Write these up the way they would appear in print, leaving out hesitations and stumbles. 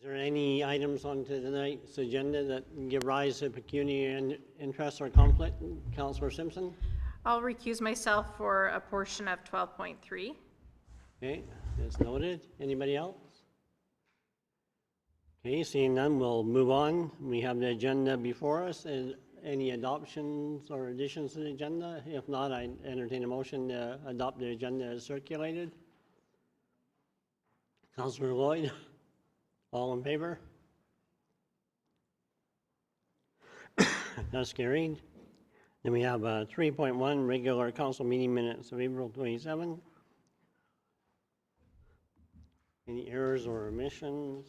there any items on tonight's agenda that give rise to pecuniary interest or conflict? Councillor Simpson? I'll recuse myself for a portion of 12.3. Okay, that's noted. Anybody else? Okay, seeing none, we'll move on. We have the agenda before us. And any adoptions or additions to the agenda? If not, I entertain a motion to adopt the agenda as circulated. Councillor Lloyd, all in favor? That's carried. Then we have 3.1 regular council meeting minutes of April 27. Any errors or omissions?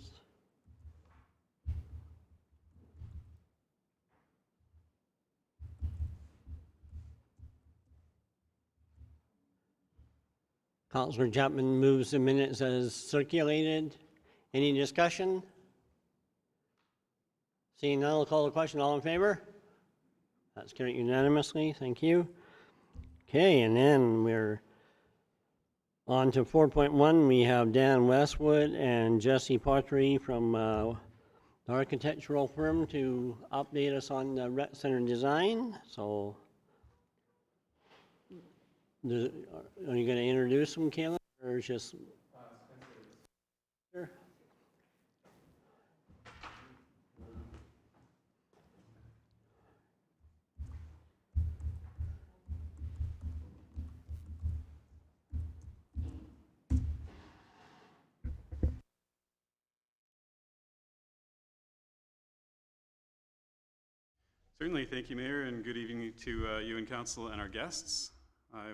Councillor Chapman moves the minutes as circulated. Any discussion? Seeing none, I'll call the question. All in favor? That's carried unanimously. Thank you. Okay, and then we're on to 4.1. We have Dan Westwood and Jesse Pottery from the architectural firm to update us on the Rec Center design. So, are you going to introduce them, Caleb, or just? Sure. Certainly, thank you, Mayor, and good evening to you and Council and our guests. I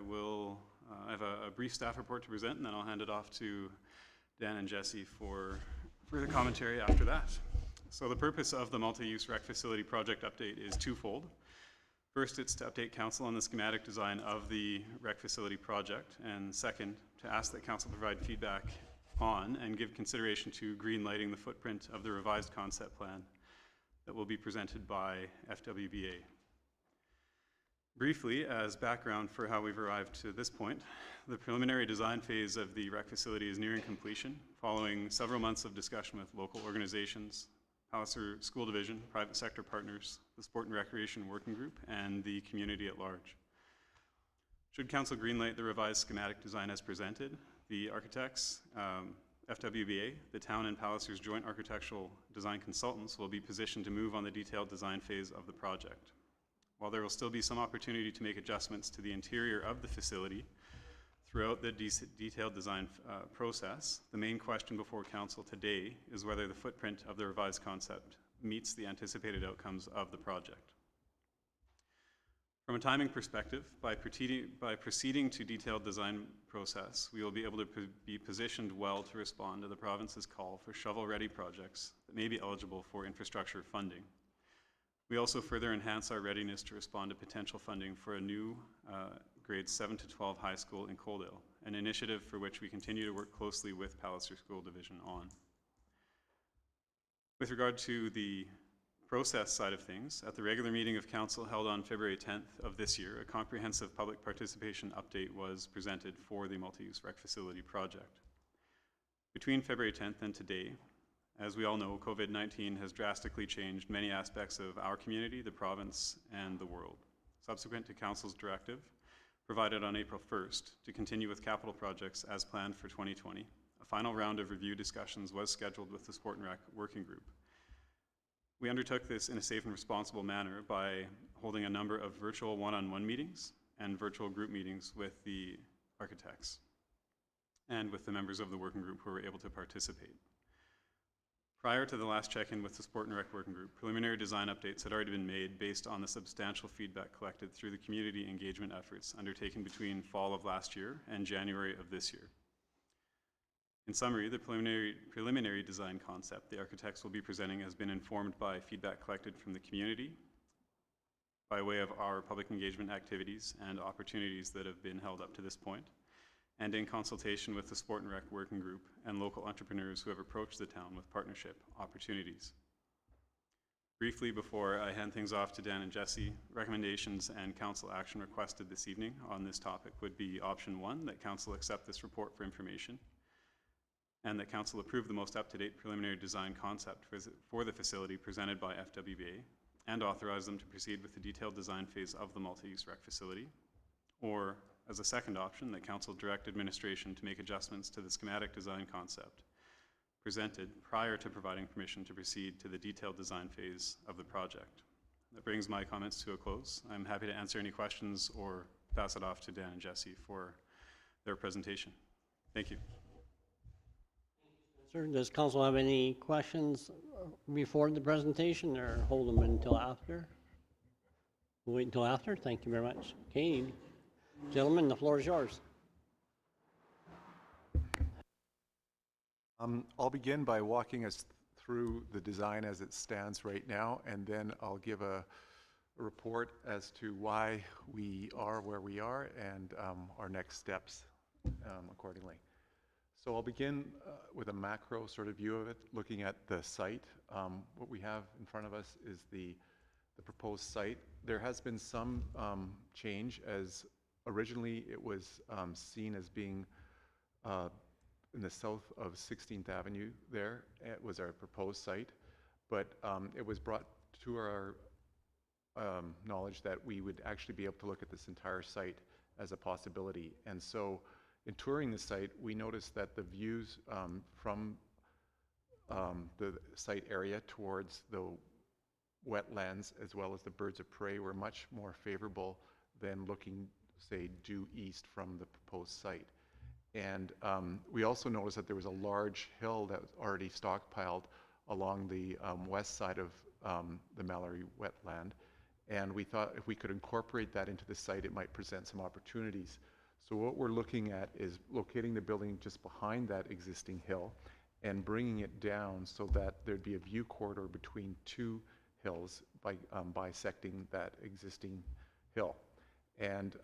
have a brief staff report to present, and then I'll hand it off to Dan and Jesse for further commentary after that. So the purpose of the multi-use rec facility project update is twofold. First, it's to update Council on the schematic design of the rec facility project, and second, to ask that Council provide feedback on and give consideration to green lighting the footprint of the revised concept plan that will be presented by FWBA. Briefly, as background for how we've arrived to this point, the preliminary design phase of the rec facility is nearing completion, following several months of discussion with local organizations, Palliser School Division, private sector partners, the Sport and Recreation Working Group, and the community at large. Should Council greenlight the revised schematic design as presented, the architects, FWBA, the town and Palliser's joint architectural design consultants will be positioned to move on the detailed design phase of the project. While there will still be some opportunity to make adjustments to the interior of the facility throughout the detailed design process, the main question before Council today is whether the footprint of the revised concept meets the anticipated outcomes of the project. From a timing perspective, by proceeding to detailed design process, we will be able to be positioned well to respond to the province's call for shovel-ready projects that may be eligible for infrastructure funding. We also further enhance our readiness to respond to potential funding for a new grades 7 to 12 high school in Coaldale, an initiative for which we continue to work closely with Palliser School Division on. With regard to the process side of things, at the regular meeting of Council held on February 10th of this year, a comprehensive public participation update was presented for the multi-use rec facility project. Between February 10th and today, as we all know, COVID-19 has drastically changed many aspects of our community, the province, and the world. Subsequent to Council's directive, provided on April 1st, to continue with capital projects as planned for 2020, a final round of review discussions was scheduled with the Sport and Rec Working Group. We undertook this in a safe and responsible manner by holding a number of virtual one-on-one meetings and virtual group meetings with the architects and with the members of the working group who were able to participate. Prior to the last check-in with the Sport and Rec Working Group, preliminary design updates had already been made based on the substantial feedback collected through the community engagement efforts undertaken between fall of last year and January of this year. In summary, the preliminary design concept the architects will be presenting has been informed by feedback collected from the community by way of our public engagement activities and opportunities that have been held up to this point, and in consultation with the Sport and Rec Working Group and local entrepreneurs who have approached the town with partnership opportunities. Briefly, before I hand things off to Dan and Jesse, recommendations and council action requested this evening on this topic would be option 1, that council accept this report for information, and that council approve the most up-to-date preliminary design concept for the facility presented by FWBA, and authorize them to proceed with the detailed design phase of the multi-use rec facility. Or, as a second option, that council direct administration to make adjustments to the schematic design concept presented prior to providing permission to proceed to the detailed design phase of the project. That brings my comments to a close. I'm happy to answer any questions or pass it off to Dan and Jesse for their presentation. Thank you. Sir, does council have any questions before the presentation or hold them until after? We'll wait until after. Thank you very much. Okay, gentlemen, the floor is yours. I'll begin by walking us through the design as it stands right now, and then I'll give a report as to why we are where we are and our next steps accordingly. So I'll begin with a macro sort of view of it, looking at the site. What we have in front of us is the proposed site. There has been some change, as originally it was seen as being in the south of 16th Avenue there. It was our proposed site, but it was brought to our knowledge that we would actually be able to look at this entire site as a possibility. And so in touring the site, we noticed that the views from the site area towards the wetlands as well as the birds of prey were much more favorable than looking, say, due east from the proposed site. And we also noticed that there was a large hill that was already stockpiled along the west side of the Mallory wetland. And we thought if we could incorporate that into the site, it might present some opportunities. So what we're looking at is locating the building just behind that existing hill and bringing it down so that there'd be a view corridor between two hills by bisecting that existing hill. And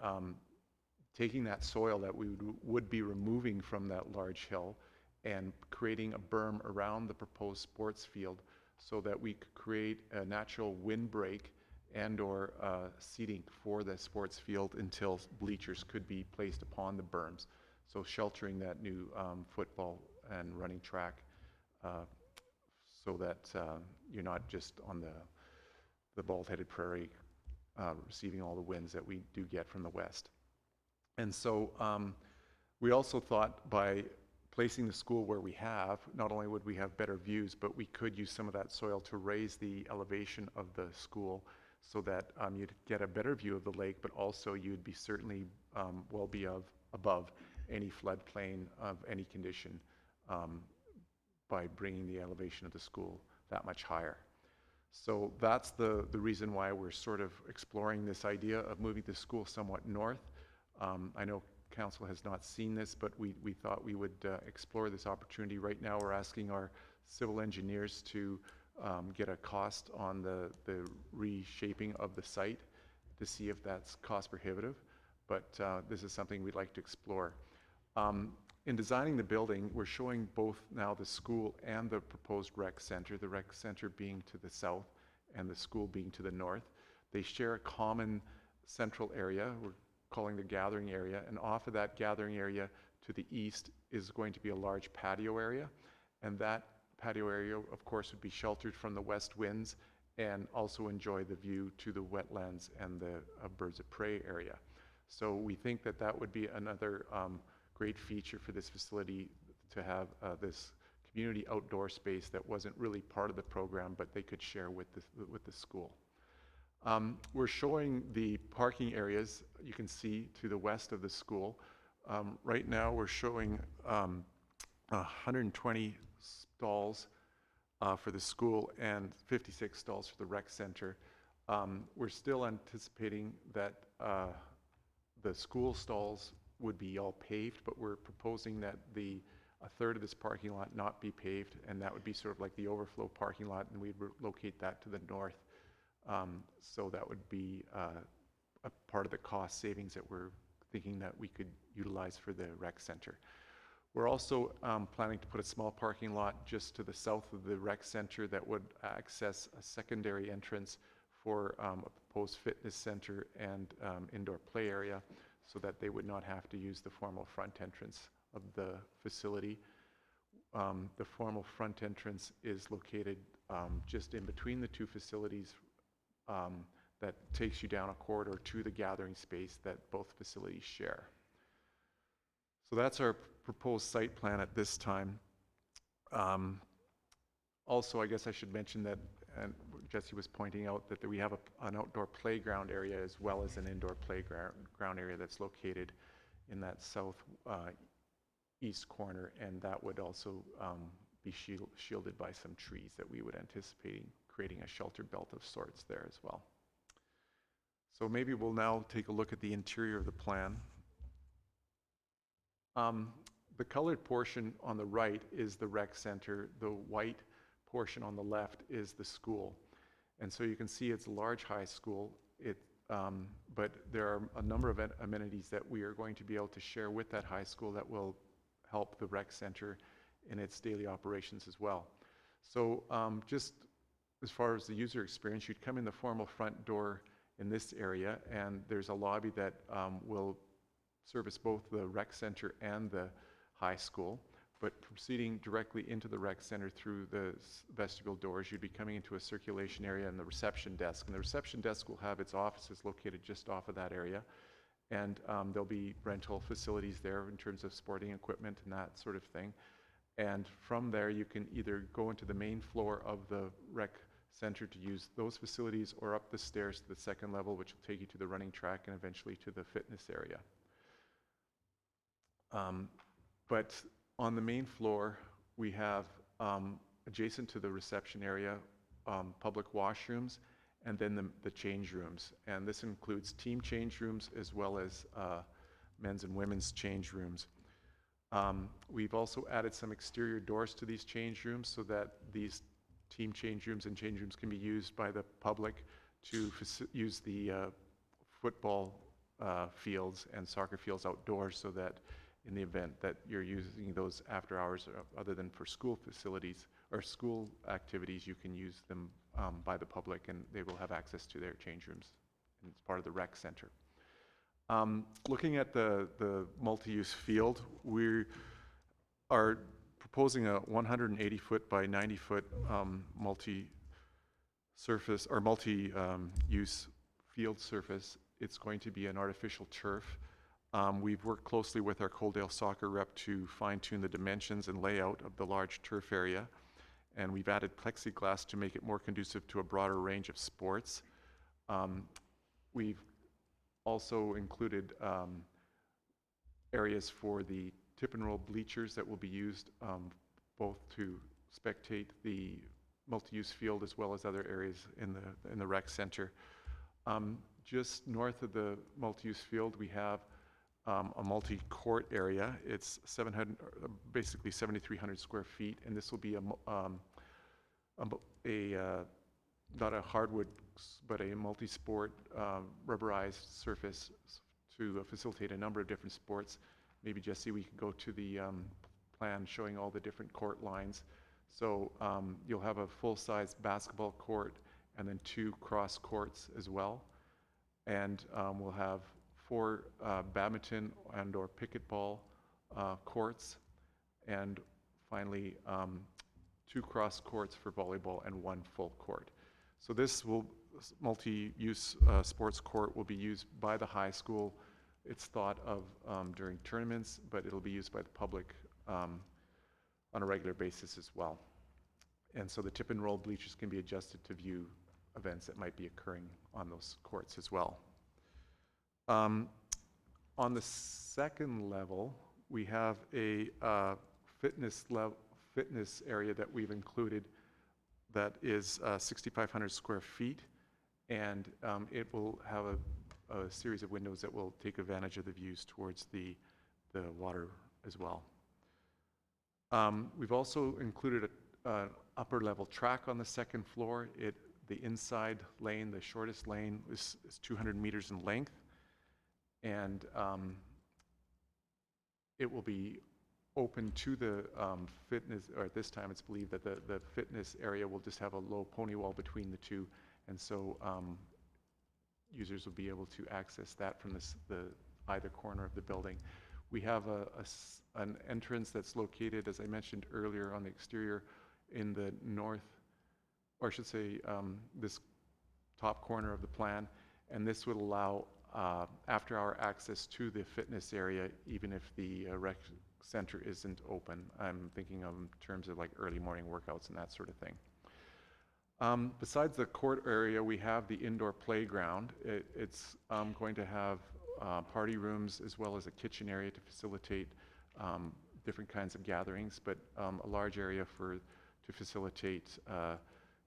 taking that soil that we would be removing from that large hill and creating a berm around the proposed sports field so that we could create a natural windbreak and or seating for the sports field until bleachers could be placed upon the berms. So sheltering that new football and running track so that you're not just on the bald-headed prairie receiving all the winds that we do get from the west. And so we also thought by placing the school where we have, not only would we have better views, but we could use some of that soil to raise the elevation of the school so that you'd get a better view of the lake, but also you'd be certainly well above any floodplain of any condition by bringing the elevation of the school that much higher. So that's the reason why we're sort of exploring this idea of moving the school somewhat north. I know council has not seen this, but we thought we would explore this opportunity. Right now we're asking our civil engineers to get a cost on the reshaping of the site to see if that's cost prohibitive, but this is something we'd like to explore. In designing the building, we're showing both now the school and the proposed rec center, the rec center being to the south and the school being to the north. They share a common central area, we're calling the gathering area, and off of that gathering area to the east is going to be a large patio area, and that patio area, of course, would be sheltered from the west winds and also enjoy the view to the wetlands and the birds of prey area. So we think that that would be another great feature for this facility, to have this community outdoor space that wasn't really part of the program, but they could share with the school. We're showing the parking areas you can see to the west of the school. Right now we're showing 120 stalls for the school and 56 stalls for the rec center. We're still anticipating that the school stalls would be all paved, but we're proposing that a third of this parking lot not be paved, and that would be sort of like the overflow parking lot, and we'd locate that to the north. So that would be a part of the cost savings that we're thinking that we could utilize for the rec center. We're also planning to put a small parking lot just to the south of the rec center that would access a secondary entrance for a proposed fitness center and indoor play area, so that they would not have to use the formal front entrance of the facility. the formal front entrance is located just in between the two facilities that takes you down a corridor to the gathering space that both facilities share. So that's our proposed site plan at this time. Also, I guess I should mention that, and Jesse was pointing out that we have an outdoor playground area as well as an indoor playground area that's located in that south east corner, and that would also be shielded by some trees that we would anticipate creating a shelter belt of sorts there as well. So maybe we'll now take a look at the interior of the plan. The colored portion on the right is the rec center. The white portion on the left is the school. And so you can see it's a large high school, but there are a number of amenities that we are going to be able to share with that high school that will help the rec center in its daily operations as well. So just as far as the user experience, you'd come in the formal front door in this area, and there's a lobby that will service both the rec center and the high school. But proceeding directly into the rec center through the vestibule doors, you'd be coming into a circulation area and the reception desk. And the reception desk will have its offices located just off of that area. And there'll be rental facilities there in terms of sporting equipment and that sort of thing. And from there, you can either go into the main floor of the rec center to use those facilities, or up the stairs to the second level, which will take you to the running track and eventually to the fitness area. But on the main floor, we have, adjacent to the reception area, public washrooms, and then the change rooms. And this includes team change rooms as well as men's and women's change rooms. We've also added some exterior doors to these change rooms so that these team change rooms and change rooms can be used by the public to use the football fields and soccer fields outdoors, so that in the event that you're using those after hours other than for school facilities or school activities, you can use them by the public, and they will have access to their change rooms, and it's part of the rec center. Looking at the multi-use field, we are proposing a 180-foot by 90-foot multi-surface or multi-use field surface. It's going to be an artificial turf. We've worked closely with our Coaldale soccer rep to fine-tune the dimensions and layout of the large turf area, and we've added plexiglass to make it more conducive to a broader range of sports. We've also included areas for the tip and roll bleachers that will be used both to spectate the multi-use field as well as other areas in the rec center. Just north of the multi-use field, we have a multi-court area. It's basically 7,300 square feet, and this will be not a hardwood, but a multi-sport rubberized surface to facilitate a number of different sports. Maybe, Jesse, we can go to the plan showing all the different court lines. So you'll have a full-size basketball court and then 2 cross courts as well. And we'll have 4 badminton and or pickleball courts, and finally 2 cross courts for volleyball and 1 full court. So this multi-use sports court will be used by the high school. It's thought of during tournaments, but it'll be used by the public on a regular basis as well. And so the tip and roll bleachers can be adjusted to view events that might be occurring on those courts as well. On the second level, we have a fitness area that we've included that is 6,500 square feet, and it will have a series of windows that will take advantage of the views towards the water as well. We've also included an upper level track on the second floor. The inside lane, the shortest lane, is 200 meters in length, and it will be open to the fitness, or at this time it's believed that the fitness area will just have a low pony wall between the two, and so users will be able to access that from either corner of the building. We have an entrance that's located, as I mentioned earlier, on the exterior in the north, or I should say this top corner of the plan, and this would allow after-hour access to the fitness area, even if the rec center isn't open. I'm thinking of in terms of like early morning workouts and that sort of thing. Besides the court area, we have the indoor playground. It's going to have party rooms as well as a kitchen area to facilitate different kinds of gatherings, but a large area to facilitate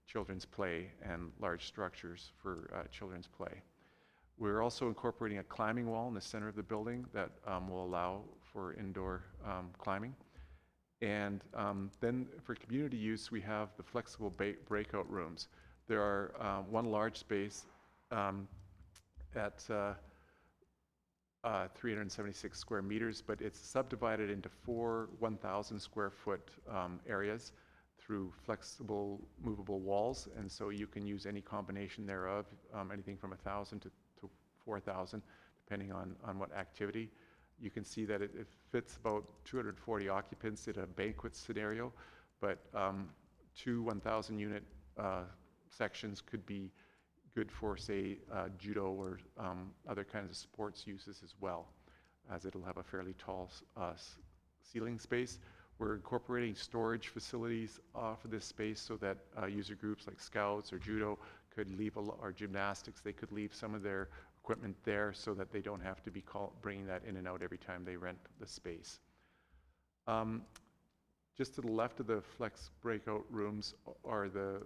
children's play and large structures for children's play. We're also incorporating a climbing wall in the center of the building that will allow for indoor climbing. And then for community use, we have the flexible breakout rooms. There are one large space at 376 square meters, but it's subdivided into 4 1,000 square foot areas through flexible movable walls, and so you can use any combination thereof, anything from 1,000 to 4,000, depending on what activity. You can see that it fits about 240 occupants in a banquet scenario, but 2 1,000 unit sections could be good for, say, judo or other kinds of sports uses as well, as it'll have a fairly tall ceiling space. We're incorporating storage facilities for this space so that user groups like scouts or judo could leave, or gymnastics, they could leave some of their equipment there so that they don't have to be bringing that in and out every time they rent the space. Just to the left of the flex breakout rooms are the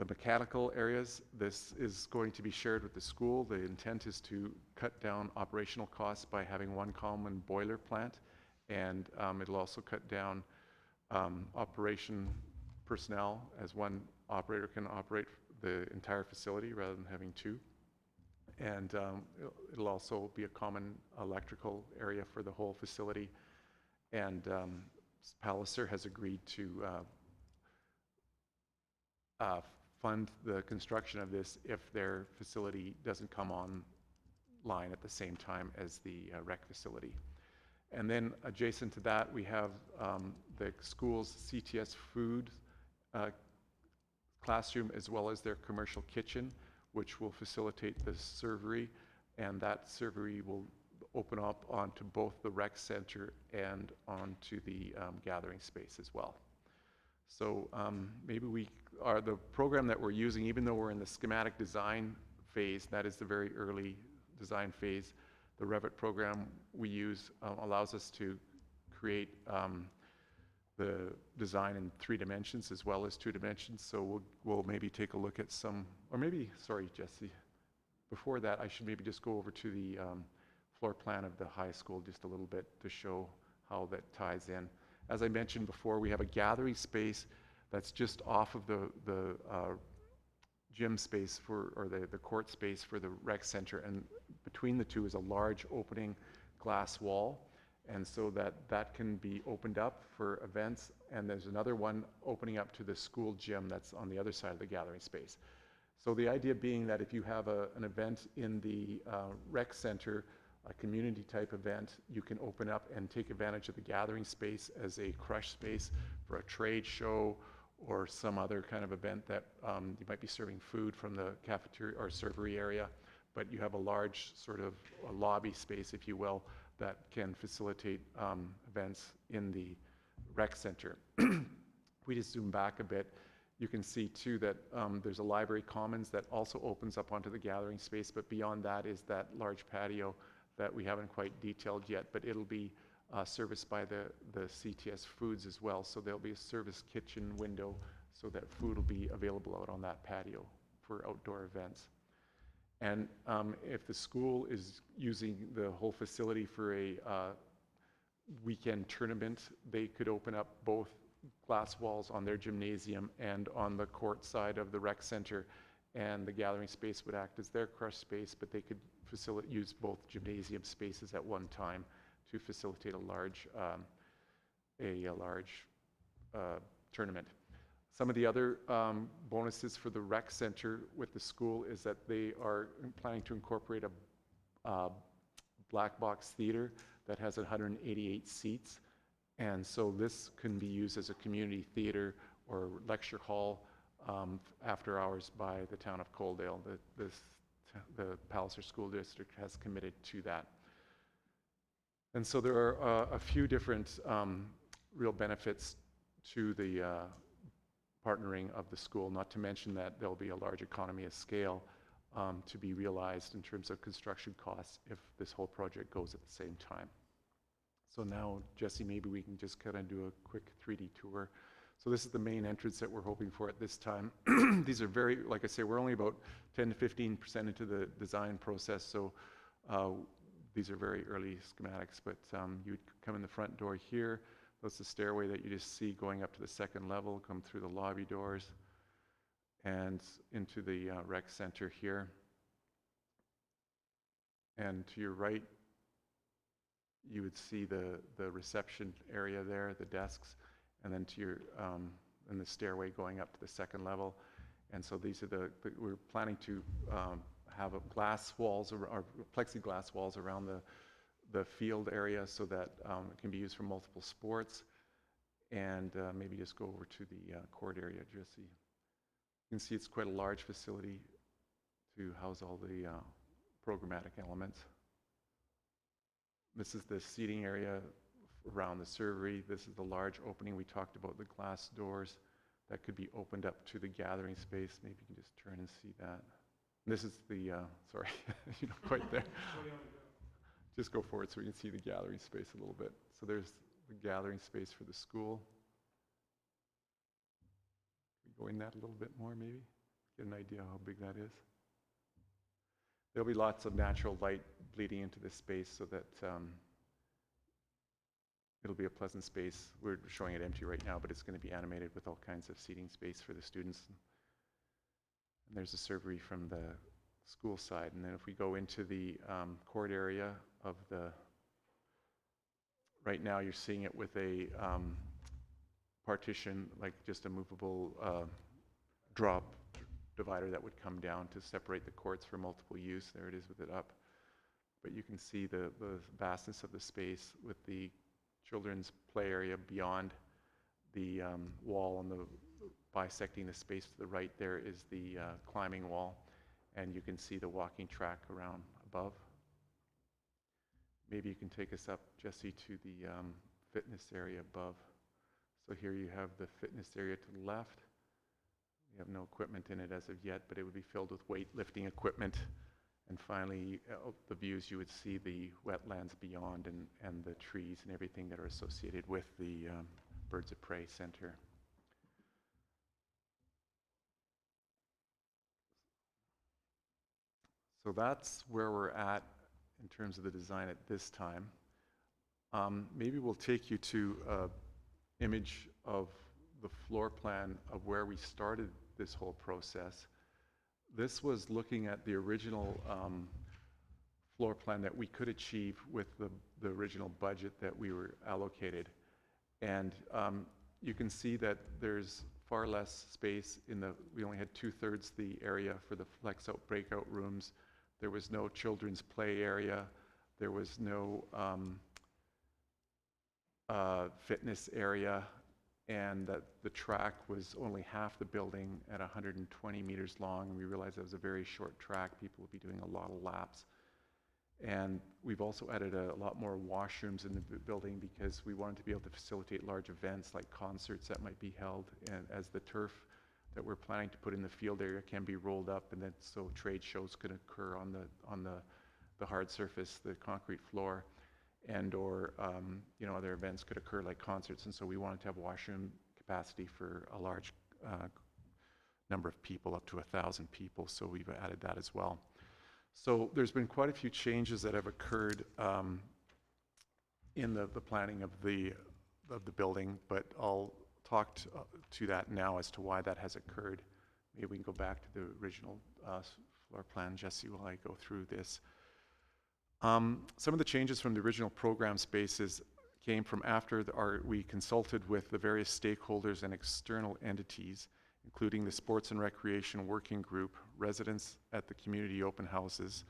mechanical areas. This is going to be shared with the school. The intent is to cut down operational costs by having one common boiler plant, and it'll also cut down operation personnel, as one operator can operate the entire facility rather than having two. And it'll also be a common electrical area for the whole facility. And Palliser has agreed to fund the construction of this if their facility doesn't come online at the same time as the rec facility. And then adjacent to that, we have the school's CTS food classroom, as well as their commercial kitchen, which will facilitate the servery, and that servery will open up onto both the rec center and onto the gathering space as well. So maybe the program that we're using, even though we're in the schematic design phase, that is the very early design phase, the Revit program we use allows us to create the design in 3 dimensions as well as 2 dimensions. So we'll maybe take a look at some, or maybe, sorry, Jesse, before that, I should maybe just go over to the floor plan of the high school just a little bit to show how that ties in. As I mentioned before, we have a gathering space that's just off of the gym space or the court space for the rec center, and between the two is a large opening glass wall, and so that can be opened up for events, and there's another one opening up to the school gym that's on the other side of the gathering space. So the idea being that if you have an event in the rec center, a community type event, you can open up and take advantage of the gathering space as a crush space for a trade show or some other kind of event that you might be serving food from the cafeteria or servery area, but you have a large sort of a lobby space, if you will, that can facilitate events in the rec center. We just zoom back a bit. You can see too that there's a library commons that also opens up onto the gathering space, but beyond that is that large patio that we haven't quite detailed yet, but it'll be serviced by the CTS foods as well. So there'll be a service kitchen window so that food will be available out on that patio for outdoor events. And if the school is using the whole facility for a weekend tournament, they could open up both glass walls on their gymnasium and on the court side of the rec center, and the gathering space would act as their crush space, but they could use both gymnasium spaces at one time to facilitate a large tournament. Some of the other bonuses for the rec center with the school is that they are planning to incorporate a black box theater that has 188 seats. And so this can be used as a community theater or lecture hall after hours by the town of Coaldale. The Palliser School District has committed to that. And so there are a few different real benefits to the partnering of the school, not to mention that there'll be a large economy of scale to be realized in terms of construction costs if this whole project goes at the same time. So now, Jesse, maybe we can just kind of do a quick 3D tour. So this is the main entrance that we're hoping for at this time. These are very, like I say, we're only about 10 to 15% into the design process, so these are very early schematics, but you would come in the front door here. That's the stairway that you just see going up to the second level, come through the lobby doors and into the rec center here. And to your right, you would see the reception area there, the desks, and then to your and the stairway going up to the second level. And so these are we're planning to have glass walls or plexiglass walls around the field area so that it can be used for multiple sports. And maybe just go over to the court area, Jesse. You can see it's quite a large facility to house all the programmatic elements. This is the seating area around the servery. This is the large opening. We talked about the glass doors that could be opened up to the gathering space. Maybe you can just turn and see that. This is the, sorry, you're not quite there. Just go forward so we can see the gathering space a little bit. So there's the gathering space for the school. Can we go in that a little bit more maybe? Get an idea how big that is. There'll be lots of natural light bleeding into this space so that it'll be a pleasant space. We're showing it empty right now, but it's going to be animated with all kinds of seating space for the students. And there's a servery from the school side. And then if we go into the court area of right now you're seeing it with a partition, like just a movable drop divider that would come down to separate the courts for multiple use. There it is with it up. But you can see the vastness of the space with the children's play area beyond the wall on the bisecting the space to the right there is the climbing wall, and you can see the walking track around above. Maybe you can take us up, Jesse, to the fitness area above. So here you have the fitness area to the left. We have no equipment in it as of yet, but it would be filled with weightlifting equipment. And finally, the views, you would see the wetlands beyond and the trees and everything that are associated with the Birds of Prey Center. So that's where we're at in terms of the design at this time. Maybe we'll take you to an image of the floor plan of where we started this whole process. This was looking at the original floor plan that we could achieve with the original budget that we were allocated. And you can see that there's far less space we only had 2/3 the area for the flex out breakout rooms. There was no children's play area. There was no fitness area, and that the track was only half the building at 120 meters long, and we realized that was a very short track. People would be doing a lot of laps. And we've also added a lot more washrooms in the building because we wanted to be able to facilitate large events like concerts that might be held, and as the turf that we're planning to put in the field area can be rolled up, and then so trade shows can occur on the hard surface, the concrete floor, and or other events could occur like concerts. And so we wanted to have washroom capacity for a large number of people, up to 1,000 people. So we've added that as well. So there's been quite a few changes that have occurred in the planning of the building, but I'll talk to that now as to why that has occurred. Maybe we can go back to the original floor plan, Jesse, while I go through this. Some of the changes from the original program spaces came from after we consulted with the various stakeholders and external entities, including the Sports and Recreation Working Group, residents at the community open houses,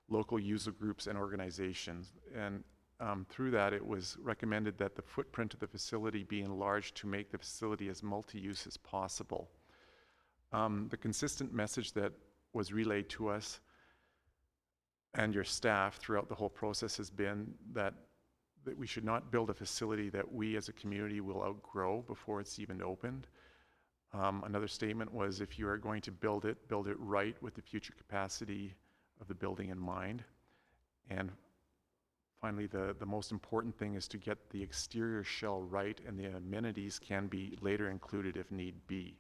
local user groups and organizations. And through that, it was recommended that the footprint of the facility be enlarged to make the facility as multi-use as possible. The consistent message that was relayed to us and your staff throughout the whole process has been that we should not build a facility that we as a community will outgrow before it's even opened. Another statement was, if you are going to build it right with the future capacity of the building in mind. And finally, the most important thing is to get the exterior shell right, and the amenities can be later included if need be.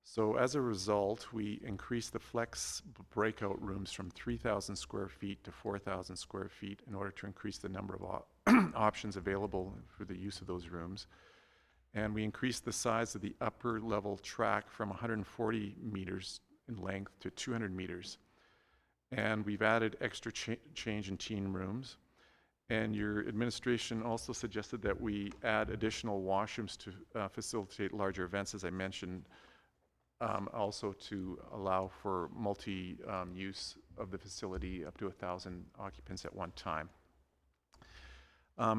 So as a result, we increased the flex breakout rooms from 3,000 square feet to 4,000 square feet in order to increase the number of options available for the use of those rooms. And we increased the size of the upper level track from 140 meters in length to 200 meters. And we've added extra change and teen rooms. And your administration also suggested that we add additional washrooms to facilitate larger events, as I mentioned, also to allow for multi-use of the facility up to 1,000 occupants at one time.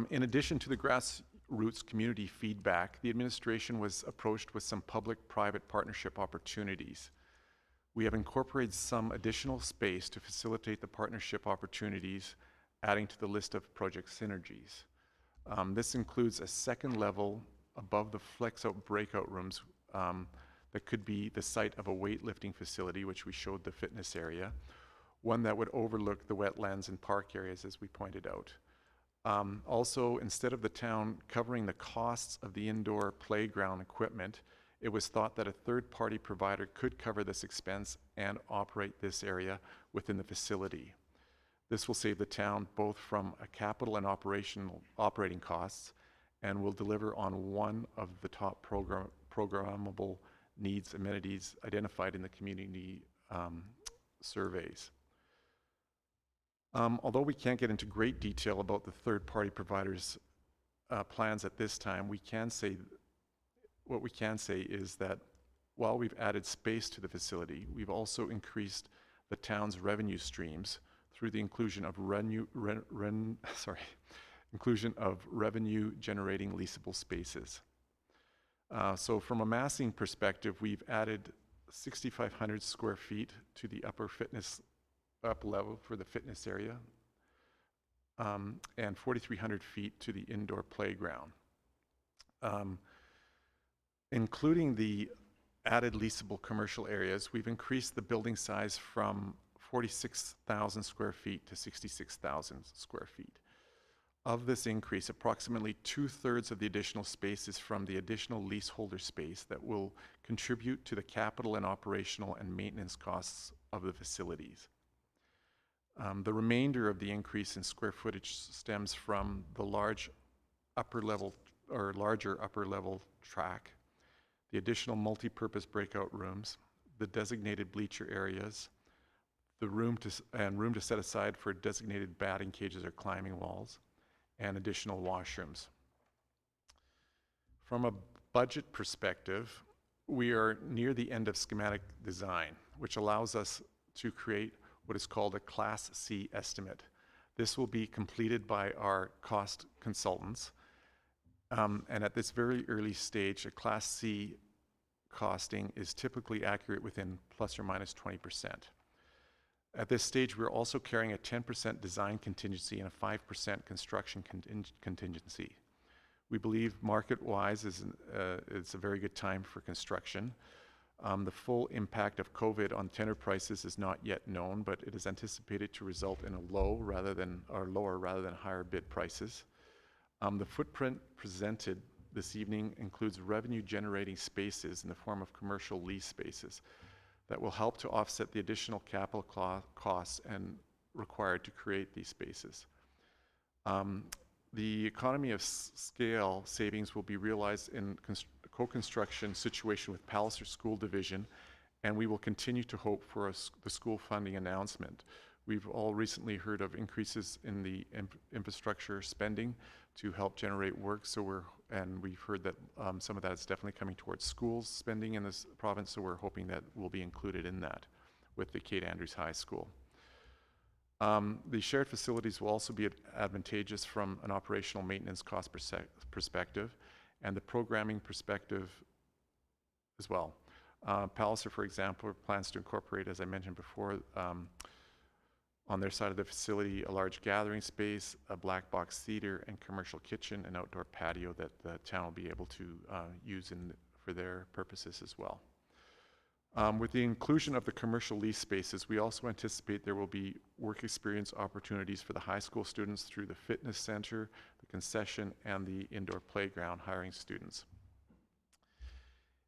In addition to the grassroots community feedback, the administration was approached with some public-private partnership opportunities. We have incorporated some additional space to facilitate the partnership opportunities, adding to the list of project synergies. This includes a second level above the flex-out breakout rooms that could be the site of a weightlifting facility, which we showed the fitness area, one that would overlook the wetlands and park areas, as we pointed out. Also, instead of the town covering the costs of the indoor playground equipment, it was thought that a third-party provider could cover this expense and operate this area within the facility. This will save the town both from a capital and operating costs, and will deliver on one of the top programmable needs amenities identified in the community surveys. Although we can't get into great detail about the third-party providers' plans at this time, what we can say is that while we've added space to the facility, we've also increased the town's revenue streams through the inclusion of revenue-generating leasable spaces. So from a massing perspective, we've added 6,500 square feet to the upper level for the fitness area, and 4,300 feet to the indoor playground. Including the added leasable commercial areas, we've increased the building size from 46,000 square feet to 66,000 square feet. Of this increase, approximately 2/3 of the additional space is from the additional leaseholder space that will contribute to the capital and operational and maintenance costs of the facilities. The remainder of the increase in square footage stems from the larger upper level track, the additional multi-purpose breakout rooms, the designated bleacher areas, the room to set aside for designated batting cages or climbing walls, and additional washrooms. From a budget perspective, we are near the end of schematic design, which allows us to create what is called a Class C estimate. This will be completed by our cost consultants. And at this very early stage, a Class C costing is typically accurate within plus or minus 20%. At this stage, we're also carrying a 10% design contingency and a 5% construction contingency. We believe market-wise it's a very good time for construction. The full impact of COVID on tender prices is not yet known, but it is anticipated to result in a lower rather than higher bid prices. The footprint presented this evening includes revenue-generating spaces in the form of commercial lease spaces that will help to offset the additional capital costs and required to create these spaces. The economy of scale savings will be realized in co-construction situation with Palliser School Division, and we will continue to hope for the school funding announcement. We've all recently heard of increases in the infrastructure spending to help generate work, and we've heard that some of that is definitely coming towards schools spending in this province, so we're hoping that will be included in that with the Kate Andrews High School. The shared facilities will also be advantageous from an operational maintenance cost perspective and the programming perspective as well. Palliser, for example, plans to incorporate, as I mentioned before, on their side of the facility, a large gathering space, a black box theater, and commercial kitchen and outdoor patio that the town will be able to use for their purposes as well. With the inclusion of the commercial lease spaces, we also anticipate there will be work experience opportunities for the high school students through the fitness center, the concession, and the indoor playground, hiring students.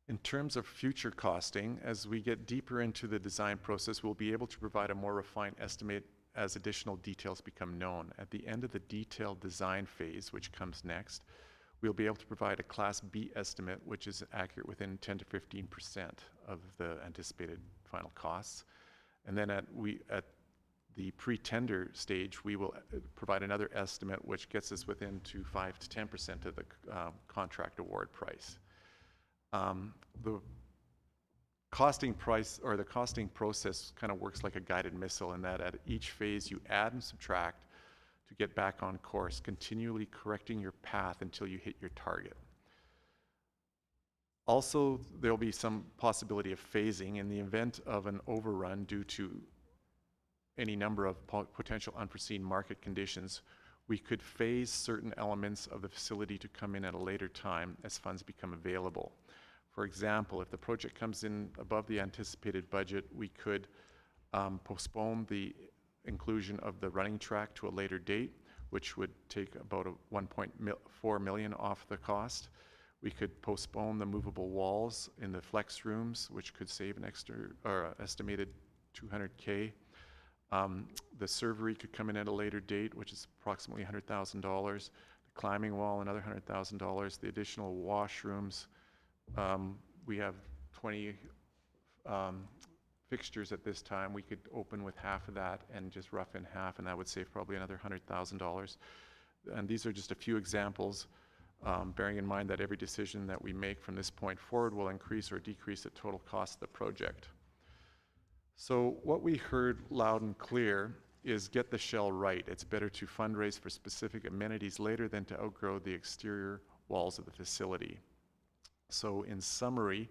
In terms of future costing, as we get deeper into the design process, we'll be able to provide a more refined estimate as additional details become known. At the end of the detailed design phase, which comes next, we'll be able to provide a Class B estimate, which is accurate within 10 to 15% of the anticipated final costs. And then at the pre-tender stage, we will provide another estimate, which gets us within to 5 to 10% of the contract award price. The costing price or the costing process kind of works like a guided missile in that at each phase you add and subtract to get back on course, continually correcting your path until you hit your target. Also, there'll be some possibility of phasing in the event of an overrun due to any number of potential unforeseen market conditions. We could phase certain elements of the facility to come in at a later time as funds become available. For example, if the project comes in above the anticipated budget, we could postpone the inclusion of the running track to a later date, which would take about a $1.4 million off the cost. We could postpone the movable walls in the flex rooms, which could save an extra or estimated $200K. The servery could come in at a later date, which is approximately $100,000. The climbing wall, another $100,000. The additional washrooms, we have 20 fixtures at this time. We could open with half of that and just rough in half, and that would save probably another $100,000. And these are just a few examples, bearing in mind that every decision that we make from this point forward will increase or decrease the total cost of the project. So what we heard loud and clear is get the shell right. It's better to fundraise for specific amenities later than to outgrow the exterior walls of the facility. So in summary,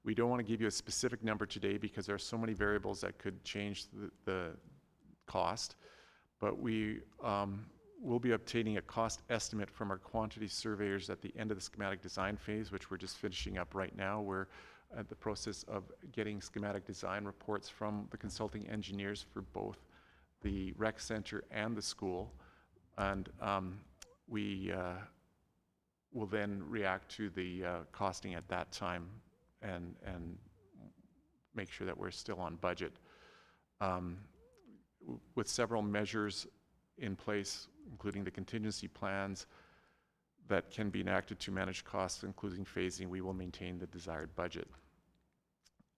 we don't want to give you a specific number today because there are so many variables that could change the cost, but we will be obtaining a cost estimate from our quantity surveyors at the end of the schematic design phase, which we're just finishing up right now. We're at the process of getting schematic design reports from the consulting engineers for both the rec center and the school, and we will then react to the costing at that time and make sure that we're still on budget. With several measures in place, including the contingency plans that can be enacted to manage costs, including phasing, we will maintain the desired budget.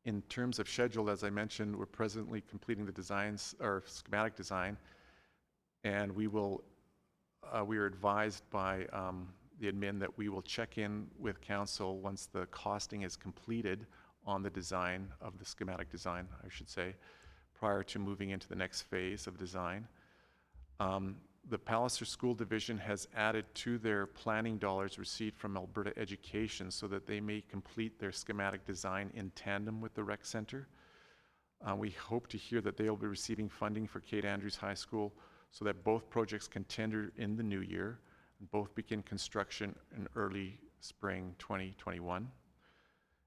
In terms of schedule, as I mentioned, we're presently completing the designs or schematic design, and we are advised by the admin that we will check in with council once the costing is completed on the design of the schematic design, I should say, prior to moving into the next phase of design. The Palliser School Division has added to their planning dollars received from Alberta Education so that they may complete their schematic design in tandem with the rec center. We hope to hear that they will be receiving funding for Kate Andrews High School so that both projects can tender in the new year and both begin construction in early spring 2021.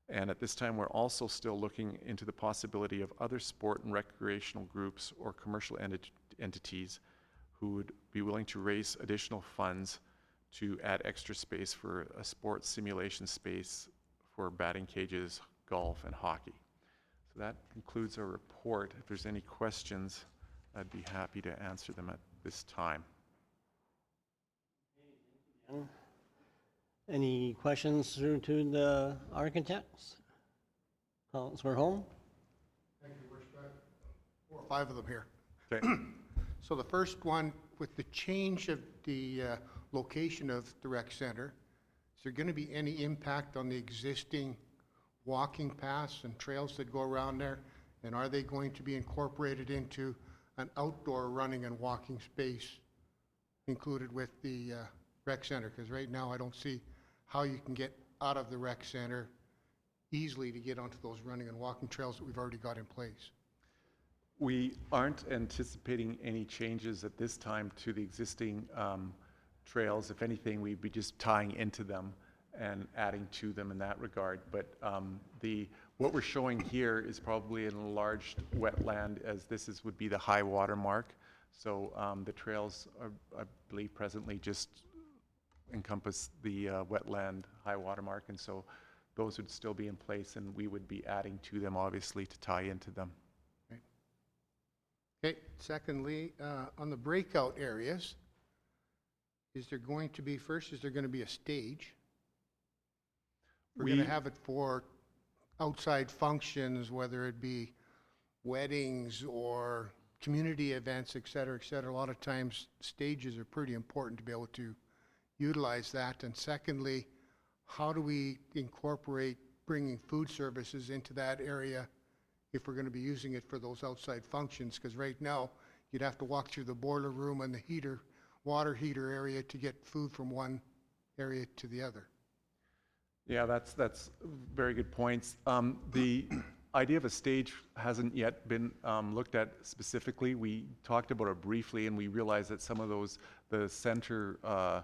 And at this time, we're also still looking into the possibility of other sport and recreational groups or commercial entities who would be willing to raise additional funds to add extra space for a sports simulation space for batting cages, golf, and hockey. So that concludes our report. If there's any questions, I'd be happy to answer them at this time. Any questions through to the architects? Councillor Holm? Thank you, Worship. 4 or 5 of them here. Okay. So the first one, with the change of the location of the rec center, is there going to be any impact on the existing walking paths and trails that go around there? And are they going to be incorporated into an outdoor running and walking space included with the rec center, because right now I don't see how you can get out of the rec center easily to get onto those running and walking trails that we've already got in place. We aren't anticipating any changes at this time to the existing trails. If anything, we'd be just tying into them and adding to them in that regard. But what we're showing here is probably an enlarged wetland, as would be the high water mark. So the trails are, I believe, presently just encompass the wetland high water mark, and so those would still be in place, and we would be adding to them, obviously, to tie into them. Okay, secondly, on the breakout areas, is there going to be a stage? We're going to have it for outside functions, whether it be weddings or community events, et cetera, et cetera. A lot of times, stages are pretty important to be able to utilize that. And secondly, how do we incorporate bringing food services into that area if we're going to be using it for those outside functions? Because right now, you'd have to walk through the boiler room and the water heater area to get food from one area to the other. Yeah, that's very good points. The idea of a stage hasn't yet been looked at specifically. We talked about it briefly, and we realized that some of the center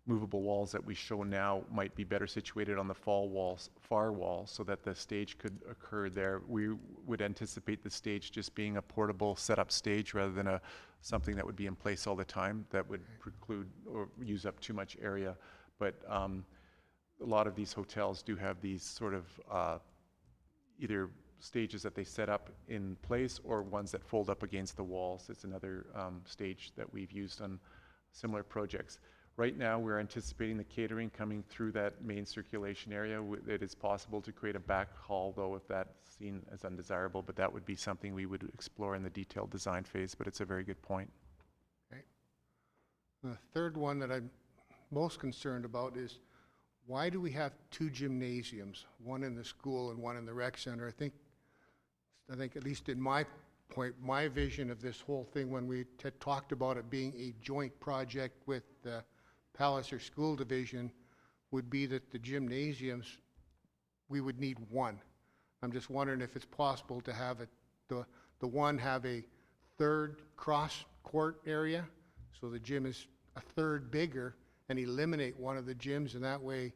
movable walls that we show now might be better situated on the far wall, so that the stage could occur there. We would anticipate the stage just being a portable setup stage rather than something that would be in place all the time that would preclude or use up too much area. But a lot of these hotels do have these sort of either stages that they set up in place or ones that fold up against the walls. It's another stage that we've used on similar projects. Right now, we're anticipating the catering coming through that main circulation area. It is possible to create a back hall, though, if that's seen as undesirable, but that would be something we would explore in the detailed design phase, but it's a very good point. Okay. The third one that I'm most concerned about is, why do we have two gymnasiums, one in the school and one in the rec center? I think at least in my vision of this whole thing, when we had talked about it being a joint project with the Palliser School Division, would be that the gymnasiums, we would need one. I'm just wondering if it's possible to have the one have a third cross court area, so the gym is a third bigger, and eliminate one of the gyms, and that way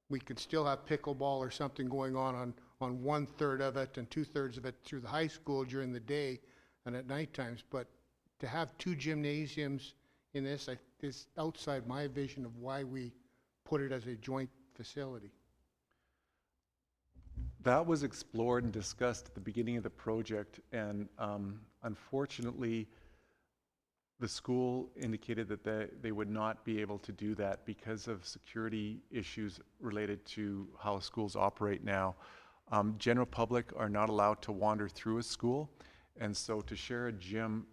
we could still have pickleball or something going on 1/3 of it and 2/3 of it through the high school during the day and at night times. But to have two gymnasiums in this is outside my vision of why we put it as a joint facility. That was explored and discussed at the beginning of the project, and unfortunately, the school indicated that they would not be able to do that because of security issues related to how schools operate now. General public are not allowed to wander through a school, and so to share a gym,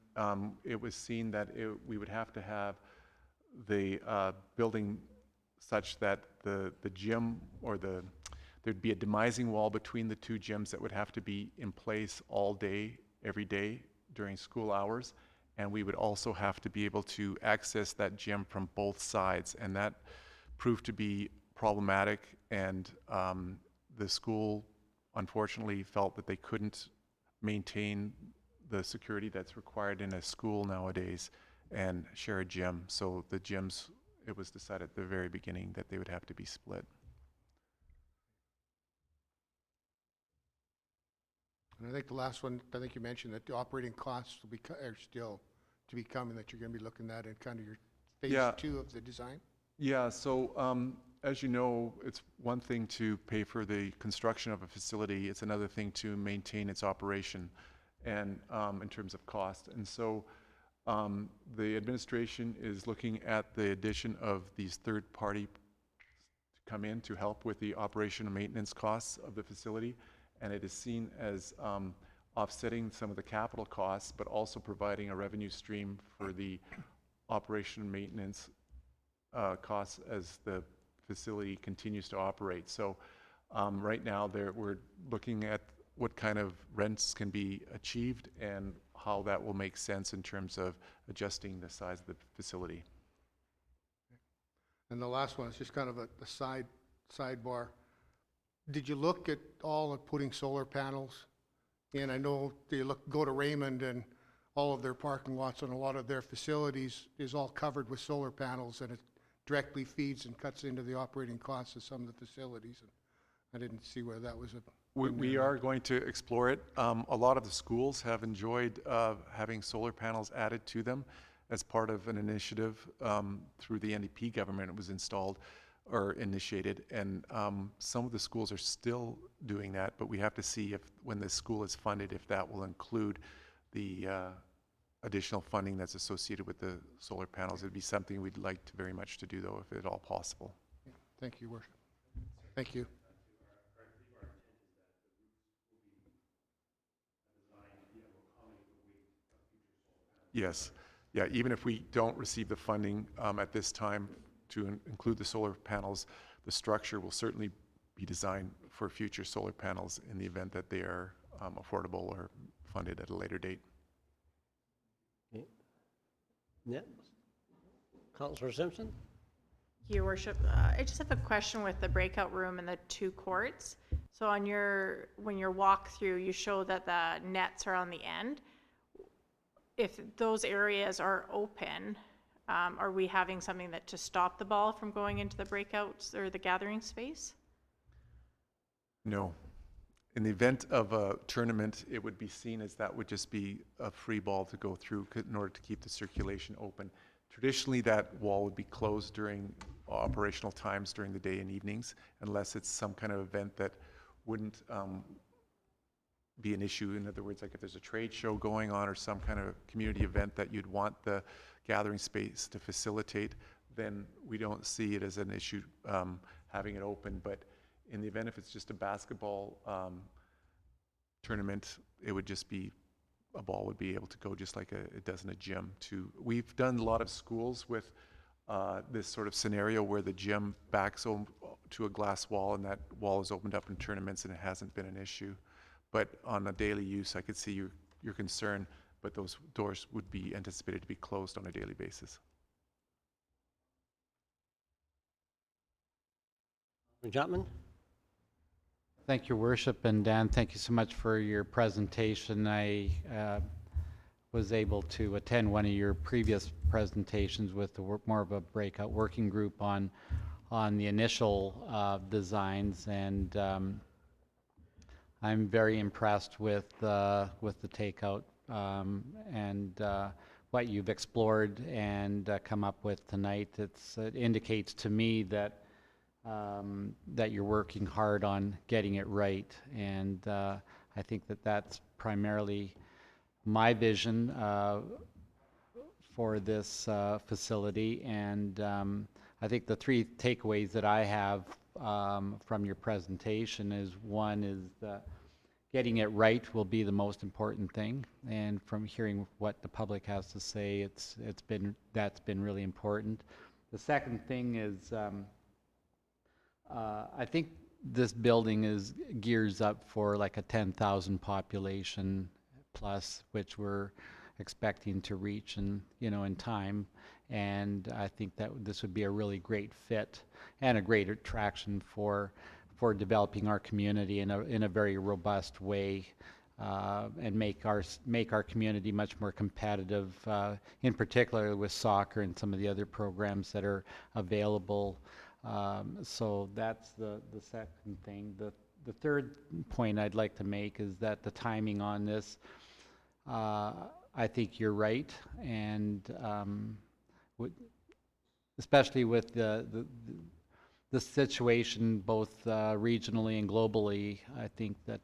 it was seen that we would have to have the building such that the gym or there'd be a demising wall between the two gyms that would have to be in place all day, every day during school hours. And we would also have to be able to access that gym from both sides. And that proved to be problematic. And the school, unfortunately, felt that they couldn't maintain the security that's required in a school nowadays and share a gym. So the gyms, it was decided at the very beginning that they would have to be split. And I think the last one, I think you mentioned that the operating costs are still to be coming, that you're going to be looking at in kind of your phase 2 of the design. Yeah, so as you know, it's one thing to pay for the construction of a facility. It's another thing to maintain its operation and in terms of cost. And so the administration is looking at the addition of these third party to come in to help with the operation and maintenance costs of the facility. And it is seen as offsetting some of the capital costs, but also providing a revenue stream for the operation and maintenance costs as the facility continues to operate. So right now we're looking at what kind of rents can be achieved and how that will make sense in terms of adjusting the size of the facility. And the last one is just kind of a sidebar. Did you look at all at putting solar panels in? I know go to Raymond and all of their parking lots and a lot of their facilities is all covered with solar panels, and it directly feeds and cuts into the operating costs of some of the facilities. And I didn't see where that was We are going to explore it. A lot of the schools have enjoyed having solar panels added to them as part of an initiative through the NDP government. It was installed or initiated, and some of the schools are still doing that, but we have to see if, when the school is funded, if that will include the additional funding that's associated with the solar panels. It'd be something we'd like to very much to do, though, if at all possible. Thank you, Worship. Thank you. Yes. Yeah, even if we don't receive the funding at this time to include the solar panels, the structure will certainly be designed for future solar panels in the event that they are affordable or funded at a later date. Yeah. Councillor Simpson? Your worship, I just have a question with the breakout room and the 2 courts. So on when you walk through, you show that the nets are on the end. If those areas are open, are we having something that to stop the ball from going into the breakouts or the gathering space? No. In the event of a tournament, it would be seen as that would just be a free ball to go through in order to keep the circulation open. Traditionally, that wall would be closed during operational times during the day and evenings, unless it's some kind of event that wouldn't be an issue. In other words, like if there's a trade show going on or some kind of community event that you'd want the gathering space to facilitate, then we don't see it as an issue having it open. But in the event if it's just a basketball tournament, it would just be, a ball would be able to go just like it does in a gym. We've done a lot of schools with this sort of scenario where the gym backs to a glass wall and that wall is opened up in tournaments and it hasn't been an issue. But on a daily use, I could see your concern, but those doors would be anticipated to be closed on a daily basis. Jotman? Thank you, Worship, and Dan, thank you so much for your presentation. I was able to attend one of your previous presentations with more of a breakout working group on the initial designs, and I'm very impressed with the takeout and what you've explored and come up with tonight. It indicates to me that that you're working hard on getting it right, and I think that that's primarily my vision for this facility. And I think the 3 takeaways that I have from your presentation is, one is that getting it right will be the most important thing, and from hearing what the public has to say, that's been really important. The second thing is I think this building gears up for like a 10,000 population plus, which we're expecting to reach in time. And I think that this would be a really great fit and a great attraction for developing our community in a very robust way, and make our community much more competitive, in particular with soccer and some of the other programs that are available. So that's the second thing. The third point I'd like to make is that the timing on this, I think you're right, and especially with the situation both regionally and globally, I think that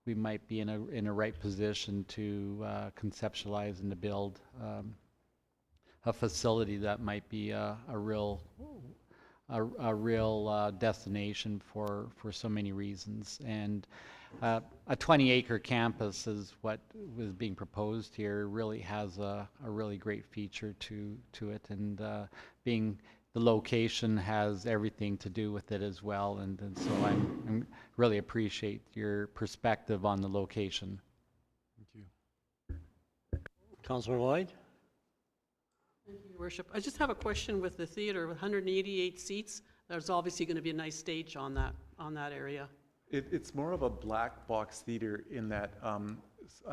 we might be in a right position to conceptualize and to build a facility that might be a real destination for so many reasons. And a 20-acre campus is what was being proposed here. Really has a really great feature to it, and being the location has everything to do with it as well. And so I really appreciate your perspective on the location. Thank you. Councillor Lloyd? Thank you, Your Worship. I just have a question with the theater, with 188 seats. There's obviously going to be a nice stage on that area. It's more of a black box theater in that, I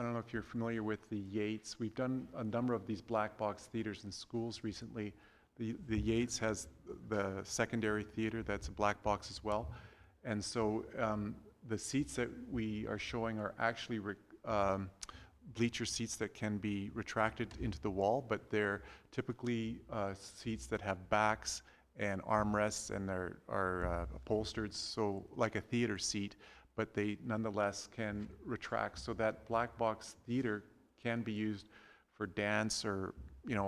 don't know if you're familiar with the Yates. We've done a number of these black box theaters in schools recently. The Yates has the secondary theater that's a black box as well. And so the seats that we are showing are actually bleacher seats that can be retracted into the wall, but they're typically seats that have backs and armrests and are upholstered, so like a theater seat, but they nonetheless can retract. So that black box theater can be used for dance or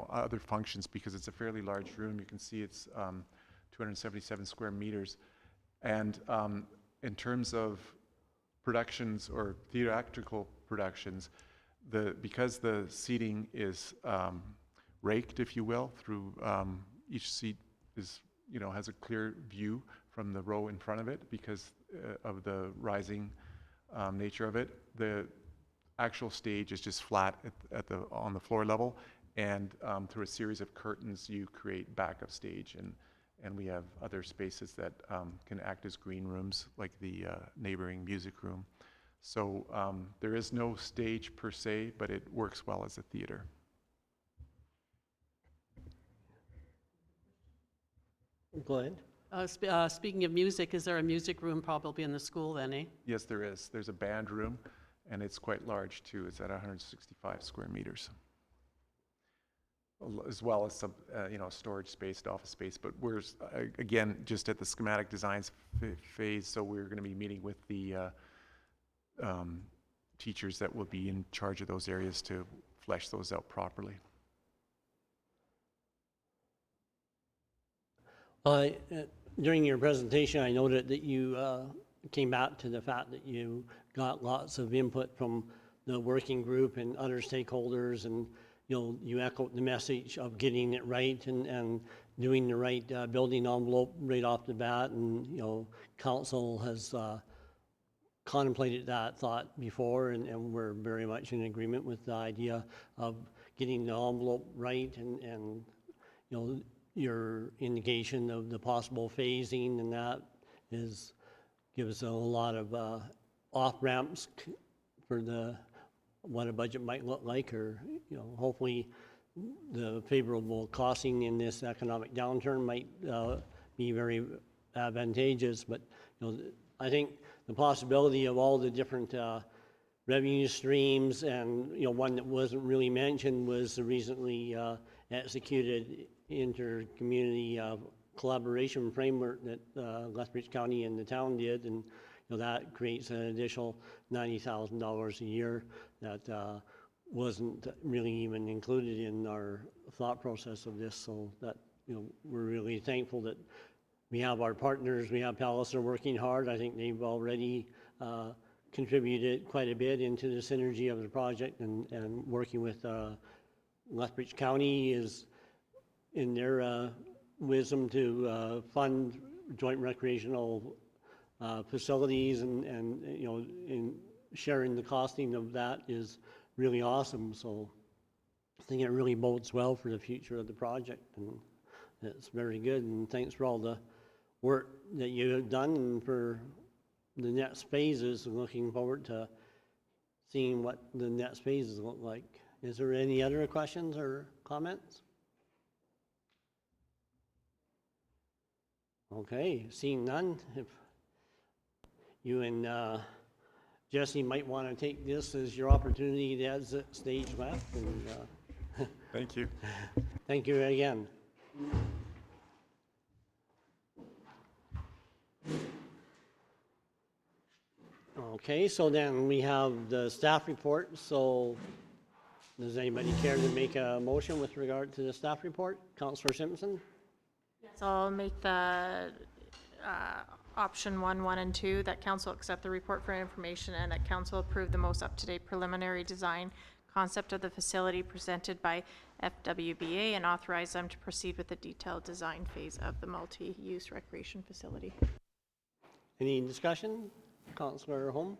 other functions because it's a fairly large room. You can see it's 277 square meters. And in terms of productions or theatrical productions, because the seating is raked, if you will, through each seat is has a clear view from the row in front of it because of the rising nature of it. The actual stage is just flat on the floor level, and through a series of curtains you create backup stage, and we have other spaces that can act as green rooms like the neighboring music room. So there is no stage per se, but it works well as a theater. Go ahead. Speaking of music, is there a music room probably in the school then, eh? Yes, there is. There's a band room, and it's quite large too. It's at 165 square meters, as well as some, storage space, office space. But we're again just at the schematic designs phase, so we're going to be meeting with the teachers that will be in charge of those areas to flesh those out properly. During your presentation, I noted that you came back to the fact that you got lots of input from the working group and other stakeholders, and you echoed the message of getting it right and doing the right building envelope right off the bat, and council has contemplated that thought before, and we're very much in agreement with the idea of getting the envelope right, and your indication of the possible phasing and that gives a lot of off ramps for what a budget might look like, or hopefully the favorable costing in this economic downturn might be very advantageous. But I think the possibility of all the different revenue streams, and one that wasn't really mentioned was the recently executed inter-community collaboration framework that Lethbridge County and the town did, and that creates an additional $90,000 a year that wasn't really even included in our thought process of this. So that we're really thankful that we have our partners. We have Palliser working hard. I think they've already contributed quite a bit into the synergy of the project, and working with Lethbridge County is in their wisdom to fund joint recreational facilities, and in sharing the costing of that is really awesome. So I think it really bodes well for the future of the project, and it's very good. And thanks for all the work that you have done, and for the next phases. Looking forward to seeing what the next phases look like. Is there any other questions or comments? Okay, seeing none, if you and Jesse might want to take this as your opportunity to exit stage left. And Thank you. thank you again. Okay, so then we have the staff report. So does anybody care to make a motion with regard to the staff report? Councillor Simpson? So I'll make the option 1, and 2, that council accept the report for information, and that council approve the most up-to-date preliminary design concept of the facility presented by FWBA, and authorize them to proceed with the detailed design phase of the multi-use recreation facility. Any discussion? Councillor Holm?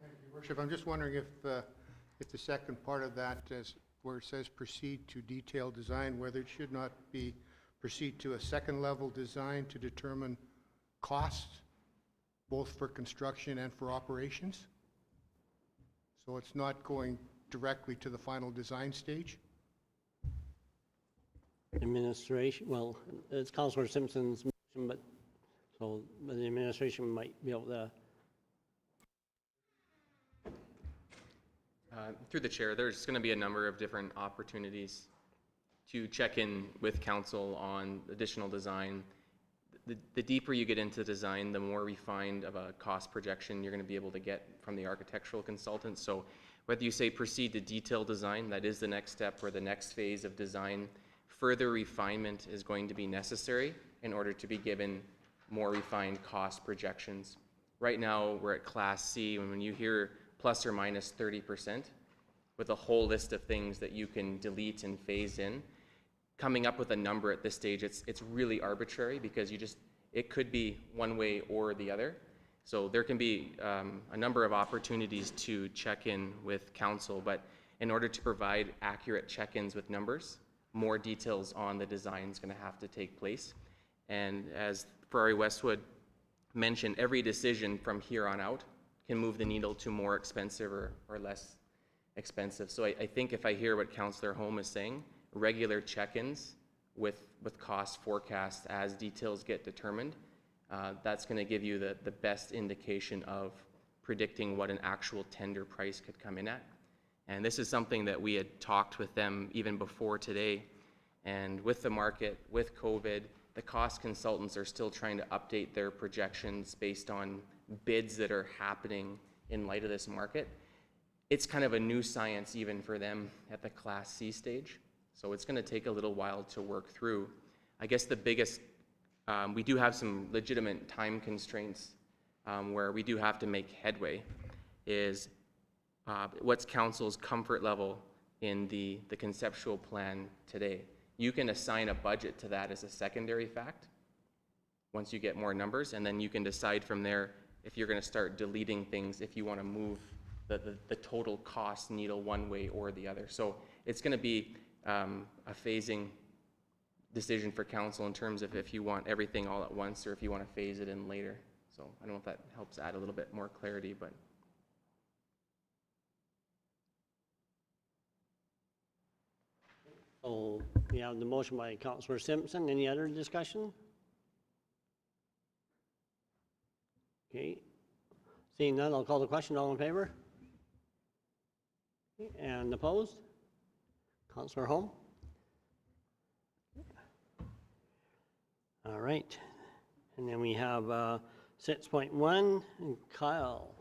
Thank you, Your Worship. I'm just wondering if the second part of that is where it says proceed to detailed design, whether it should not be proceed to a second level design to determine costs, both for construction and for operations? So it's not going directly to the final design stage? Administration, well, it's Councillor Simpson's motion, but, but the administration might be able to. Through the chair, there's going to be a number of different opportunities to check in with council on additional design. The deeper you get into design, the more refined of a cost projection you're going to be able to get from the architectural consultant. So whether you say proceed to detailed design, that is the next step or the next phase of design, further refinement is going to be necessary in order to be given more refined cost projections. Right now, we're at Class C, and when you hear plus or minus 30% with a whole list of things that you can delete and phase in, coming up with a number at this stage, it's really arbitrary because it could be one way or the other. So there can be a number of opportunities to check in with council, but in order to provide accurate check-ins with numbers, more details on the design is going to have to take place. And as Ferrari Westwood mentioned, every decision from here on out can move the needle to more expensive or less expensive. So I think if I hear what Councillor Holm is saying, regular check-ins with cost forecasts as details get determined, that's going to give you the best indication of predicting what an actual tender price could come in at. And this is something that we had talked with them even before today. And with the market, with COVID, the cost consultants are still trying to update their projections based on bids that are happening in light of this market. It's kind of a new science even for them at the Class C stage. So it's going to take a little while to work through. I guess the biggest, we do have some legitimate time constraints where we do have to make headway, is what's council's comfort level in the conceptual plan today. You can assign a budget to that as a secondary fact once you get more numbers, and then you can decide from there if you're going to start deleting things, if you want to move the total cost needle one way or the other. So it's going to be a phasing decision for council in terms of if you want everything all at once or if you want to phase it in later. So I don't know if that helps add a little bit more clarity, but. So we have the motion by Councillor Simpson. Any other discussion? Okay. Seeing none, I'll call the question. All in favor? And opposed? Councillor Holm? All right. And then we have 6.1, Kyle.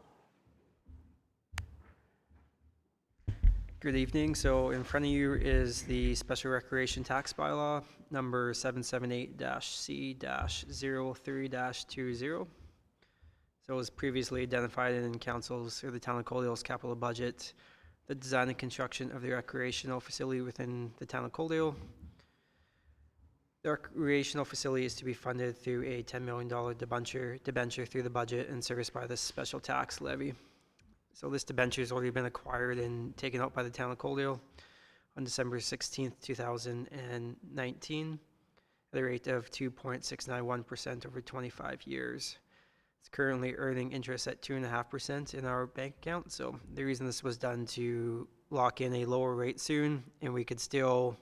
Good evening. So in front of you is the Special Recreation Tax Bylaw, number 778-C-03-20. So as previously identified in Council's or the Town of Coaldale's capital budget, the design and construction of the recreational facility within the Town of Coaldale. The recreational facility is to be funded through a $10 million debenture through the budget and serviced by the special tax levy. So this debenture has already been acquired and taken out by the Town of Coaldale on December 16th, 2019 at a rate of 2.691% over 25 years. It's currently earning interest at 2.5% in our bank account. So the reason this was done to lock in a lower rate soon, and we could still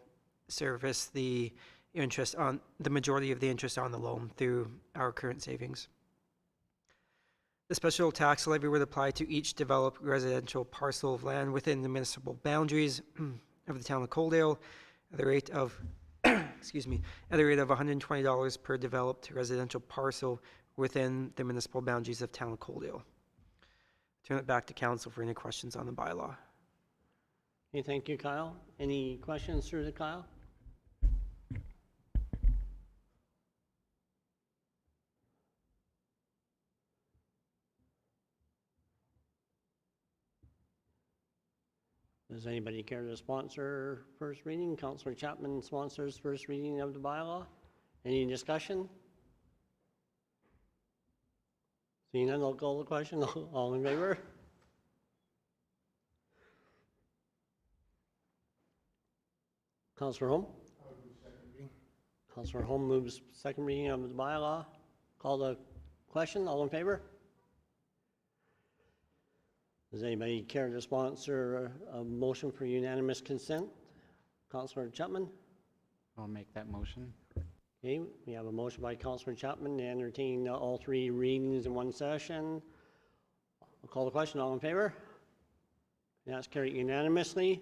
service the interest on the majority of the interest on the loan through our current savings. The special tax levy would apply to each developed residential parcel of land within the municipal boundaries of the Town of Coaldale at the rate of, excuse me, at a rate of $120 per developed residential parcel within the municipal boundaries of Town of Coaldale. Turn it back to council for any questions on the bylaw. Okay, thank you, Kyle. Any questions through to Kyle? Does anybody care to sponsor first reading? Councillor Chapman sponsors first reading of the bylaw. Any discussion? Seeing none, I'll call the question. All in favor? Counselor Holm? Counselor Holm moves second reading of the bylaw. Call the question. All in favor? Does anybody care to sponsor a motion for unanimous consent? Counselor Chapman? I'll make that motion. Okay, we have a motion by Counselor Chapman to entertain all three readings in one session. I'll call the question. All in favor? That's carried unanimously.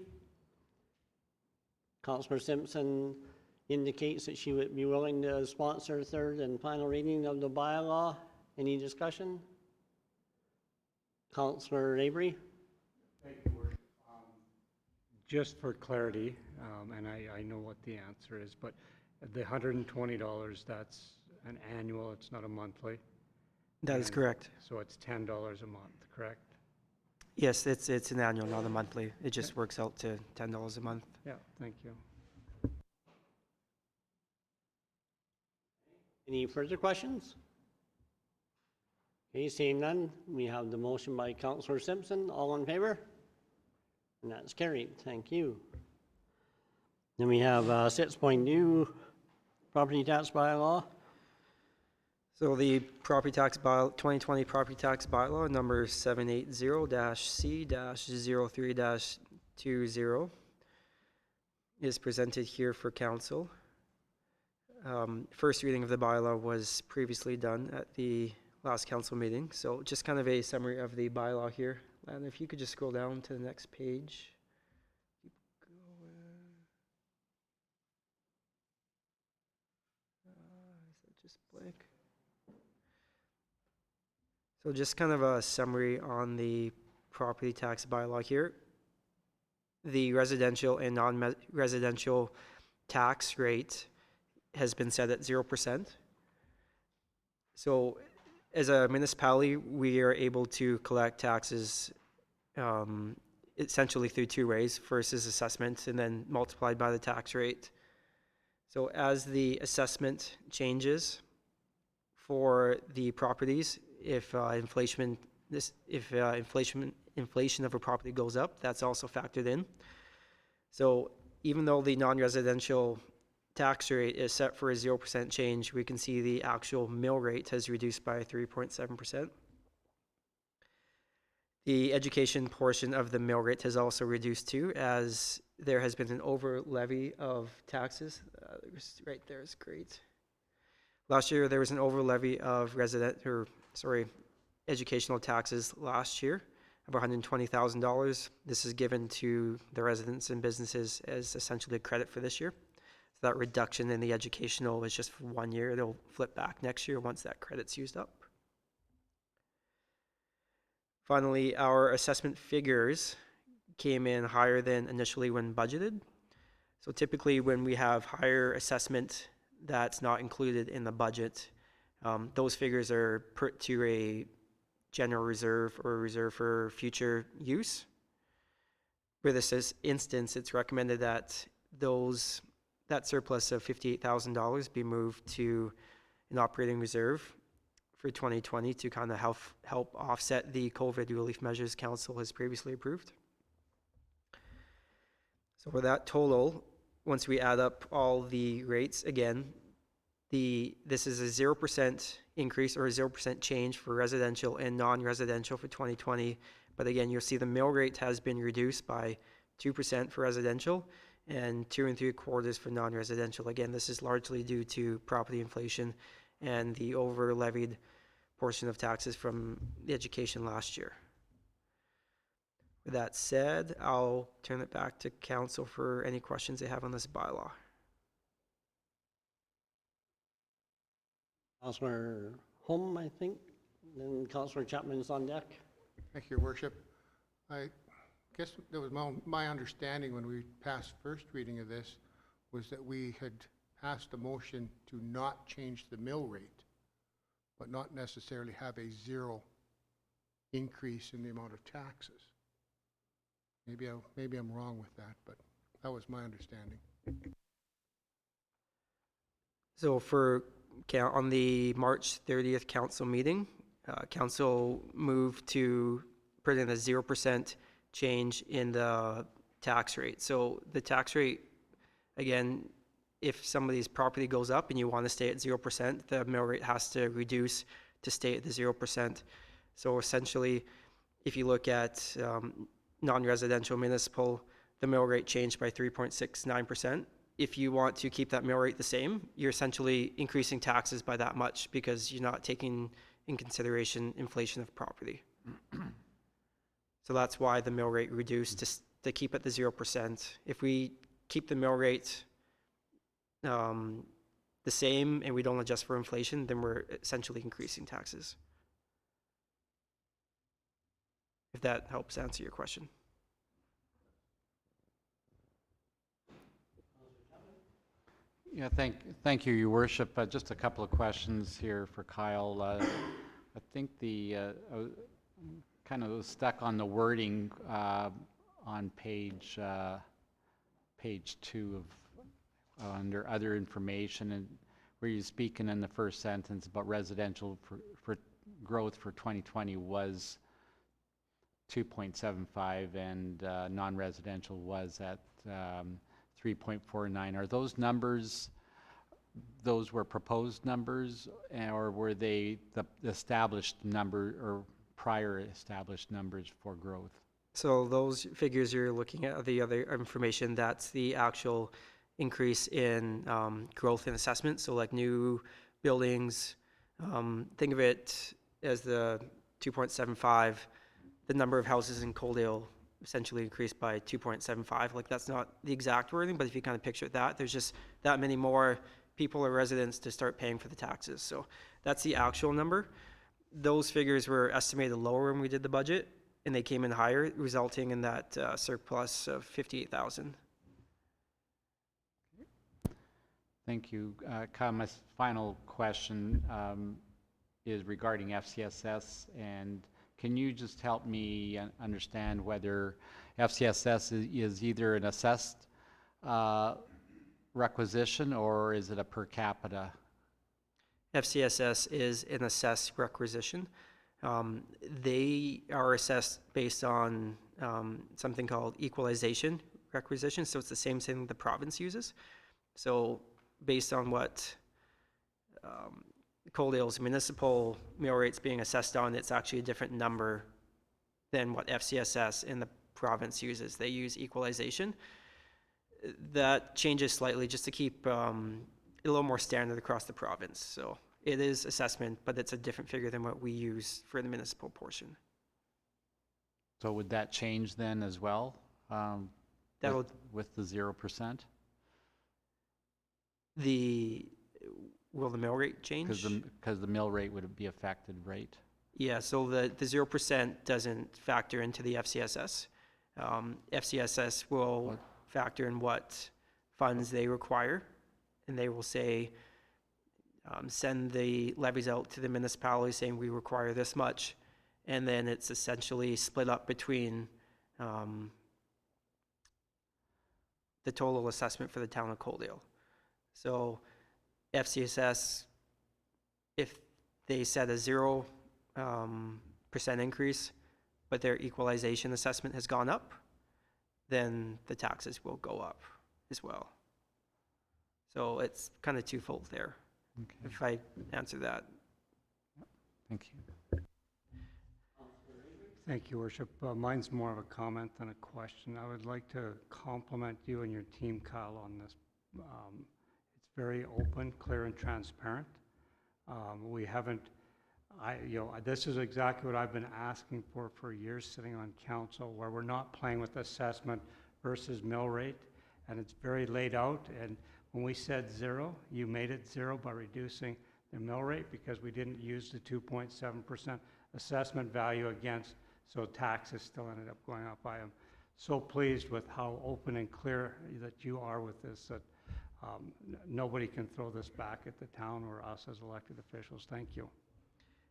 Counselor Simpson indicates that she would be willing to sponsor third and final reading of the bylaw. Any discussion? Counselor Avery? Just for clarity, and I know what the answer is, but the $120, that's an annual, it's not a monthly. That is And correct. So it's $10 a month, correct? Yes, it's an annual, not a monthly. It just works out to $10 a month. Yeah, thank you. Any further questions? Okay, seeing none, we have the motion by Counselor Simpson. All in favor? And that's carried. Thank you. Then we have 6.2, property tax bylaw. So the property tax bylaw, 2020 property tax bylaw number 780-C-03-20 is presented here for council. First reading of the bylaw was previously done at the last council meeting. So just kind of a summary of the bylaw here. And if you could just scroll down to the next page. Keep going. Is that just blank? So just kind of a summary on the property tax bylaw here. The residential and non-residential tax rate has been set at 0%. So as a municipality, we are able to collect taxes essentially through two ways. First is assessment and then multiplied by the tax rate. So as the assessment changes for the properties, if inflation of a property goes up, that's also factored in. So even though the non-residential tax rate is set for a 0% change, we can see the actual mill rate has reduced by 3.7%. The education portion of the mill rate has also reduced too, as there has been an over levy of taxes. Right there is great. Last year there was an over levy of educational taxes last year of $120,000. This is given to the residents and businesses as essentially a credit for this year. So that reduction in the educational is just for 1 year. It'll flip back next year once that credit's used up. Finally, our assessment figures came in higher than initially when budgeted. So typically when we have higher assessment that's not included in the budget, those figures are put to a general reserve or reserve for future use. For this instance, it's recommended that that surplus of $58,000 be moved to an operating reserve for 2020 to kind of help offset the COVID relief measures council has previously approved. So for that total, once we add up all the rates, again, this is a 0% increase or a 0% change for residential and non-residential for 2020. But again, you'll see the mill rate has been reduced by 2% for residential and 2 3/4 for non-residential. Again, this is largely due to property inflation and the over levied portion of taxes from the education last year. With that said, I'll turn it back to council for any questions they have on this bylaw. Counselor Holm, I think, then Counselor Chapman's on deck. Thank you, Your Worship. I guess that was my understanding when we passed first reading of this was that we had passed a motion to not change the mill rate, but not necessarily have a zero increase in the amount of taxes. Maybe I'm wrong with that, but that was my understanding. So on the March 30th council meeting, council moved to put in a 0% change in the tax rate. So the tax rate, Again, if somebody's property goes up and you want to stay at 0%, the mill rate has to reduce to stay at the 0%. So essentially, if you look at non-residential municipal, the mill rate changed by 3.69%. If you want to keep that mill rate the same, you're essentially increasing taxes by that much because you're not taking in consideration inflation of property. So that's why the mill rate reduced to keep it the 0%. If we keep the mill rate the same and we don't adjust for inflation, then we're essentially increasing taxes. If that helps answer your question. Yeah, thank you, Your Worship. Just a couple of questions here for Kyle. I think kind of stuck on the wording on page 2 of under other information, and where you're speaking in the first sentence about residential for growth for 2020 was 2.75 and non-residential was at 3.49. Are those numbers, those were proposed numbers, or were they the established number or prior established numbers for growth? So those figures you're looking at, the other information, that's the actual increase in growth and assessment. So like new buildings, think of it as the 2.75. The number of houses in Coaldale essentially increased by 2.75. Like that's not the exact wording, but if you kind of picture that, there's just that many more people or residents to start paying for the taxes. So that's the actual number. Those figures were estimated lower when we did the budget, and they came in higher, resulting in that surplus of 58,000. Thank you. Kyle, my final question is regarding FCSS, and can you just help me understand whether FCSS is either an assessed requisition or is it a per capita? FCSS is an assessed requisition. They are assessed based on something called equalization requisition, so it's the same thing the province uses. So based on what Coaldale's municipal mill rate's being assessed on, it's actually a different number than what FCSS in the province uses. They use equalization. That changes slightly just to keep a little more standard across the province. So it is assessment, but it's a different figure than what we use for the municipal portion. So would that change then as well with the 0%? Will the mill rate change? Because the mill rate would be affected, right? Yeah, so the 0% doesn't factor into the FCSS. FCSS will factor in what funds they require, and they will say, send the levies out to the municipality saying we require this much, and then it's essentially split up between the total assessment for the town of Coaldale. So FCSS, if they set a 0% increase, but their equalization assessment has gone up, then the taxes will go up as well. So it's kind of twofold there, if I answer that. Thank you. Thank you, Worship. Mine's more of a comment than a question. I would like to compliment you and your team, Kyle, on this. It's very open, clear, and transparent. We haven't, this is exactly what I've been asking for years sitting on council, where we're not playing with assessment versus mill rate, and it's very laid out. And when we said 0, you made it 0 by reducing the mill rate because we didn't use the 2.7% assessment value against, so taxes still ended up going up. I am so pleased with how open and clear that you are with this, that nobody can throw this back at the town or us as elected officials. Thank you.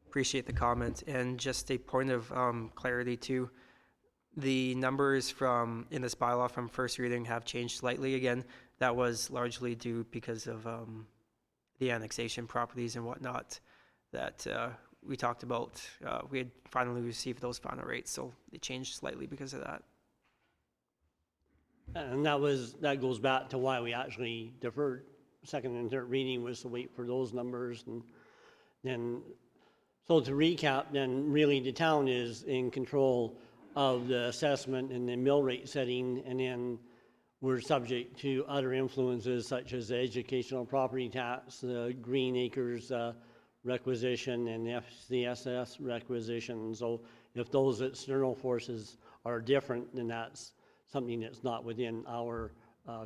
Appreciate the comment. And just a point of clarity too, the numbers in this bylaw from first reading have changed slightly. Again, that was largely due because of the annexation properties and whatnot that we talked about. We had finally received those final rates, so they changed slightly because of that. And that goes back to why we actually deferred second and third reading, was to wait for those numbers. And then, so to recap, then really the town is in control of the assessment and the mill rate setting, and then we're subject to other influences such as the educational property tax, the Green Acres requisition, and the FCSS requisition. So if those external forces are different, then that's something that's not within our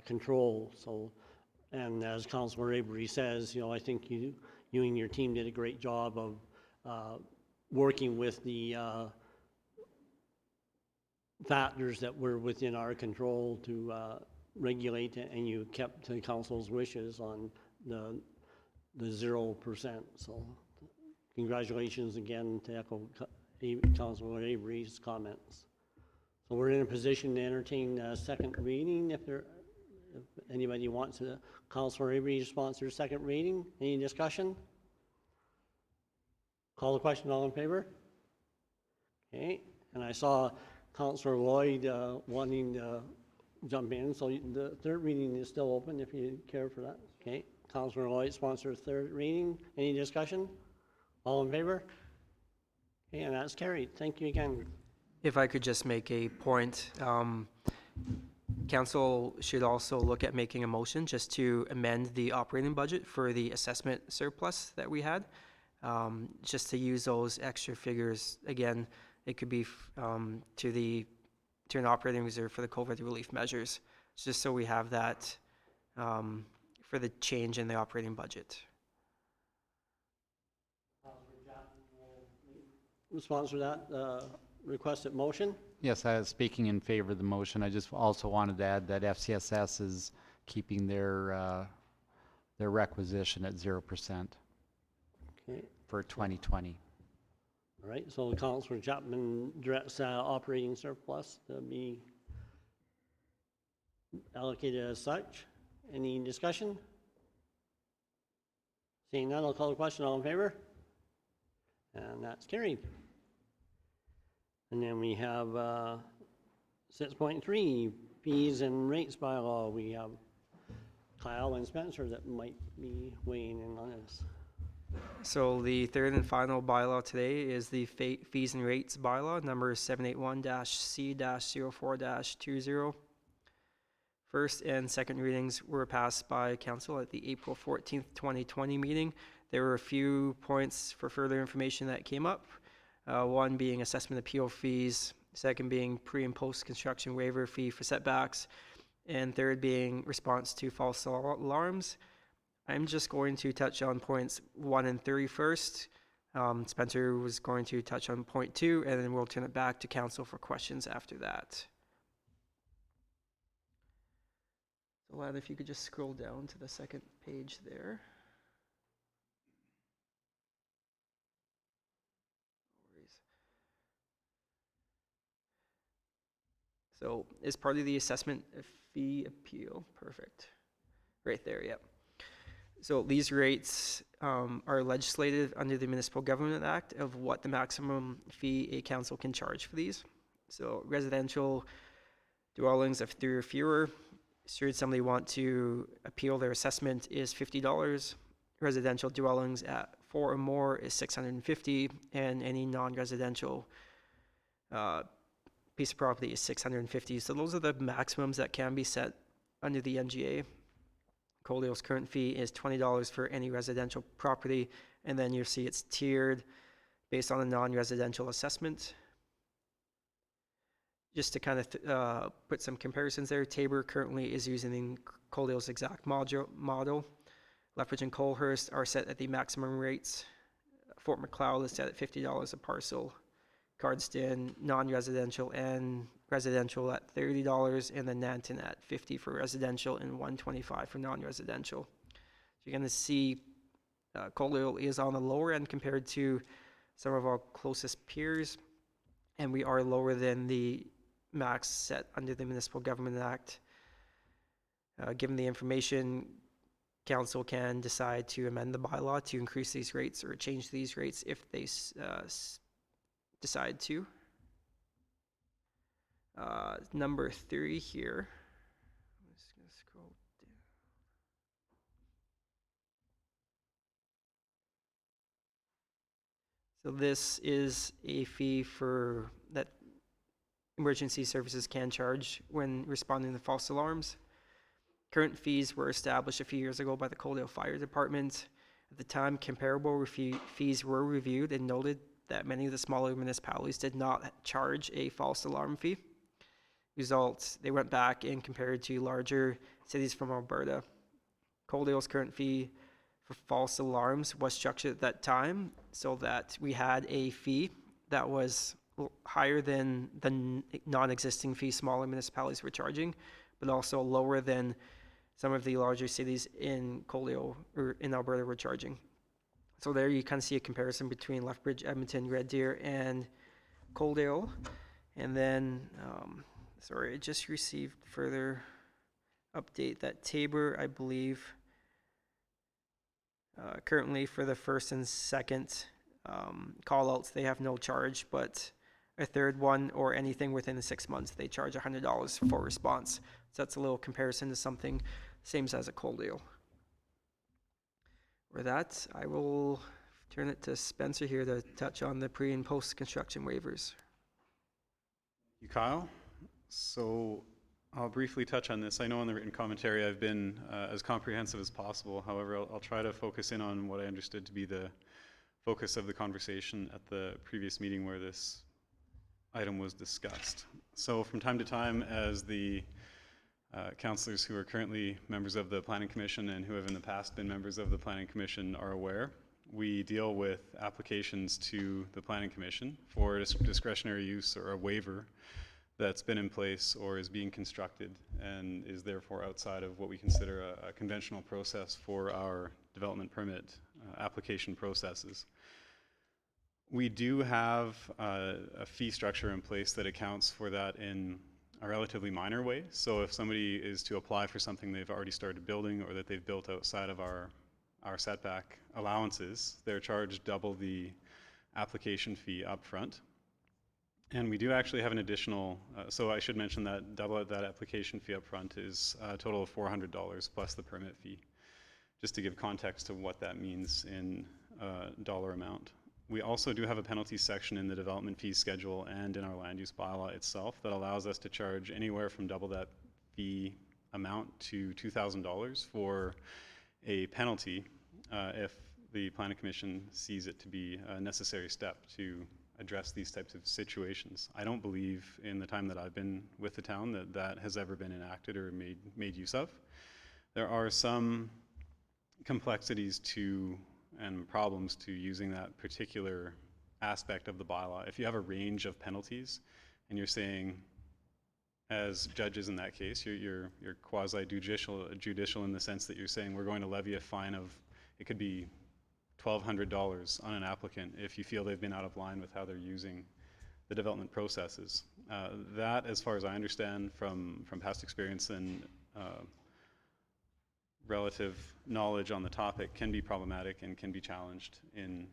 control. So, and as Councilor Avery says, I think you and your team did a great job of working with the factors that were within our control to regulate, and you kept to council's wishes on the 0%. So congratulations again, to echo Councilor Avery's comments. So we're in a position to entertain a second reading if anybody wants to. Councilor Avery to sponsor second reading. Any discussion? Call the question, all in favor? Okay, and I saw Councilor Lloyd wanting to jump in, so the third reading is still open if you care for that. Okay, Councilor Lloyd sponsors third reading. Any discussion? All in favor? Okay, and that's carried. Thank you again. If I could just make a point, council should also look at making a motion just to amend the operating budget for the assessment surplus that we had, just to use those extra figures. Again, it could be to an operating reserve for the COVID relief measures, just so we have that for the change in the operating budget. Sponsor that requested motion. Yes, I was speaking in favor of the motion. I just also wanted to add that FCSS is keeping their requisition at 0% Okay. for 2020. All right, so Councilor Chapman directs operating surplus to be allocated as such. Any discussion? Seeing none, I'll call the question. All in favor? And that's carried. And then we have 6.3, fees and rates bylaw. We have Kyle and Spencer that might be weighing in on this. So the third and final bylaw today is the fees and rates bylaw, number 781-C-04-20. First and second readings were passed by council at the April 14th, 2020 meeting. There were a few points for further information that came up. One being assessment appeal fees, second being pre and post construction waiver fee for setbacks, and third being response to false alarms. I'm just going to touch on points 1 and 3 first. Spencer was going to touch on point 2, and then we'll turn it back to council for questions after that. So Lad, if you could just scroll down to the second page there. So as part of the assessment fee appeal, perfect. Right there, yep. So these rates are legislated under the Municipal Government Act of what the maximum fee a council can charge for these. So residential dwellings of 3 or fewer, should somebody want to appeal their assessment, is $50. Residential dwellings at 4 or more is $650, and any non-residential piece of property is $650. So those are the maximums that can be set under the MGA. Coldale's current fee is $20 for any residential property, and then you'll see it's tiered based on a non-residential assessment. Just to kind of put some comparisons there, Tabor currently is using Coldale's exact model. Lethbridge and Colehurst are set at the maximum rates. Fort Macleod is set at $50 a parcel. Cardston, non-residential and residential at $30, and then Nanton at $50 for residential and $125 for non-residential. So you're going to see Coldale is on the lower end compared to some of our closest peers, and we are lower than the max set under the Municipal Government Act. Given the information, council can decide to amend the bylaw to increase these rates or change these rates if they decide to. Number 3 here. So this is a fee for that emergency services can charge when responding to false alarms. Current fees were established a few years ago by the Coaldale Fire Department. At the time, comparable fees were reviewed and noted that many of the smaller municipalities did not charge a false alarm fee. Results, they went back and compared to larger cities from Alberta. Coaldale's current fee for false alarms was structured at that time so that we had a fee that was higher than the non-existing fee smaller municipalities were charging, but also lower than some of the larger cities in Coaldale or in Alberta were charging. So there you kind of see a comparison between Lethbridge, Edmonton, Red Deer, and Coaldale. And then, sorry, I just received further update that Tabor, I believe, currently for the first and second call-outs, they have no charge, but a third one or anything within the 6 months, they charge $100 for response. So that's a little comparison to something same as a Coaldale. With that, I will turn it to Spencer here to touch on the pre and post construction waivers. You, Kyle. So I'll briefly touch on this. I know in the written commentary I've been as comprehensive as possible. However, I'll try to focus in on what I understood to be the focus of the conversation at the previous meeting where this item was discussed. So from time to time, as the councillors who are currently members of the Planning Commission and who have in the past been members of the Planning Commission are aware, we deal with applications to the Planning Commission for discretionary use or a waiver that's been in place or is being constructed and is therefore outside of what we consider a conventional process for our development permit application processes. We do have a fee structure in place that accounts for that in a relatively minor way. So if somebody is to apply for something they've already started building or that they've built outside of our setback allowances, they're charged double the application fee up front. And we do actually have an additional, so I should mention that double that application fee up front is a total of $400 plus the permit fee, just to give context to what that means in dollar amount. We also do have a penalty section in the development fee schedule and in our land use bylaw itself that allows us to charge anywhere from double that fee amount to $2,000 for a penalty if the Planning Commission sees it to be a necessary step to address these types of situations. I don't believe in the time that I've been with the town that that has ever been enacted or made use of. There are some complexities to and problems to using that particular aspect of the bylaw. If you have a range of penalties and you're saying, as judges in that case, you're quasi-judicial in the sense that you're saying we're going to levy a fine of, it could be $1,200 on an applicant if you feel they've been out of line with how they're using the development processes. That, as far as I understand from past experience and relative knowledge on the topic, can be problematic and can be challenged in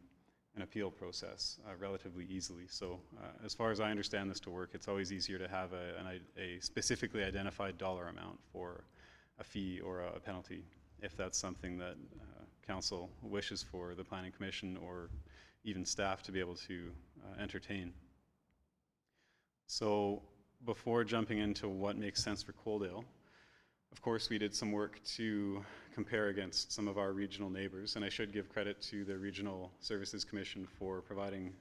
an appeal process relatively easily. So as far as I understand this to work, it's always easier to have a specifically identified dollar amount for a fee or a penalty if that's something that council wishes for the Planning Commission or even staff to be able to entertain. So before jumping into what makes sense for Coaldale, of course, we did some work to compare against some of our regional neighbors, and I should give credit to the Regional Services Commission for providing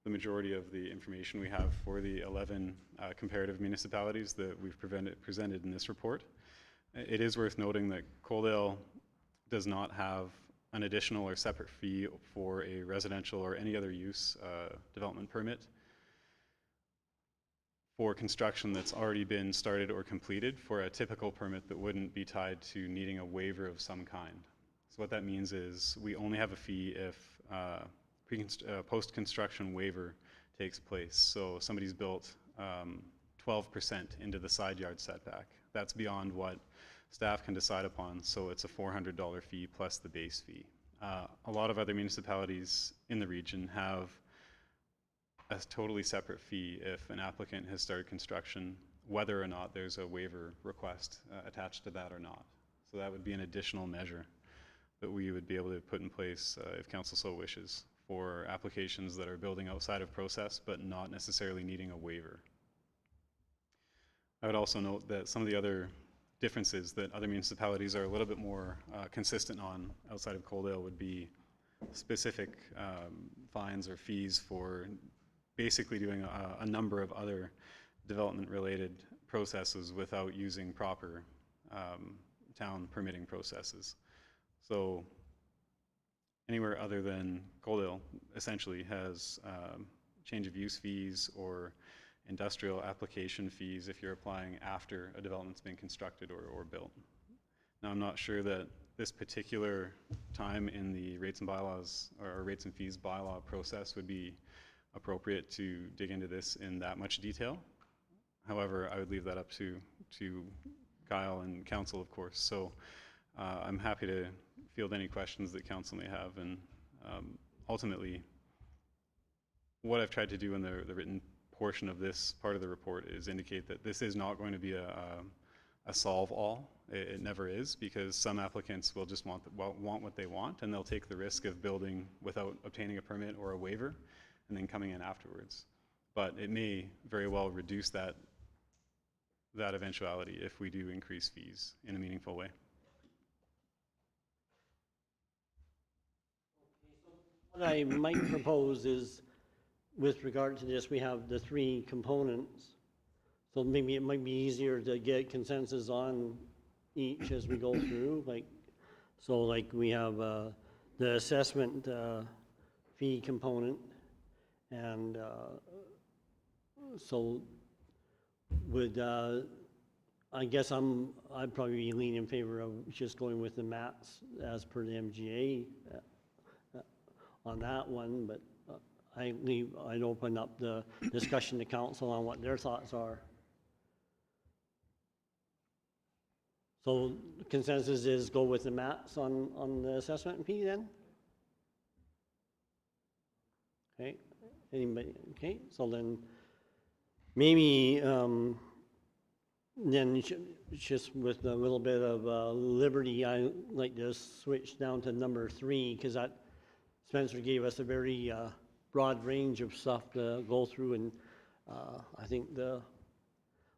the majority of the information we have for the 11 comparative municipalities that we've presented in this report. It is worth noting that Coaldale does not have an additional or separate fee for a residential or any other use development permit for construction that's already been started or completed for a typical permit that wouldn't be tied to needing a waiver of some kind. So what that means is we only have a fee if post-construction waiver takes place. So somebody's built 12% into the side yard setback. That's beyond what staff can decide upon, so it's a $400 fee plus the base fee. A lot of other municipalities in the region have a totally separate fee if an applicant has started construction, whether or not there's a waiver request attached to that or not. So that would be an additional measure that we would be able to put in place if council so wishes for applications that are building outside of process, but not necessarily needing a waiver. I would also note that some of the other differences that other municipalities are a little bit more consistent on outside of Coaldale would be specific fines or fees for basically doing a number of other development-related processes without using proper town permitting processes. So anywhere other than Coaldale essentially has change of use fees or industrial application fees if you're applying after a development's been constructed or built. Now, I'm not sure that this particular time in the rates and bylaws or rates and fees bylaw process would be appropriate to dig into this in that much detail. However, I would leave that up to Kyle and council, of course. So I'm happy to field any questions that council may have. And ultimately, what I've tried to do in the written portion of this part of the report is indicate that this is not going to be a solve-all. It never is, because some applicants will just want what they want, and they'll take the risk of building without obtaining a permit or a waiver and then coming in afterwards. But it may very well reduce that eventuality if we do increase fees in a meaningful way. What I might propose is, with regard to this, we have the three components. So maybe it might be easier to get consensus on each as we go through. Like we have the assessment fee component, and so would I guess I'd probably be leaning in favor of just going with the mats as per the MGA on that one, but I'd open up the discussion to council on what their thoughts are. So consensus is go with the mats on the assessment fee then? Okay, anybody, okay, so then maybe then just with a little bit of liberty, I like to switch down to number 3, because that Spencer gave us a very broad range of stuff to go through, and I think the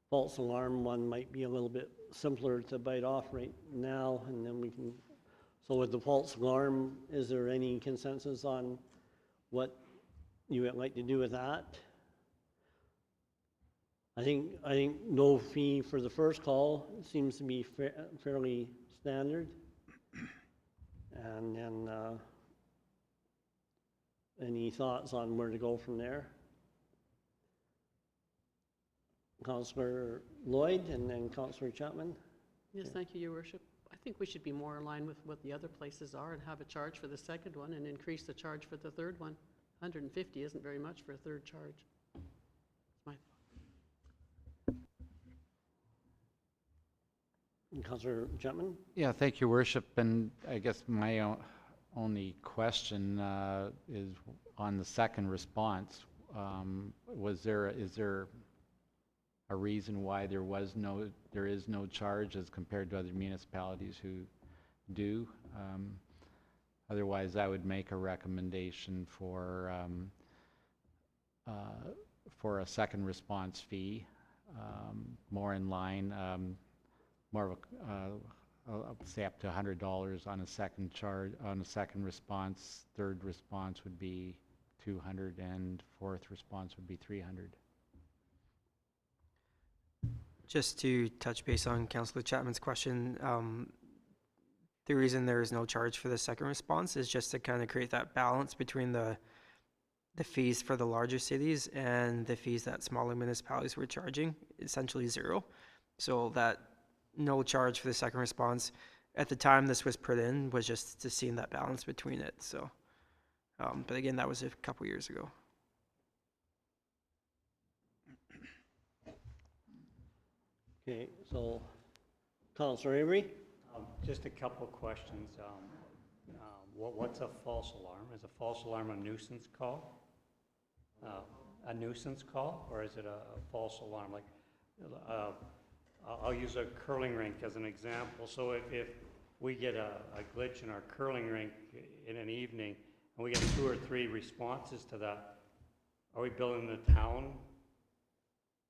false alarm one might be a little bit simpler to bite off right now, and then we can, so with the false alarm, is there any consensus on what you would like to do with that? I think no fee for the first call seems to be fairly standard, and then any thoughts on where to go from there? Councillor Lloyd and then Councillor Chapman. Yes, thank you, Your Worship. I think we should be more aligned with what the other places are and have a charge for the second one and increase the charge for the third one. 150 isn't very much for a third charge. That's my thought. Councillor Chapman? Yeah, thank you, Worship. And I guess my only question is on the second response. Is there a reason why there is no charge as compared to other municipalities who do? Otherwise, I would make a recommendation for a second response fee, more in line, more of I'll say up to $100 on a second charge, on a second response. Third response would be $200, and fourth response would be $300. Just to touch base on Councillor Chapman's question, the reason there is no charge for the second response is just to kind of create that balance between the fees for the larger cities and the fees that smaller municipalities were charging, essentially zero. So that no charge for the second response at the time this was put in was just to see that balance between it. So, but again, that was a couple years ago. Okay, so Councillor Avery? Just a couple of questions. What's a false alarm? Is a false alarm a nuisance call? A nuisance call, or is it a false alarm? Like, I'll use a curling rink as an example. So if we get a glitch in our curling rink in an evening, and we get 2 or 3 responses to that, are we billing the town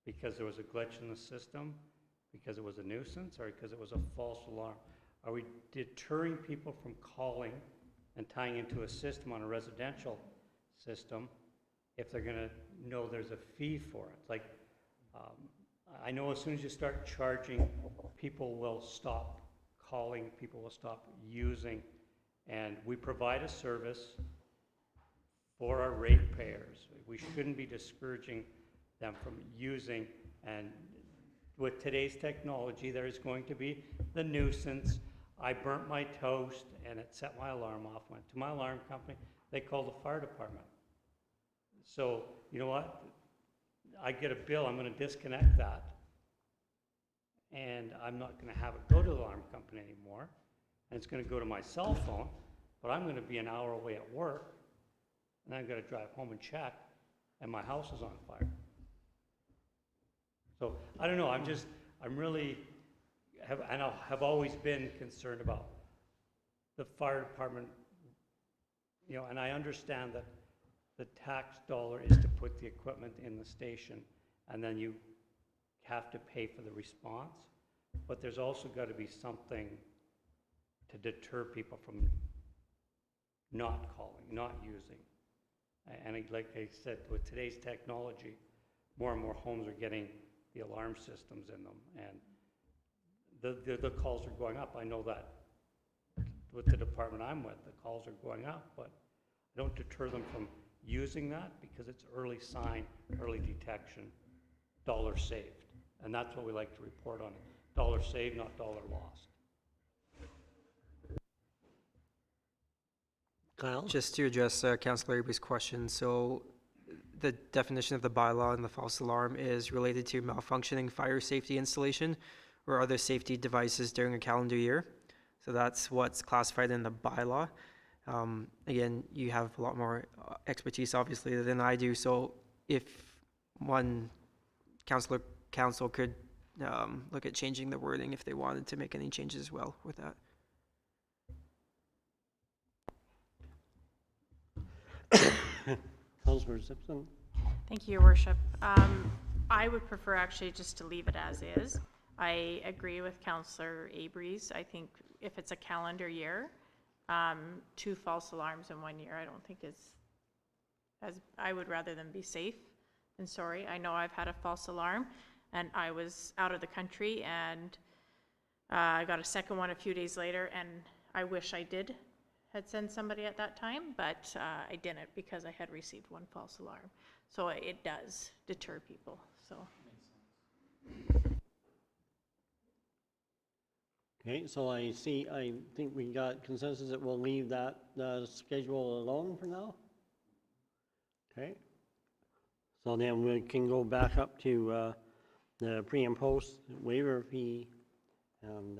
because there was a glitch in the system, because it was a nuisance, or because it was a false alarm? Are we deterring people from calling and tying into a system on a residential system if they're going to know there's a fee for it? Like, I know as soon as you start charging, people will stop calling, people will stop using, and we provide a service for our ratepayers. We shouldn't be discouraging them from using, and with today's technology, there is going to be the nuisance. I burnt my toast and it set my alarm off, went to my alarm company, they called the fire department. So, you know what? I get a bill, I'm gonna disconnect that. And I'm not gonna have it go to the alarm company anymore. And it's gonna go to my cell phone, but I'm gonna be an hour away at work. And I'm gonna drive home and check, and my house is on fire. So, I don't know, I'm really, have always been concerned about the fire department, you know, and I understand that the tax dollar is to put the equipment in the station, and then you have to pay for the response, but there's also got to be something to deter people from not calling, not using. And like I said, with today's technology, more and more homes are getting the alarm systems in them, and the calls are going up. I know that with the department I'm with, the calls are going up, but I don't deter them from using that because it's early sign, early detection, dollar saved. And that's what we like to report on. Dollar saved, not dollar lost. Kyle? Just to address Councillor Avery's question, so the definition of the bylaw and the false alarm is related to malfunctioning fire safety installation or other safety devices during a calendar year. So that's what's classified in the bylaw. Again, you have a lot more expertise, obviously, than I do. So if one council could look at changing the wording if they wanted to make any changes as well with that. Councillor Simpson? Thank you, Your Worship. I would prefer actually just to leave it as is. I agree with Councillor Abreeze. I think if it's a calendar year, 2 false alarms in 1 year, I don't think is, I would rather them be safe than sorry. I know I've had a false alarm and I was out of the country and I got a second one a few days later, and I wish I had sent somebody at that time, but I didn't because I had received 1 false alarm. So it does deter people, so. Okay, so I think we got consensus that we'll leave that schedule alone for now. Okay. So then we can go back up to the pre and post waiver fee, and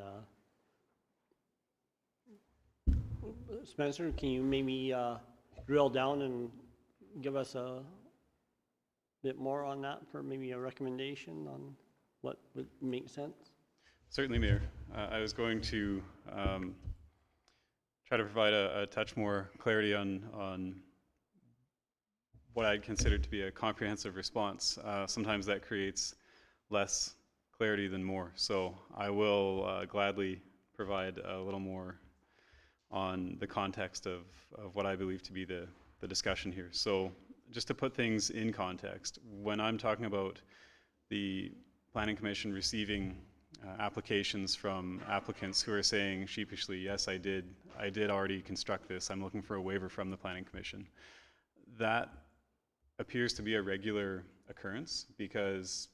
Spencer, can you maybe drill down and give us a bit more on that for maybe a recommendation on what would make sense? Certainly, Mayor. I was going to try to provide a touch more clarity on what I'd consider to be a comprehensive response. Sometimes that creates less clarity than more. So I will gladly provide a little more on the context of what I believe to be the discussion here. So just to put things in context, when I'm talking about the Planning Commission receiving applications from applicants who are saying sheepishly, yes, I did already construct this, I'm looking for a waiver from the Planning Commission. That appears to be a regular occurrence because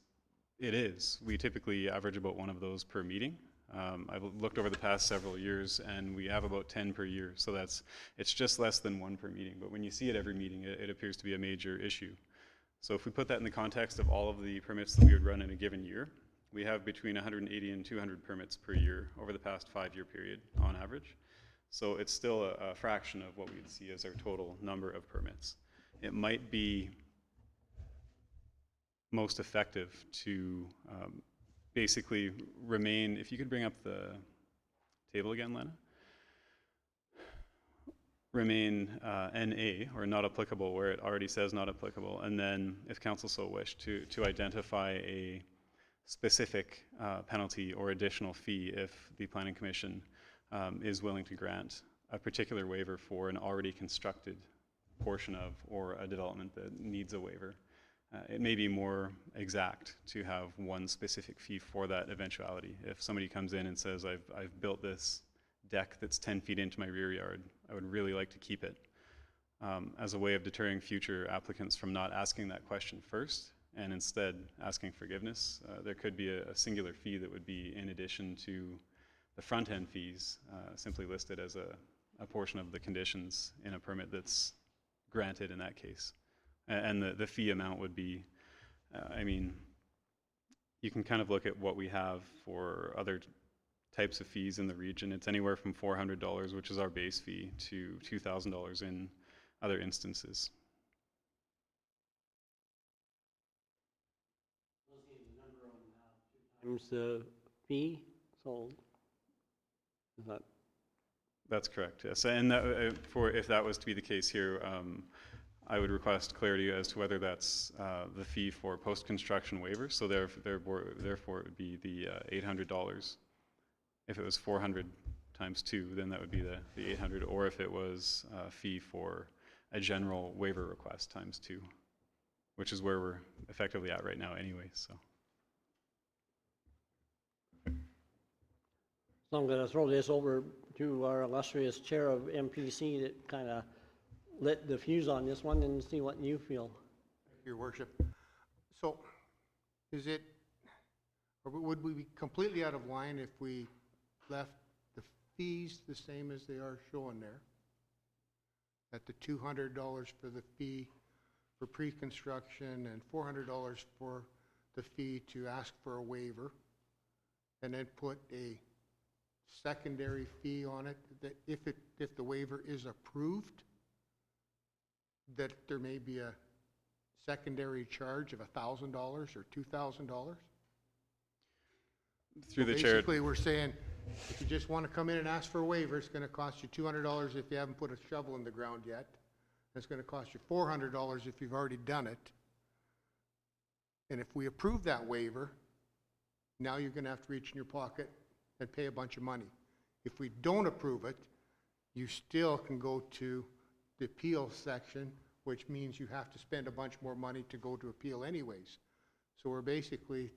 it is. We typically average about 1 of those per meeting. I've looked over the past several years and we have about 10 per year. So it's just less than 1 per meeting. But when you see it every meeting, it appears to be a major issue. So if we put that in the context of all of the permits that we would run in a given year, we have between 180 and 200 permits per year over the past 5-year period on average. So it's still a fraction of what we'd see as our total number of permits. It might be most effective to basically remain, if you could bring up the table again, Lena. remain NA, or not applicable, where it already says not applicable, and then, if council so wish, to identify a specific penalty or additional fee if the planning commission is willing to grant a particular waiver for an already constructed portion of or a development that needs a waiver. It may be more exact to have one specific fee for that eventuality. If somebody comes in and says, I've built this deck that's 10 feet into my rear yard, I would really like to keep it, as a way of deterring future applicants from not asking that question first and instead asking forgiveness. There could be a singular fee that would be in addition to the front end fees, simply listed as a portion of the conditions in a permit that's granted in that case. And the fee amount would be, I mean, you can kind of look at what we have for other types of fees in the region. It's anywhere from $400, which is our base fee, to $2,000 in other instances. Times the fee sold. Is that? That's correct, yes. And that, if that was to be the case here, I would request clarity as to whether that's the fee for post-construction waivers. So therefore, it would be the $800. If it was 400 times 2, then that would be the 800. Or if it was a fee for a general waiver request times 2, which is where we're effectively at right now anyway. So I'm going to throw this over to our illustrious chair of MPC that kind of lit the fuse on this one and see what you feel. Your worship. So is it, or would we be completely out of line if we left the fees the same as they are showing there? At the $200 for the fee for pre-construction and $400 for the fee to ask for a waiver, and then put a secondary fee on it that if the waiver is approved, that there may be a secondary charge of $1,000 or $2,000? Through the So chair. basically, we're saying if you just want to come in and ask for a waiver, it's going to cost you $200 if you haven't put a shovel in the ground yet. It's going to cost you $400 if you've already done it. And if we approve that waiver, now you're going to have to reach in your pocket and pay a bunch of money. If we don't approve it, you still can go to the appeal section, which means you have to spend a bunch more money to go to appeal anyways. So we're basically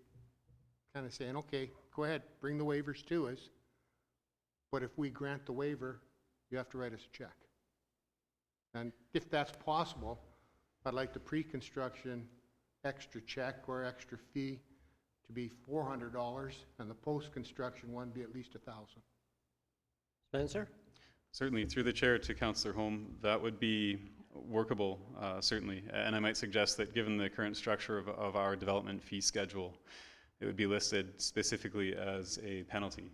kind of saying, okay, go ahead, bring the waivers to us, but if we grant the waiver, you have to write us a check. And if that's possible, I'd like the pre-construction extra check or extra fee to be $400, and the post-construction one be at least $1,000. Spencer? Certainly, through the chair to Councillor Holm, that would be workable, certainly. And I might suggest that given the current structure of our development fee schedule, it would be listed specifically as a penalty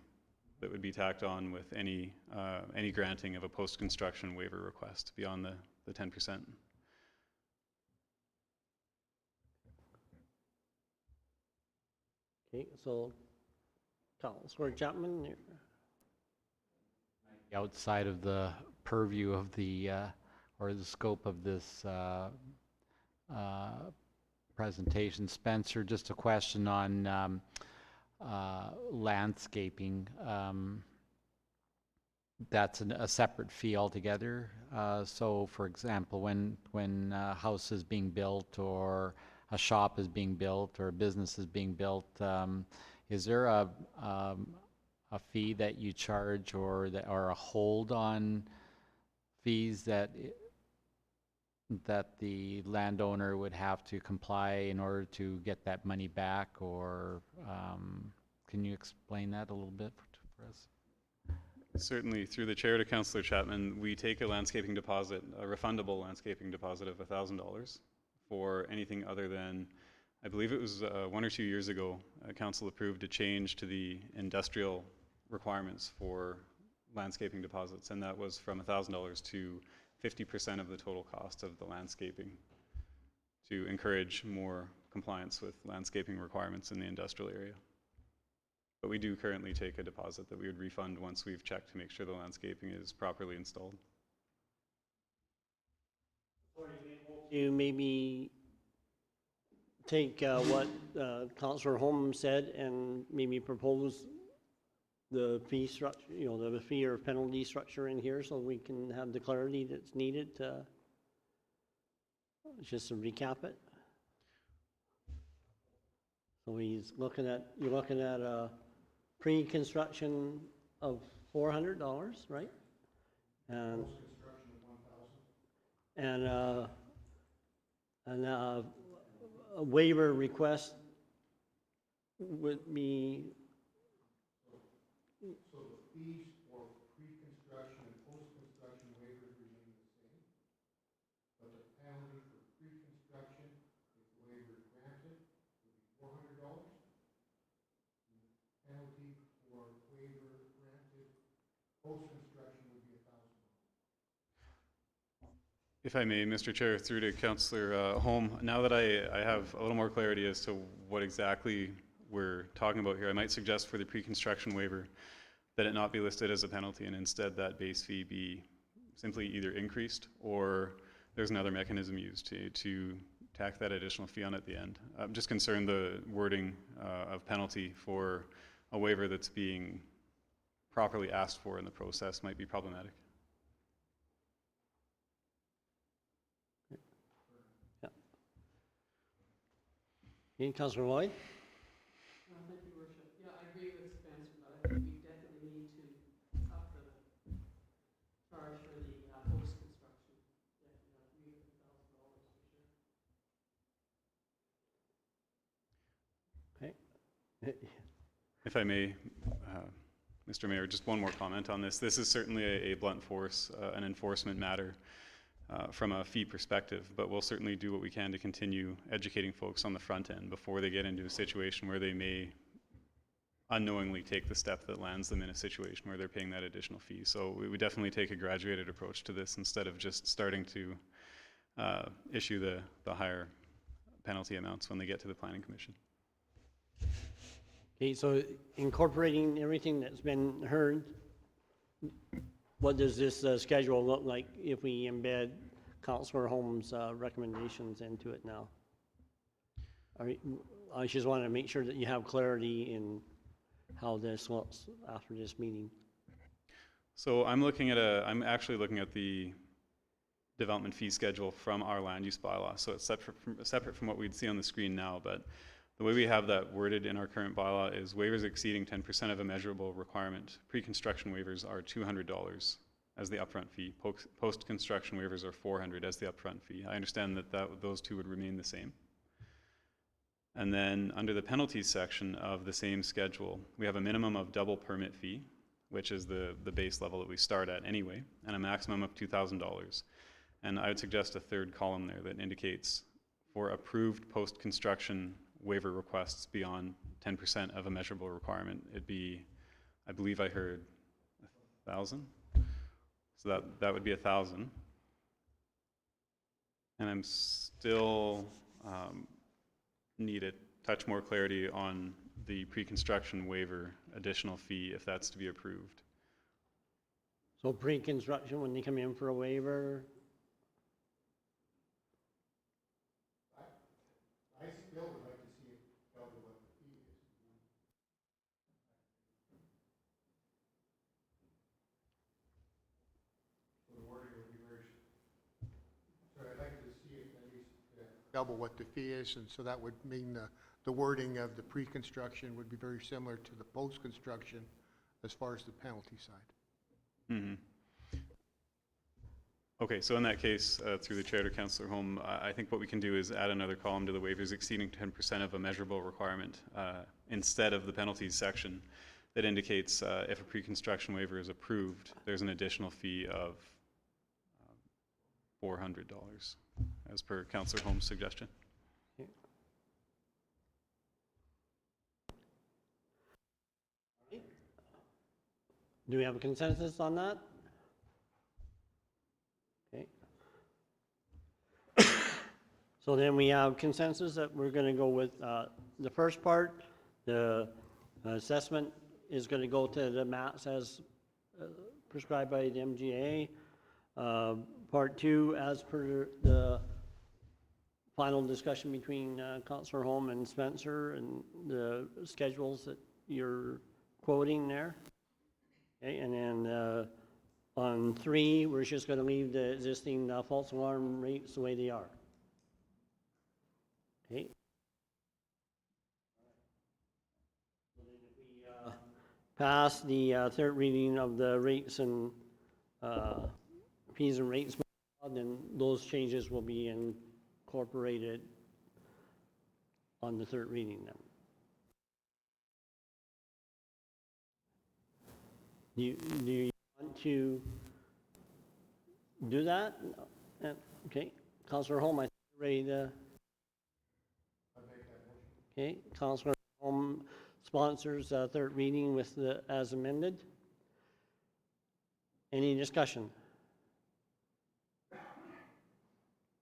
that would be tacked on with any granting of a post-construction waiver request beyond the 10%. Okay, so Councillor Chapman, Outside of the purview of the, or the scope of this presentation. Spencer, just a question on landscaping. That's a separate fee altogether. So for example, when a house is being built or a shop is being built or a business is being built, is there a fee that you charge or a hold on fees that the landowner would have to comply in order to get that money back? Or can you explain that a little bit for us? Certainly, through the chair to Councillor Chapman, we take a landscaping deposit, a refundable landscaping deposit of $1,000 for anything other than, I believe it was 1 or 2 years ago, council approved a change to the industrial requirements for landscaping deposits, and that was from $1,000 to 50% of the total cost of the landscaping to encourage more compliance with landscaping requirements in the industrial area. But we do currently take a deposit that we would refund once we've checked to make sure the landscaping is properly installed. You maybe take what Councillor Holm said and maybe propose the fee structure, the fee or penalty structure in here so we can have the clarity that's needed to, just to recap it. So you're looking at a pre-construction of $400, right? And a waiver request would be. So the fees for pre-construction and post-construction waivers remain the same, but the penalty for pre-construction, if the waiver is granted, would be $400. Penalty for waiver granted post-construction would be $1,000. If I may, Mr. Chair, through to Councillor Holm, now that I have a little more clarity as to what exactly we're talking about here, I might suggest for the pre-construction waiver that it not be listed as a penalty and instead that base fee be simply either increased or there's another mechanism used to tack that additional fee on at the end. I'm just concerned the wording of penalty for a waiver that's being properly asked for in the process might be problematic. Councillor Lloyd? Thank you, Worship. Yeah, I agree with Spencer, but I think we definitely need to up the charge for the post-construction. Definitely, $3,000 for sure. Okay. If I may, Mr. Mayor, just one more comment on this. This is certainly a blunt force, an enforcement matter from a fee perspective, but we'll certainly do what we can to continue educating folks on the front end before they get into a situation where they may unknowingly take the step that lands them in a situation where they're paying that additional fee. So we would definitely take a graduated approach to this instead of just starting to issue the higher penalty amounts when they get to the Planning Commission. Okay, so incorporating everything that's been heard, what does this schedule look like if we embed Councillor Holmes' recommendations into it now? I just want to make sure that you have clarity in how this looks after this meeting. So I'm actually looking at the development fee schedule from our land use bylaw. So it's separate from what we'd see on the screen now, but the way we have that worded in our current bylaw is waivers exceeding 10% of a measurable requirement. Pre-construction waivers are $200 as the upfront fee. Post-construction waivers are $400 as the upfront fee. I understand that those two would remain the same. And then under the penalties section of the same schedule, we have a minimum of double permit fee, which is the base level that we start at anyway, and a maximum of $2,000. And I would suggest a third column there that indicates for approved post-construction waiver requests beyond 10% of a measurable requirement, it'd be, I believe I heard 1,000. So that would be 1,000. And I'm still need a touch more clarity on the pre-construction waiver additional fee if that's to be approved. So pre-construction, when they come in for a waiver, I still would like to see it double what the fee is. So the wording would be very, so I'd like to see it at least double what the fee is, and so that would mean the wording of the pre-construction would be very similar to the post-construction as far as the penalty side. Mm-hmm. Okay, so in that case, through the chair to Councillor Holm, I think what we can do is add another column to the waivers exceeding 10% of a measurable requirement instead of the penalties section that indicates if a pre-construction waiver is approved, there's an additional fee of $400 as per Councillor Holm's suggestion. do we have a consensus on that? Okay. So then we have consensus that we're going to go with the first part. The assessment is going to go to the MATS as prescribed by the MGA. Part 2, as per the final discussion between Councillor Holm and Spencer and the schedules that you're quoting there. Okay, and then on 3, we're just going to leave the existing false alarm rates the way they are. Okay. Pass the third reading of the rates and fees and rates, then those changes will be incorporated on the third reading then. Do you want to do that? Okay, Councillor Holm, I think you're ready to. Okay, Councillor Holm sponsors third reading with the as amended. Any discussion?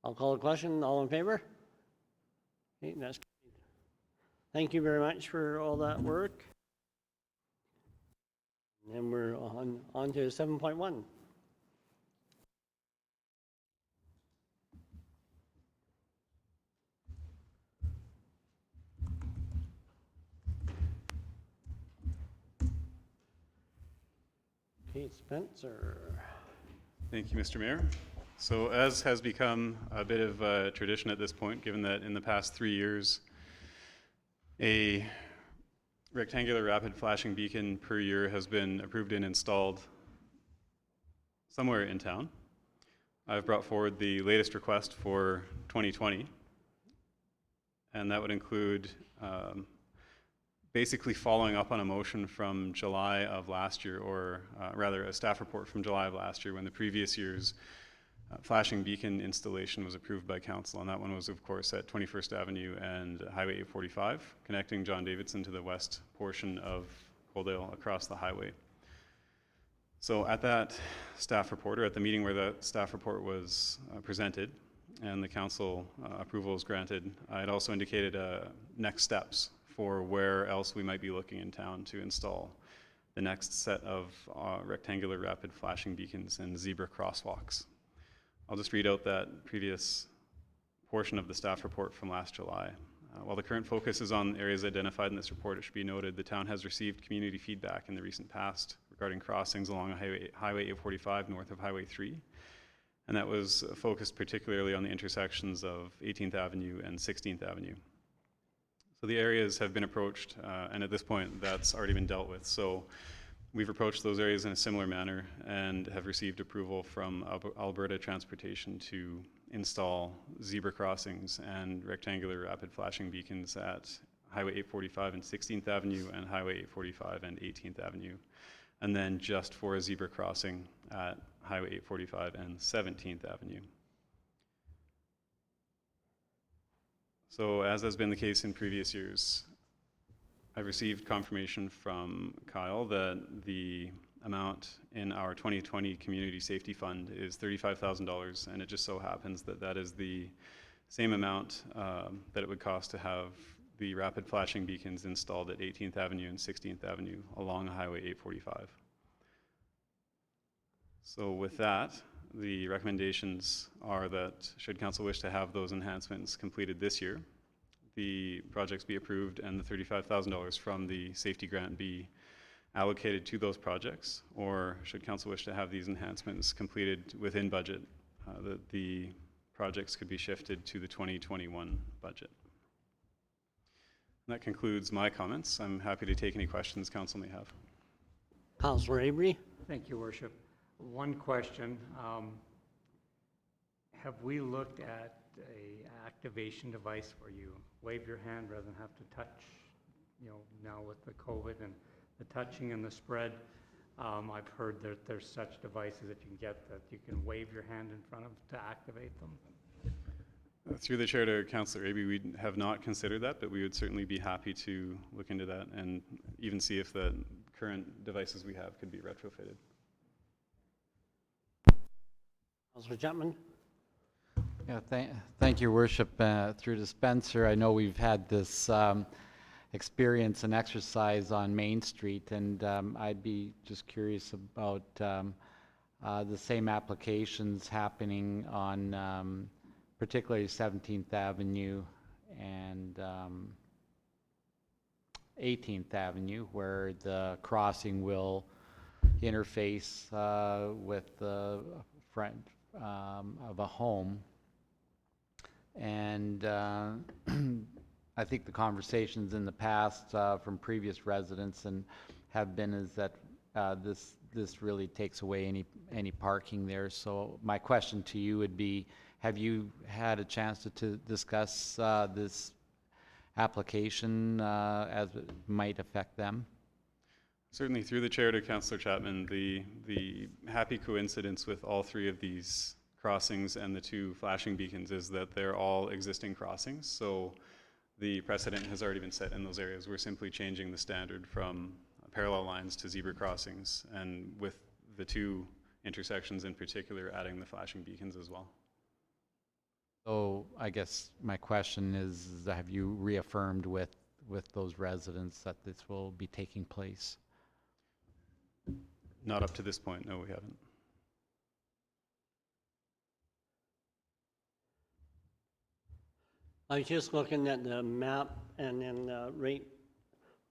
I'll call a question. All in favor? Okay, that's great. Thank you very much for all that work. And then we're on to 7.1. Okay, Spencer. Thank you, Mr. Mayor. So as has become a bit of a tradition at this point, given that in the past 3 years, a rectangular rapid flashing beacon per year has been approved and installed somewhere in town, I've brought forward the latest request for 2020, and that would include basically following up on a motion from July of last year, or rather a staff report from July of last year when the previous year's flashing beacon installation was approved by council, and that one was of course at 21st Avenue and Highway 845, connecting John Davidson to the west portion of Coaldale across the highway. So at that staff report, or at the meeting where that staff report was presented and the council approval was granted, I had also indicated next steps for where else we might be looking in town to install the next set of rectangular rapid flashing beacons and zebra crosswalks. I'll just read out that previous portion of the staff report from last July. While the current focus is on areas identified in this report, it should be noted the town has received community feedback in the recent past regarding crossings along Highway 845 north of Highway 3, and that was focused particularly on the intersections of 18th Avenue and 16th Avenue. So the areas have been approached, and at this point that's already been dealt with. So we've approached those areas in a similar manner and have received approval from Alberta Transportation to install zebra crossings and rectangular rapid flashing beacons at Highway 845 and 16th Avenue and Highway 845 and 18th Avenue, and then just for a zebra crossing at Highway 845 and 17th Avenue. So as has been the case in previous years, I've received confirmation from Kyle that the amount in our 2020 Community Safety Fund is $35,000, and it just so happens that that is the same amount that it would cost to have the rapid flashing beacons installed at 18th Avenue and 16th Avenue along Highway 845. So with that, the recommendations are that should council wish to have those enhancements completed this year, the projects be approved and the $35,000 from the safety grant be allocated to those projects, or should council wish to have these enhancements completed within budget, that the projects could be shifted to the 2021 budget. And that concludes my comments. I'm happy to take any questions council may have. Councillor Avery? Thank you, Worship. One question. Have we looked at a activation device where you wave your hand rather than have to touch, now with the COVID and the touching and the spread? I've heard that there's such devices that you can get that you can wave your hand in front of to activate them. Through the chair to Councillor Abe, we have not considered that, but we would certainly be happy to look into that and even see if the current devices we have could be retrofitted. Councillor Chapman? Yeah, thank you, Worship. Through to Spencer, I know we've had this experience and exercise on Main Street, and I'd be just curious about the same applications happening on particularly 17th Avenue and 18th Avenue, where the crossing will interface with the front of a home. And I think the conversations in the past from previous residents and have been is that this really takes away any parking there. So my question to you would be, have you had a chance to discuss this application as it might affect them? Certainly, through the chair to Councillor Chapman, the happy coincidence with all three of these crossings and the two flashing beacons is that they're all existing crossings. So the precedent has already been set in those areas. We're simply changing the standard from parallel lines to zebra crossings, and with the two intersections in particular, adding the flashing beacons as well. So I guess my question is, have you reaffirmed with those residents that this will be taking place? Not up to this point, no, we haven't. I was just looking at the map, and then right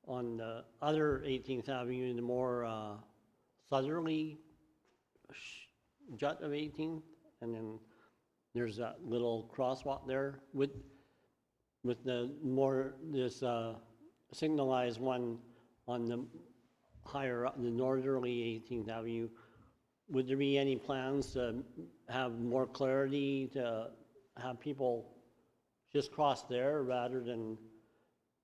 on the other 18th Avenue, the more southerly jut of 18th, and then there's that little crosswalk there with the more this signalized one on the higher up, the northerly 18th Avenue. Would there be any plans to have more clarity, to have people just cross there rather than,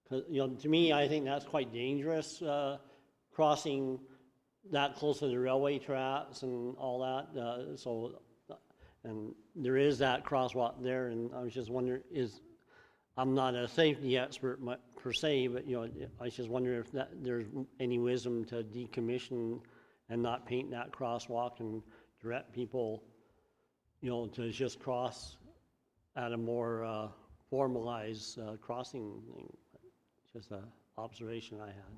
'cause, you know, to me, I think that's quite dangerous, crossing that close to the railway tracks and all that. And there is that crosswalk there, and I was just wondering, I'm not a safety expert per se, but, you know, I was just wondering if there's any wisdom to decommission and not paint that crosswalk and direct people, you know, to just cross at a more formalized crossing thing. Just an observation I had.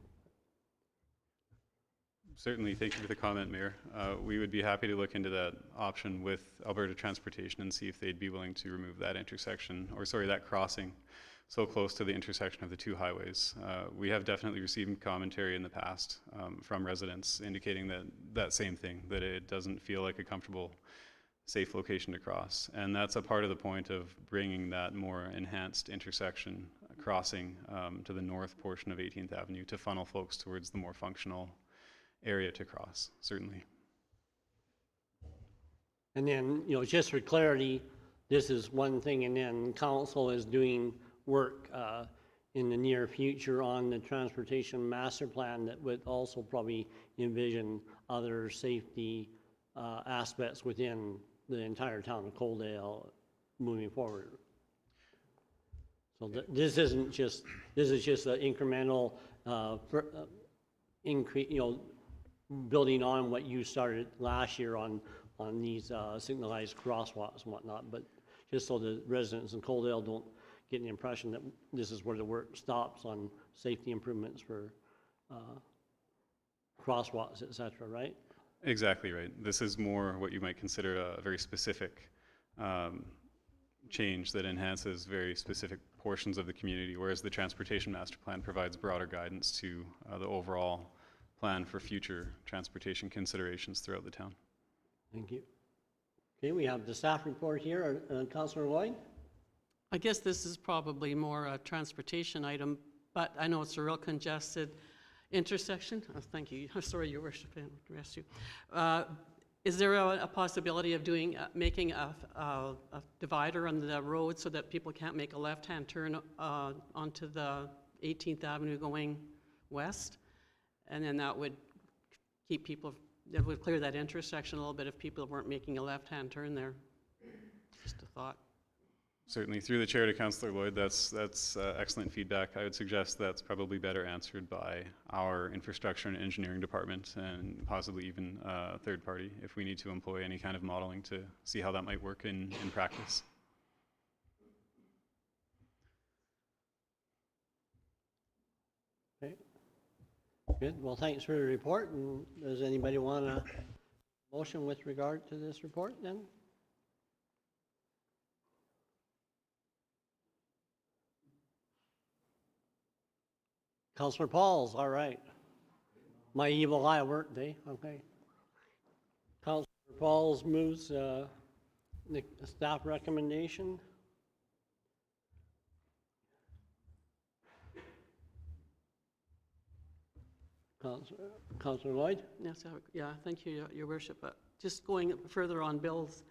Certainly, thank you for the comment, Mayor. We would be happy to look into that option with Alberta Transportation and see if they'd be willing to remove that intersection, or sorry, that crossing so close to the intersection of the two highways. We have definitely received commentary in the past from residents indicating that same thing, that it doesn't feel like a comfortable, safe location to cross. And that's a part of the point of bringing that more enhanced intersection crossing to the north portion of 18th Avenue to funnel folks towards the more functional area to cross, certainly. And then, you know, just for clarity, this is one thing, and then council is doing work in the near future on the transportation master plan that would also probably envision other safety aspects within the entire town of Coaldale moving forward. So this is just an incremental increase, you know, building on what you started last year on these signalized crosswalks and whatnot, but just so the residents in Coaldale don't get the impression that this is where the work stops on safety improvements for crosswalks, et cetera, right? Exactly right. This is more what you might consider a very specific change that enhances very specific portions of the community, whereas the Transportation Master Plan provides broader guidance to the overall plan for future transportation considerations throughout the town. Thank you. Okay, we have the staff report here. Councillor Lloyd? I guess this is probably more a transportation item, but I know it's a real congested intersection. Oh, thank you. Sorry, Your Worship, I addressed you. Is there a possibility of making a divider on the road so that people can't make a left-hand turn onto the 18th Avenue going west? And then that would keep people, that would clear that intersection a little bit if people weren't making a left-hand turn there. Just a thought. Certainly, through the chair to Councillor Lloyd, that's excellent feedback. I would suggest that's probably better answered by our infrastructure and engineering department, and possibly even a third party if we need to employ any kind of modeling to see how that might work in practice. Okay. Good. Well, thanks for the report. And does anybody want to Motion with regard to this report then? Counselor Pauls, all right. My evil eye worked, eh? Okay. Counselor Pauls moves the staff recommendation. Counselor Lloyd? Yes, yeah, thank you, Your Worship. Just going further on Bill's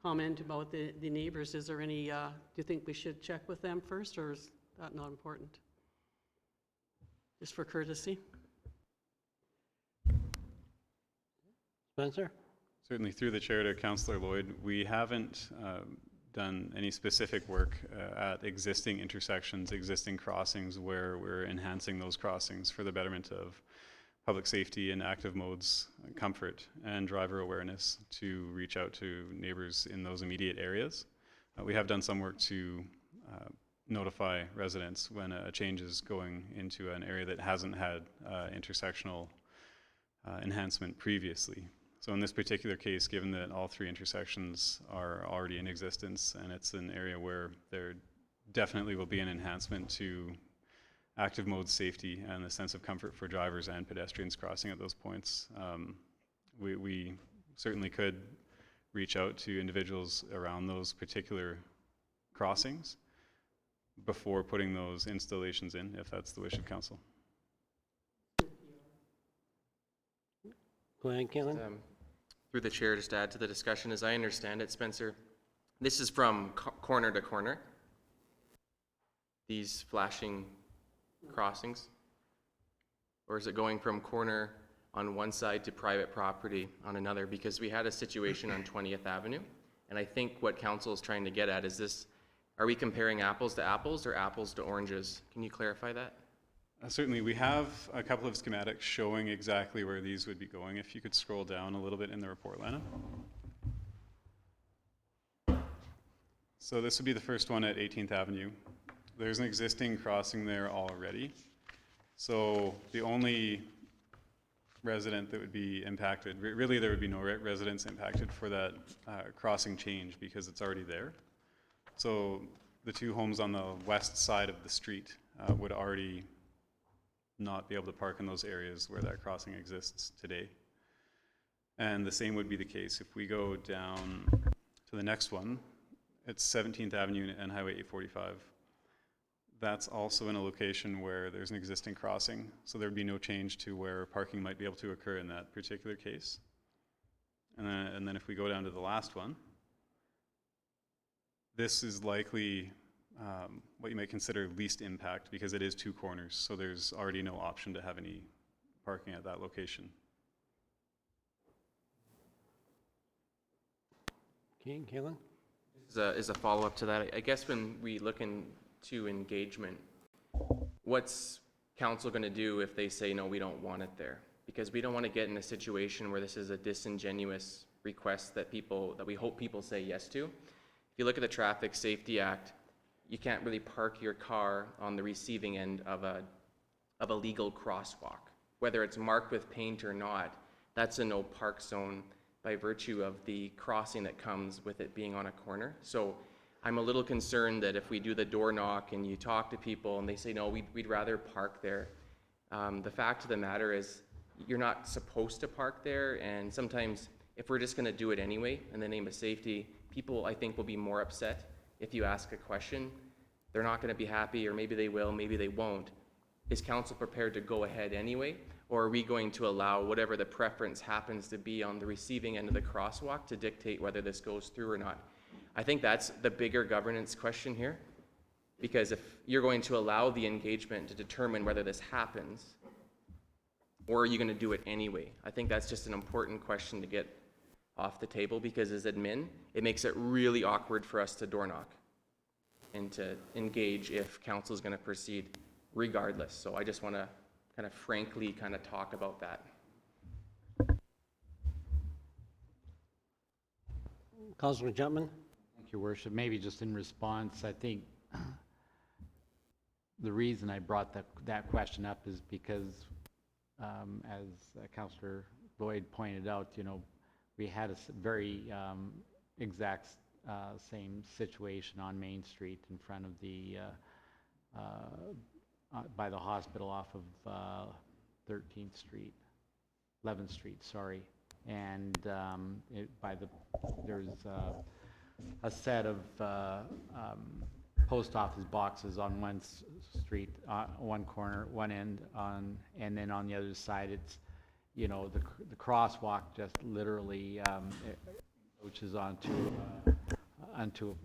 comment about the neighbors, is there any, do you think we should check with them first, or is that not important? Just for courtesy? Spencer? Certainly through the chair to Councillor Lloyd, we haven't done any specific work at existing intersections, existing crossings where we're enhancing those crossings for the betterment of public safety and active modes, comfort and driver awareness to reach out to neighbors in those immediate areas. We have done some work to notify residents when a change is going into an area that hasn't had intersectional enhancement previously. So in this particular case, given that all three intersections are already in existence and it's an area where there definitely will be an enhancement to active mode safety and the sense of comfort for drivers and pedestrians crossing at those points, we certainly could reach out to individuals around those particular crossings before putting those installations in, if that's the wish of council. Go ahead, Kellen. Through the chair, just to add to the discussion, as I understand it, Spencer, this is from corner to corner, these flashing crossings? Or is it going from corner on one side to private property on another? Because we had a situation on 20th Avenue, and I think what council is trying to get at is this, are we comparing apples to apples or apples to oranges? Can you clarify that? Certainly, we have a couple of schematics showing exactly where these would be going. If you could scroll down a little bit in the report, Lana. So this would be the first one at 18th Avenue. There's an existing crossing there already. So the only resident that would be impacted, really there would be no residents impacted for that crossing change because it's already there. So the two homes on the west side of the street would already not be able to park in those areas where that crossing exists today. And the same would be the case if we go down to the next one. It's 17th Avenue and Highway 845. That's also in a location where there's an existing crossing, so there'd be no change to where parking might be able to occur in that particular case. And then if we go down to the last one, this is likely what you might consider least impact because it is two corners, so there's already no option to have any parking at that location. Okay, Kellen? As a follow-up to that, I guess when we look into engagement, what's council going to do if they say, no, we don't want it there? Because we don't want to get in a situation where this is a disingenuous request that we hope people say yes to. If you look at the Traffic Safety Act, you can't really park your car on the receiving end of a legal crosswalk. Whether it's marked with paint or not, that's a no park zone by virtue of the crossing that comes with it being on a corner. So I'm a little concerned that if we do the door knock and you talk to people and they say, no, we'd rather park there. The fact of the matter is you're not supposed to park there, and sometimes if we're just gonna do it anyway in the name of safety, people I think will be more upset if you ask a question. They're not gonna be happy, or maybe they will, maybe they won't. Is council prepared to go ahead anyway? Or are we going to allow whatever the preference happens to be on the receiving end of the crosswalk to dictate whether this goes through or not? I think that's the bigger governance question here. Because if you're going to allow the engagement to determine whether this happens, or are you gonna do it anyway? I think that's just an important question to get off the table, because as admin, it makes it really awkward for us to door knock and to engage if council is gonna proceed regardless. So I just wanna kind of frankly kind of talk about that. Councilor Jumpman? Thank you, Worship. Maybe just in response, I think the reason I brought that question up is because, as Councillor Lloyd pointed out, we had a very exact same situation on Main Street in front of the, by the hospital off of 13th Street, 11th Street, sorry. And there's a set of post office boxes on one street, one corner, one end, and then on the other side, it's, you know, the crosswalk just literally which is onto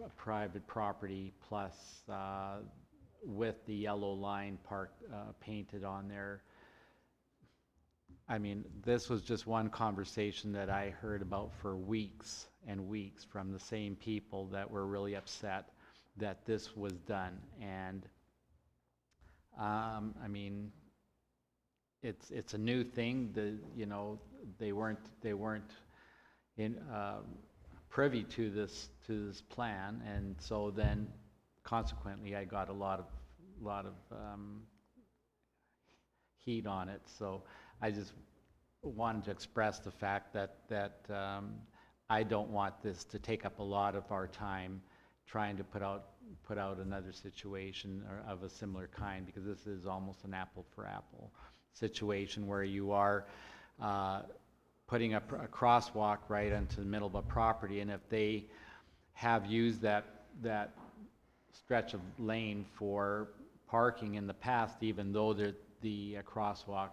a private property, plus with the yellow line painted on there. I mean, this was just one conversation that I heard about for weeks and weeks from the same people that were really upset that this was done. And I mean, it's a new thing. You know, they weren't in privy to this plan, and so then consequently I got a lot of heat on it. So I just wanted to express the fact that I don't want this to take up a lot of our time trying to put out another situation of a similar kind, because this is almost an apple for apple situation where you are putting a crosswalk right into the middle of a property, and if they have used that stretch of lane for parking in the past, even though the crosswalk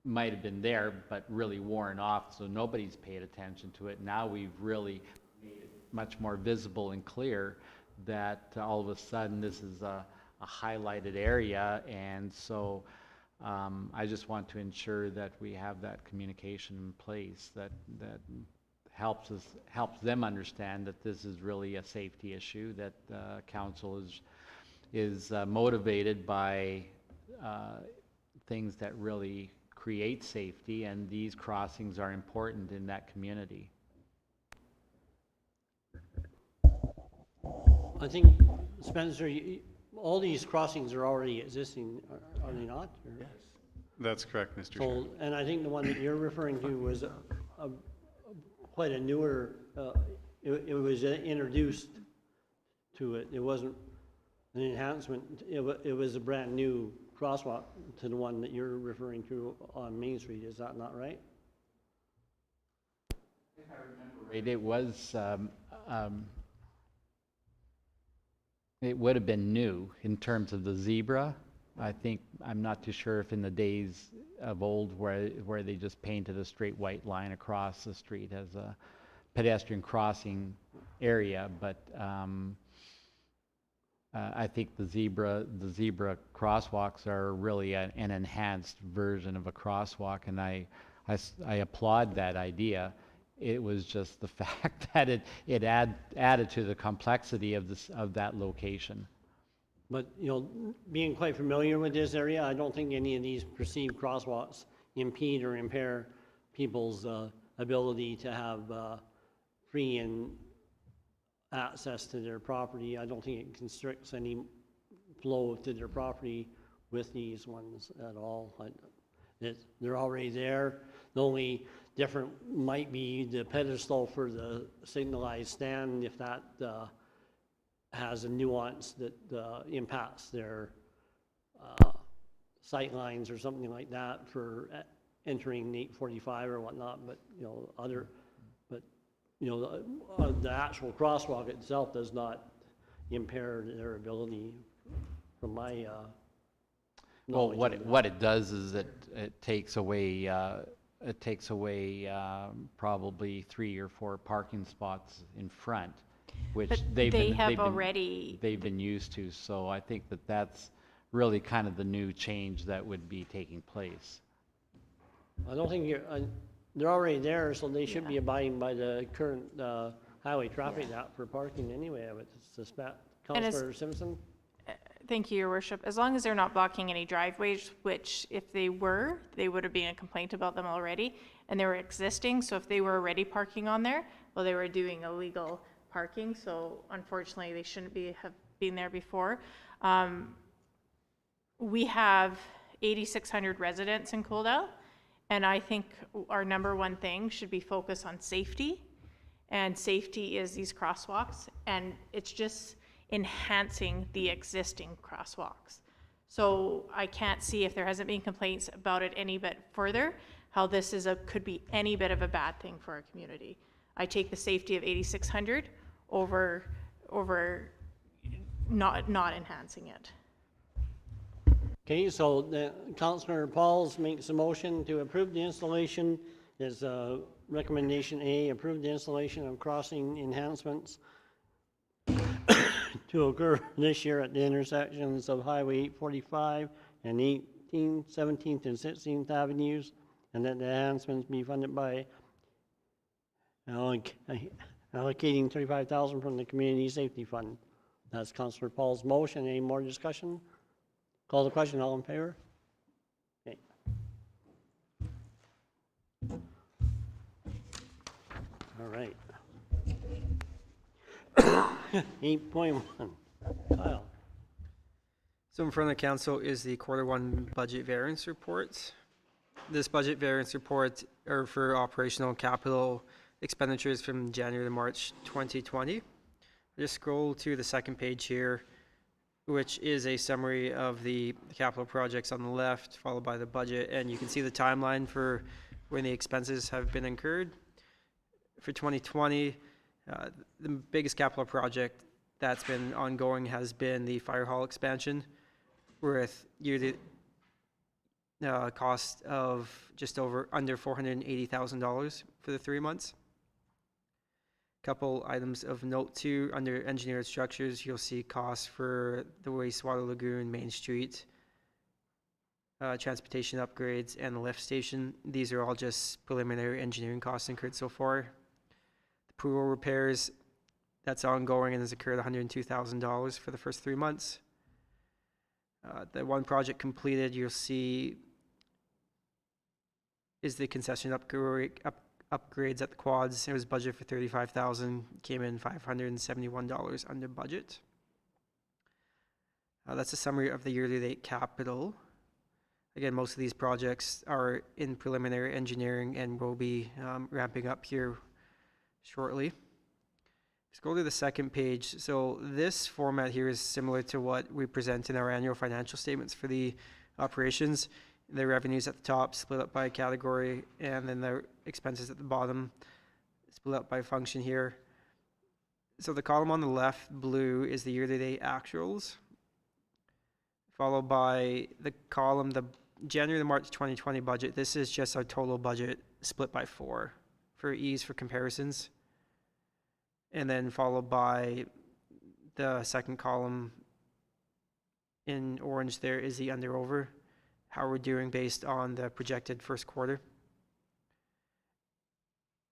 might have been there but really worn off, so nobody's paid attention to it. Now we've really made it much more visible and clear that all of a sudden this is a highlighted area, and so I just want to ensure that we have that communication in place that helps them understand that this is really a safety issue, that council is motivated by things that really create safety, and these crossings are important in that community. I think, Spencer, all these crossings are already existing, are they not? Or- Yes. That's correct, Mr. Chair. So, and I think the one that you're referring to was quite a newer, it was introduced to it. It wasn't an enhancement, it was a brand new crosswalk to the one that you're referring to on Main Street. Is that not right? Right, it would have been new in terms of the zebra. I'm not too sure if in the days of old where they just painted a straight white line across the street as a pedestrian crossing area, but I think the zebra crosswalks are really an enhanced version of a crosswalk, and I applaud that idea. It was just the fact that it added to the complexity of that location. But, you know, being quite familiar with this area, I don't think any of these perceived crosswalks impede or impair people's ability to have free and access to their property. I don't think it constricts any flow to their property with these ones at all. They're already there. The only different might be the pedestal for the signalized stand, if that has a nuance that impacts their sight lines or something like that for entering 845 or whatnot. But you know, the actual crosswalk itself does not impair their ability, from my Well, knowledge. what it does is it takes away probably 3 or 4 parking spots in front, which But they've been used to. So I think that's really kind of the new change that would be taking place. I don't think they're already there, so they should be abiding by the current highway traffic act for parking anyway, I would suspect. And as- Councillor Simpson? Thank you, Your Worship. As long as they're not blocking any driveways, which if they were, they would have been a complaint about them already, and they were existing, so if they were already parking on there, well, they were doing illegal parking, so unfortunately, they shouldn't have been there before. We have 8,600 residents in Coaldale, And I think our number one thing should be focus on safety. And safety is these crosswalks, and it's just enhancing the existing crosswalks. So I can't see, if there hasn't been complaints about it any bit further, how this is could be any bit of a bad thing for our community. I take the safety of 8600 over not enhancing it. Okay, so the Councillor Pauls makes a motion to approve the installation. Is recommendation A, approve the installation of crossing enhancements to occur this year at the intersections of Highway 845 and 18th, 17th, and 16th Avenues, and that the enhancements be funded by allocating $35,000 from the Community Safety Fund. That's Councillor Paul's motion. Any more discussion? Call the question. All in favor? Okay. All right. 8.1. Kyle. So in front of the council is the Q1 budget variance report. This budget variance report are for operational and capital expenditures from January to March 2020. Just scroll to the second page here, which is a summary of the capital projects on the left, followed by the budget, and you can see the timeline for when the expenses have been incurred. For 2020, the biggest capital project that's been ongoing has been the fire hall expansion, with yearly cost of just under $480,000 for the 3 months. Couple items of note too, under engineered structures, you'll see costs for the wastewater lagoon, Main Street, transportation upgrades, and the lift station. These are all just preliminary engineering costs incurred so far. The pool repairs, that's ongoing and has occurred $102,000 for the first 3 months. The one project completed, you'll see, is the concession upgrades at the quads. It was budgeted for $35,000, came in $571 under budget. That's a summary of the year-to-date capital. Again, most of these projects are in preliminary engineering and will be ramping up here shortly. Let's go to the second page. So this format here is similar to what we present in our annual financial statements for the operations. The revenues at the top split up by category, and then the expenses at the bottom split up by function here. So the column on the left, blue, is the year-to-date actuals, followed by the column, the January to March 2020 budget. This is just our total budget split by 4 for ease for comparisons. And then followed by the second column in orange there is the under-over, how we're doing based on the projected first quarter.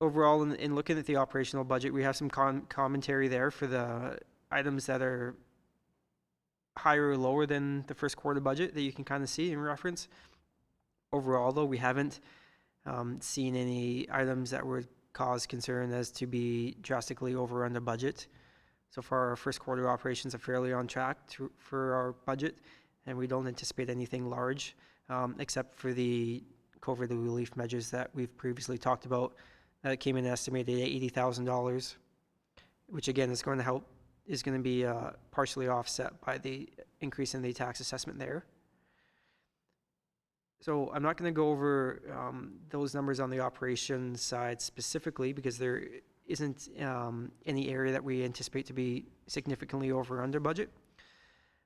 Overall, in looking at the operational budget, we have some commentary there for the items that are higher or lower than the first quarter budget that you can kind of see in reference. Overall, though, we haven't seen any items that would cause concern as to be drastically over or under budget. So far, our first quarter operations are fairly on track for our budget, and we don't anticipate anything large, except for the COVID relief measures that we've previously talked about. That came in estimated at $80,000, which again is going to be partially offset by the increase in the tax assessment there. So I'm not going to go over those numbers on the operations side specifically, because there isn't any area that we anticipate to be significantly over or under budget.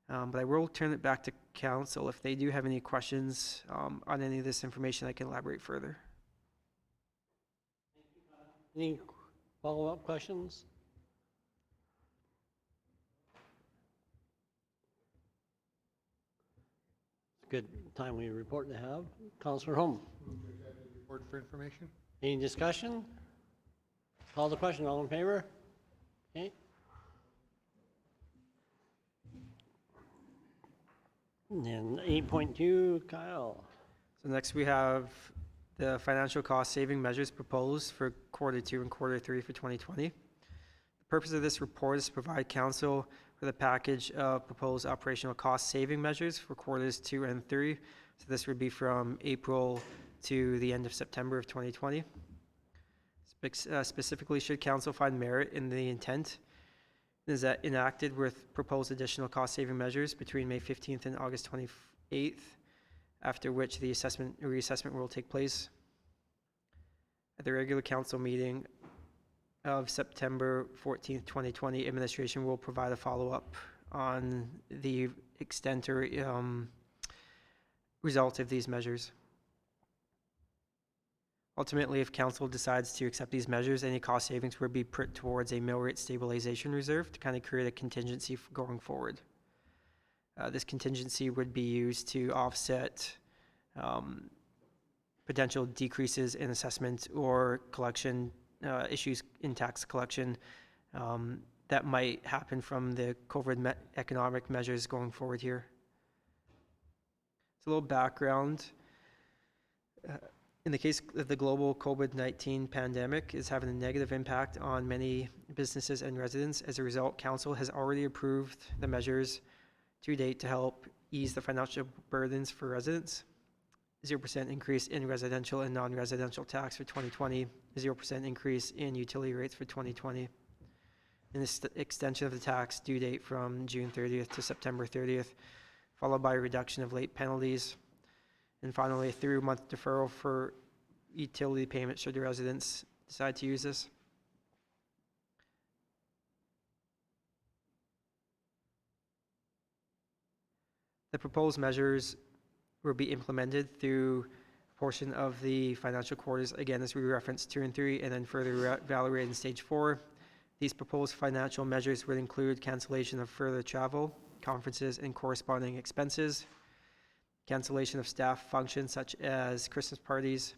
But I will turn it back to council. If they do have any questions on any of this information, I can elaborate further. Any follow-up questions? Good timely report to have. Councillor Holm. Report for information. Any discussion? Call the question. All in favor? Okay. And then 8.2, Kyle. So next we have the financial cost saving measures proposed for Q2 and Q3 for 2020. The purpose of this report is to provide council with a package of proposed operational cost saving measures for Q2 and 3. So this would be from April to the end of September of 2020. Specifically, should council find merit in the intent is that enacted with proposed additional cost-saving measures between May 15th and August 28th, after which the reassessment will take place. At the regular council meeting of September 14th, 2020, administration will provide a follow-up on the extent or result of these measures. Ultimately, if council decides to accept these measures, any cost savings will be put towards a mill rate stabilization reserve to kind of create a contingency going forward. This contingency would be used to offset potential decreases in assessment or collection issues in tax collection that might happen from the COVID economic measures going forward here. So a little background. In the case of the global COVID-19 pandemic is having a negative impact on many businesses and residents. As a result, council has already approved the measures to date to help ease the financial burdens for residents. 0% increase in residential and non-residential tax for 2020, 0% increase in utility rates for 2020, and this extension of the tax due date from June 30th to September 30th, followed by a reduction of late penalties, and finally a 3-month deferral for utility payments should the residents decide to use this. The proposed measures will be implemented through a portion of the financial quarters, again, as we referenced 2 and 3, and then further evaluated in stage 4. These proposed financial measures would include cancellation of further travel, conferences, and corresponding expenses, cancellation of staff functions such as Christmas parties,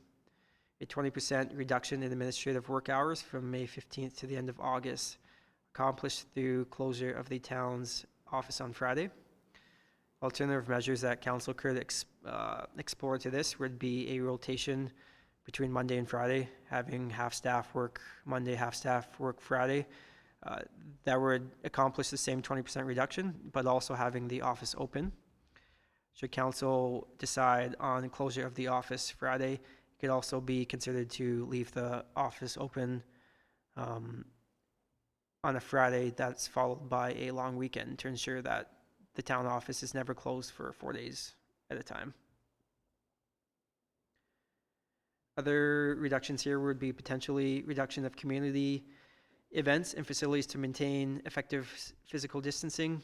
a 20% reduction in administrative work hours from May 15th to the end of August, accomplished through closure of the town's office on Friday. Alternative measures that council could explore to this would be a rotation between Monday and Friday, having half staff work Monday, half staff work Friday. That would accomplish the same 20% reduction, but also having the office open. Should council decide on closure of the office Friday, it could also be considered to leave the office open on a Friday that's followed by a long weekend to ensure that the town office is never closed for 4 days at a time. Other reductions here would be potentially reduction of community events and facilities to maintain effective physical distancing,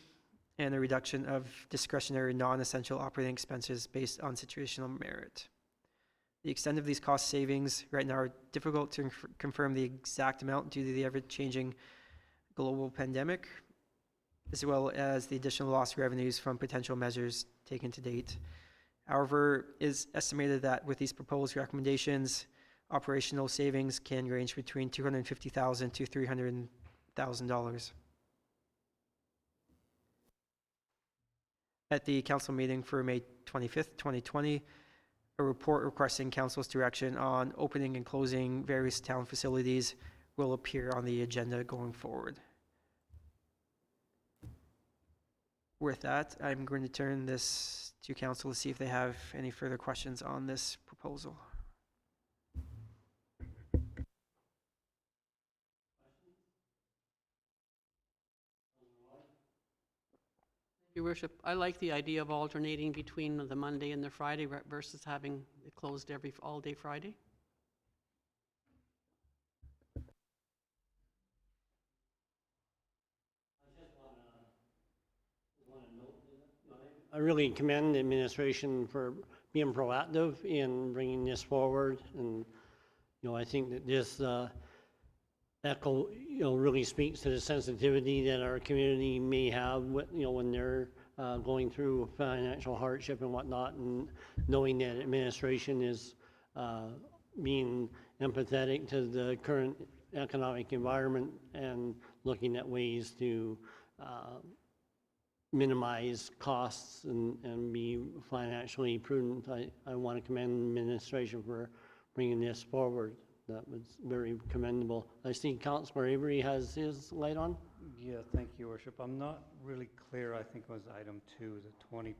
and a reduction of discretionary non-essential operating expenses based on situational merit. The extent of these cost savings right now are difficult to confirm the exact amount due to the ever-changing global pandemic, as well as the additional lost revenues from potential measures taken to date. However, it is estimated that with these proposed recommendations, operational savings can range between $250,000 to $300,000. At the council meeting for May 25th, 2020, a report requesting council's direction on opening and closing various town facilities will appear on the agenda going forward. With that, I'm going to turn this to council to see if they have any further questions on this proposal. Your Worship, I like the idea of alternating between the Monday and the Friday versus having it closed all day Friday. I really commend the administration for being proactive in bringing this forward, and I think that this ECHO really speaks to the sensitivity that our community may have when they're going through financial hardship and whatnot, and knowing that administration is being empathetic to the current economic environment and looking at ways to minimize costs and be financially prudent. I want to commend the administration for bringing this forward. That was very commendable. I see Councillor Avery has his light on. Yeah, thank you, Worship. I'm not really clear. I think it was item 2, the 20%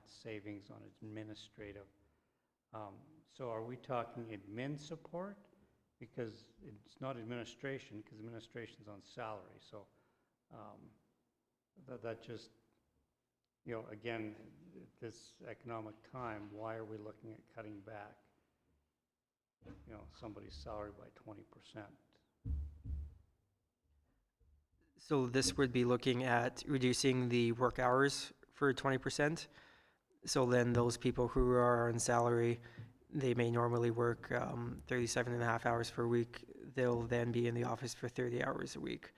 savings on administrative So are we talking admin support? Because it's not administration, because administration's on salary, so that just, again, this economic time, why are we looking at cutting back, somebody's salary by 20%? So this would be looking at reducing the work hours for 20%. So then those people who are on salary, they may normally work 37 and a half hours per week. They'll then be in the office for 30 hours a week.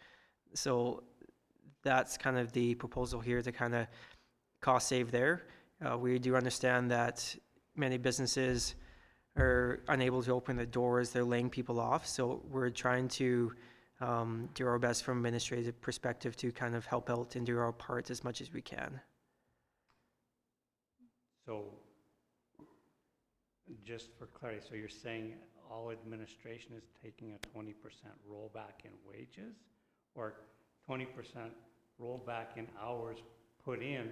So that's kind of the proposal here, to kind of cost save there. We do understand that many businesses are unable to open the doors. They're laying people off. So we're trying to do our best from administrative perspective to kind of help out and do our part as much as we can. So, just for clarity, so you're saying all administration is taking a 20% rollback in wages, or 20% rollback in hours put in?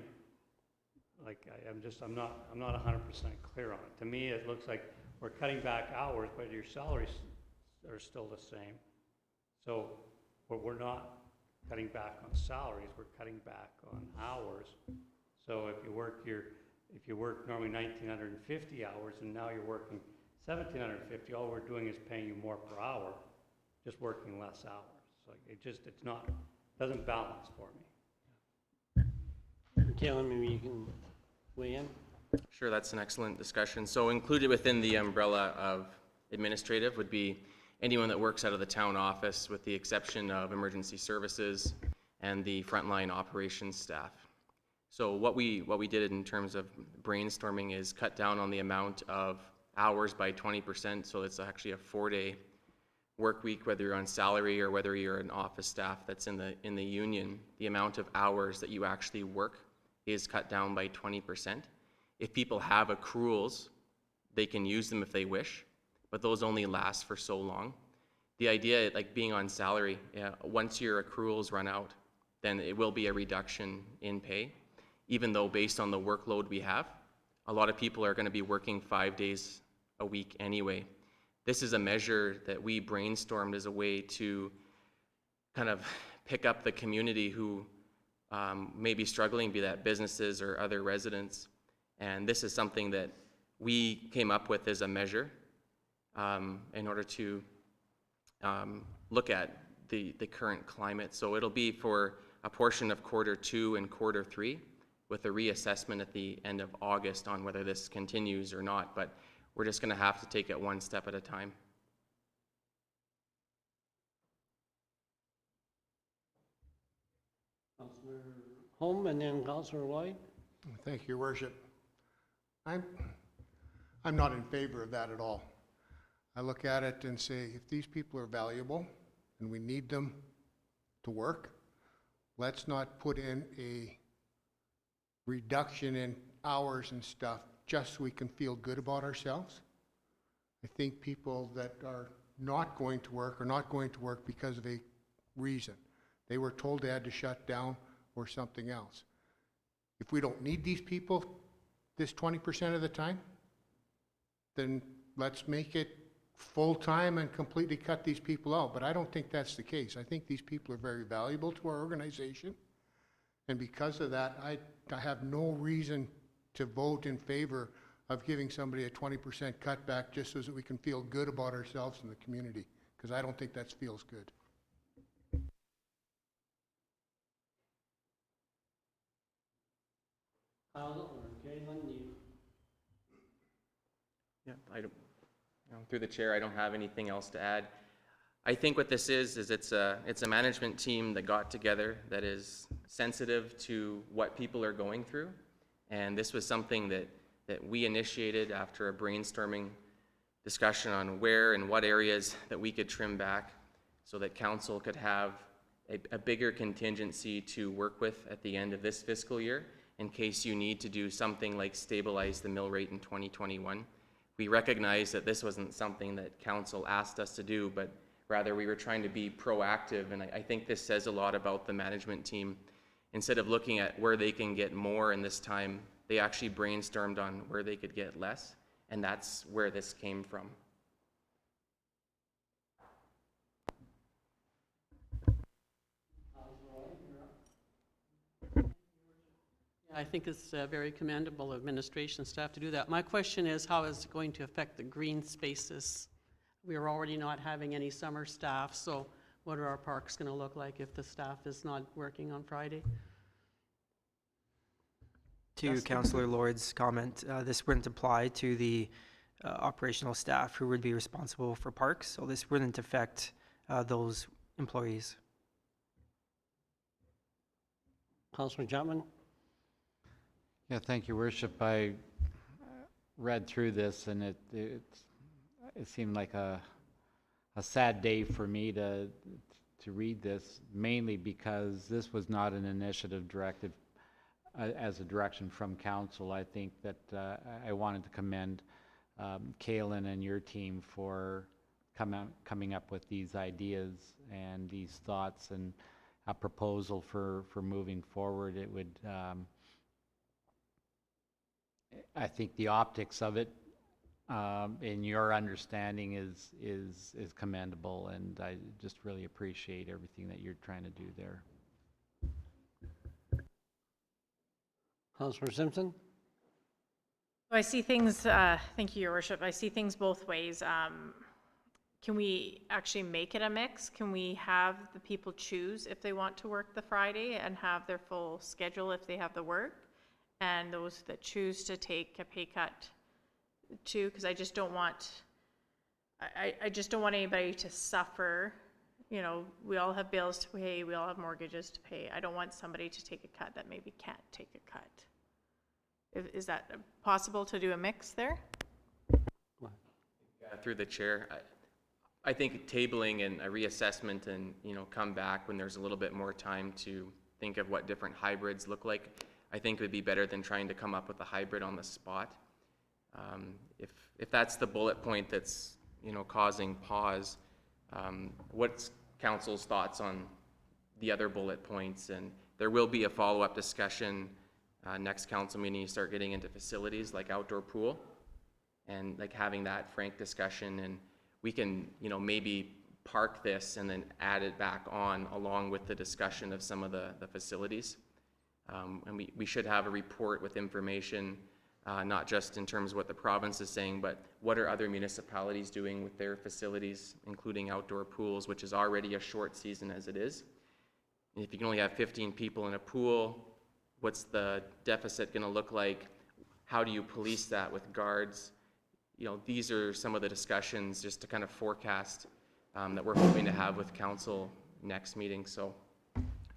Like, I'm not 100% clear on it. To me, it looks like we're cutting back hours, but your salaries are still the same. So, but we're not cutting back on salaries, we're cutting back on hours. So if you work normally 1,950 hours and now you're working 1,750, all we're doing is paying you more per hour, just working less hours. So doesn't balance for me. Caleb, maybe you can weigh in? Sure, that's an excellent discussion. So included within the umbrella of administrative would be anyone that works out of the town office, with the exception of emergency services and the frontline operations staff. So what we did in terms of brainstorming is cut down on the amount of hours by 20%. So it's actually a 4-day work week, whether you're on salary or whether you're an office staff that's in the union. The amount of hours that you actually work is cut down by 20%. If people have accruals, they can use them if they wish, but those only last for so long. The idea, like being on salary, once your accruals run out, then it will be a reduction in pay, even though based on the workload we have, a lot of people are going to be working 5 days a week anyway. This is a measure that we brainstormed as a way to kind of pick up the community who may be struggling, be that businesses or other residents. And this is something that we came up with as a measure in order to look at the current climate. So it'll be for a portion of Q2 and Q3, with a reassessment at the end of August on whether this continues or not. But we're just going to have to take it one step at a time. Councillor Holm and then Councillor Lloyd. Thank you, Your Worship. I'm not in favor of that at all. I look at it and say, if these people are valuable and we need them to work, let's not put in a reduction in hours and stuff just so we can feel good about ourselves. I think people that are not going to work are not going to work because of a reason. They were told they had to shut down or something else. If we don't need these people this 20% of the time, then let's make it full-time and completely cut these people out. But I don't think that's the case. I think these people are very valuable to our organization. And because of that, I have no reason to vote in favor of giving somebody a 20% cutback just so that we can feel good about ourselves and the community, because I don't think that feels good. Kyle or Caitlin, you? Yeah, through the chair, I don't have anything else to add. I think what this is it's a management team that got together that is sensitive to what people are going through. And this was something that we initiated after a brainstorming discussion on where and what areas that we could trim back so that council could have a bigger contingency to work with at the end of this fiscal year in case you need to do something like stabilize the mill rate in 2021. We recognize that this wasn't something that council asked us to do, but rather we were trying to be proactive, and I think this says a lot about the management team. Instead of looking at where they can get more in this time, they actually brainstormed on where they could get less, And that's where this came from. I think it's very commendable of administration staff to do that. My question is, how is it going to affect the green spaces? We are already not having any summer staff, so what are our parks going to look like if the staff is not working on Friday? To Councillor Lord's comment, this wouldn't apply to the operational staff who would be responsible for parks, so this wouldn't affect those employees. Councillor Chapman? Yeah, thank you, Worship. I read through this, and it seemed like a sad day for me to read this, mainly because this was not an initiative directed as a direction from council. I think that I wanted to commend Kaylin and your team for coming up with these ideas and these thoughts and a proposal for moving forward. It would, I think the optics of it, in your understanding, is commendable, and I just really appreciate everything that you're trying to do there. Councillor Simpson? I see things, thank you, Your Worship. I see things both ways. Can we actually make it a mix? Can we have the people choose if they want to work the Friday and have their full schedule if they have the work? And those that choose to take a pay cut too, because I just don't want, I just don't want anybody to suffer. You know, we all have bills to pay, we all have mortgages to pay. I don't want somebody to take a cut that maybe can't take a cut. Is that possible to do a mix there? Through the chair, I think tabling and a reassessment and, come back when there's a little bit more time to think of what different hybrids look like, I think would be better than trying to come up with a hybrid on the spot. If that's the bullet point that's, causing pause, what's council's thoughts on the other bullet points? And there will be a follow-up discussion next council meeting. You start getting into facilities like outdoor pool and like having that frank discussion, and we can, maybe park this and then add it back on along with the discussion of some of the facilities. And we should have a report with information, not just in terms of what the province is saying, but what are other municipalities doing with their facilities, including outdoor pools, which is already a short season as it is. And if you can only have 15 people in a pool, what's the deficit going to look like? How do you police that with guards? These are some of the discussions just to kind of forecast that we're hoping to have with council next meeting. So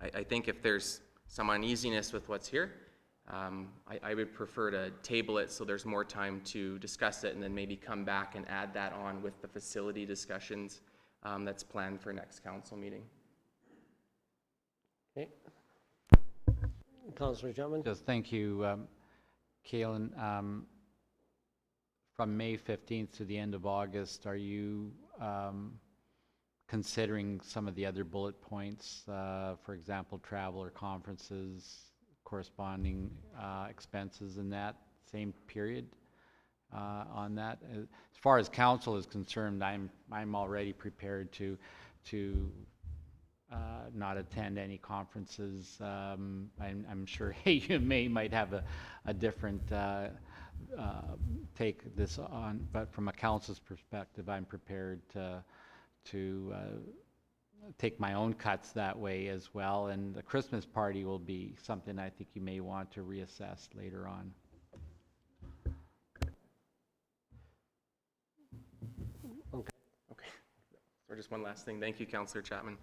I think if there's some uneasiness with what's here, I would prefer to table it so there's more time to discuss it and then maybe come back and add that on with the facility discussions that's planned for next council meeting. Okay. Councillor Chapman? Just thank you, Kaylin. From May 15th to the end of August, are you considering some of the other bullet points, for example, travel or conferences, corresponding expenses in that same period on that? As far as council is concerned, I'm already prepared to not attend any conferences. I'm sure AUMA might have a different take this on, but from a council's perspective, I'm prepared to take my own cuts that way as well. And the Christmas party will be something I think you may want to reassess later on. Okay. So just one last thing. Thank you, Councillor Chapman.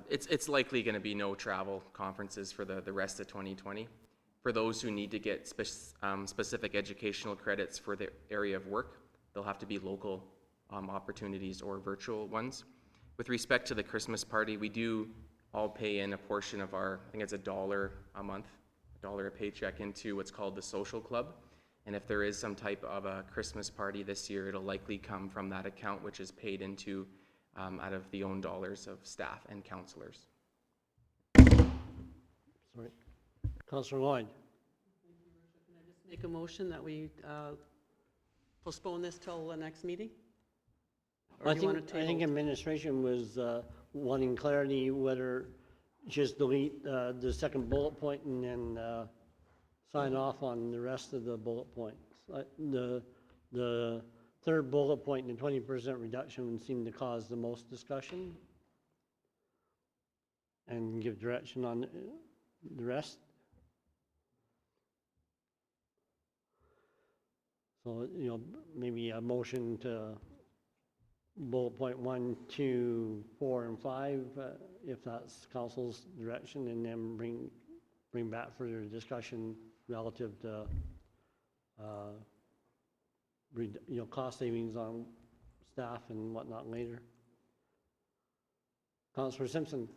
It's likely going to be no travel conferences for the rest of 2020. For those who need to get specific educational credits for their area of work, they'll have to be local opportunities or virtual ones. With respect to the Christmas party, we do all pay in a portion of our, I think it's $1 a month, $1 a paycheck into what's called the social club. And if there is some type of a Christmas party this year, it'll likely come from that account, which is paid into out of the own dollars of staff and councillors. Sorry. Councillor Lloyd? Make a motion that we postpone this till the next meeting? I Or do you want think, to I think table? administration was wanting clarity whether just delete the second bullet point and then sign off on the rest of the bullet points. The third bullet point and the 20% reduction seemed to cause the most discussion and give direction on the rest. So, maybe a motion to bullet point 1, 2, 4, and 5, if that's council's direction, and then bring back further discussion relative to, cost savings on staff and whatnot later. Councillor Simpson.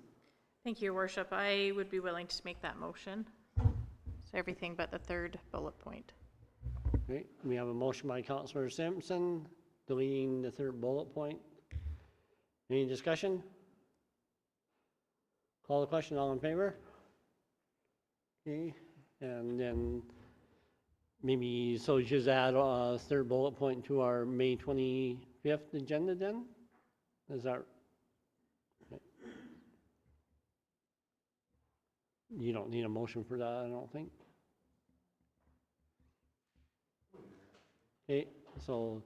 Thank you, Your Worship. I would be willing to make that motion. So everything but the third bullet point. Okay, we have a motion by Councillor Simpson, deleting the third bullet point. Any discussion? Call the question, all in favor? Okay, and then maybe, so just add a third bullet point to our May 25th agenda then? Is that? Okay. You don't need a motion for that, I don't think. Okay, so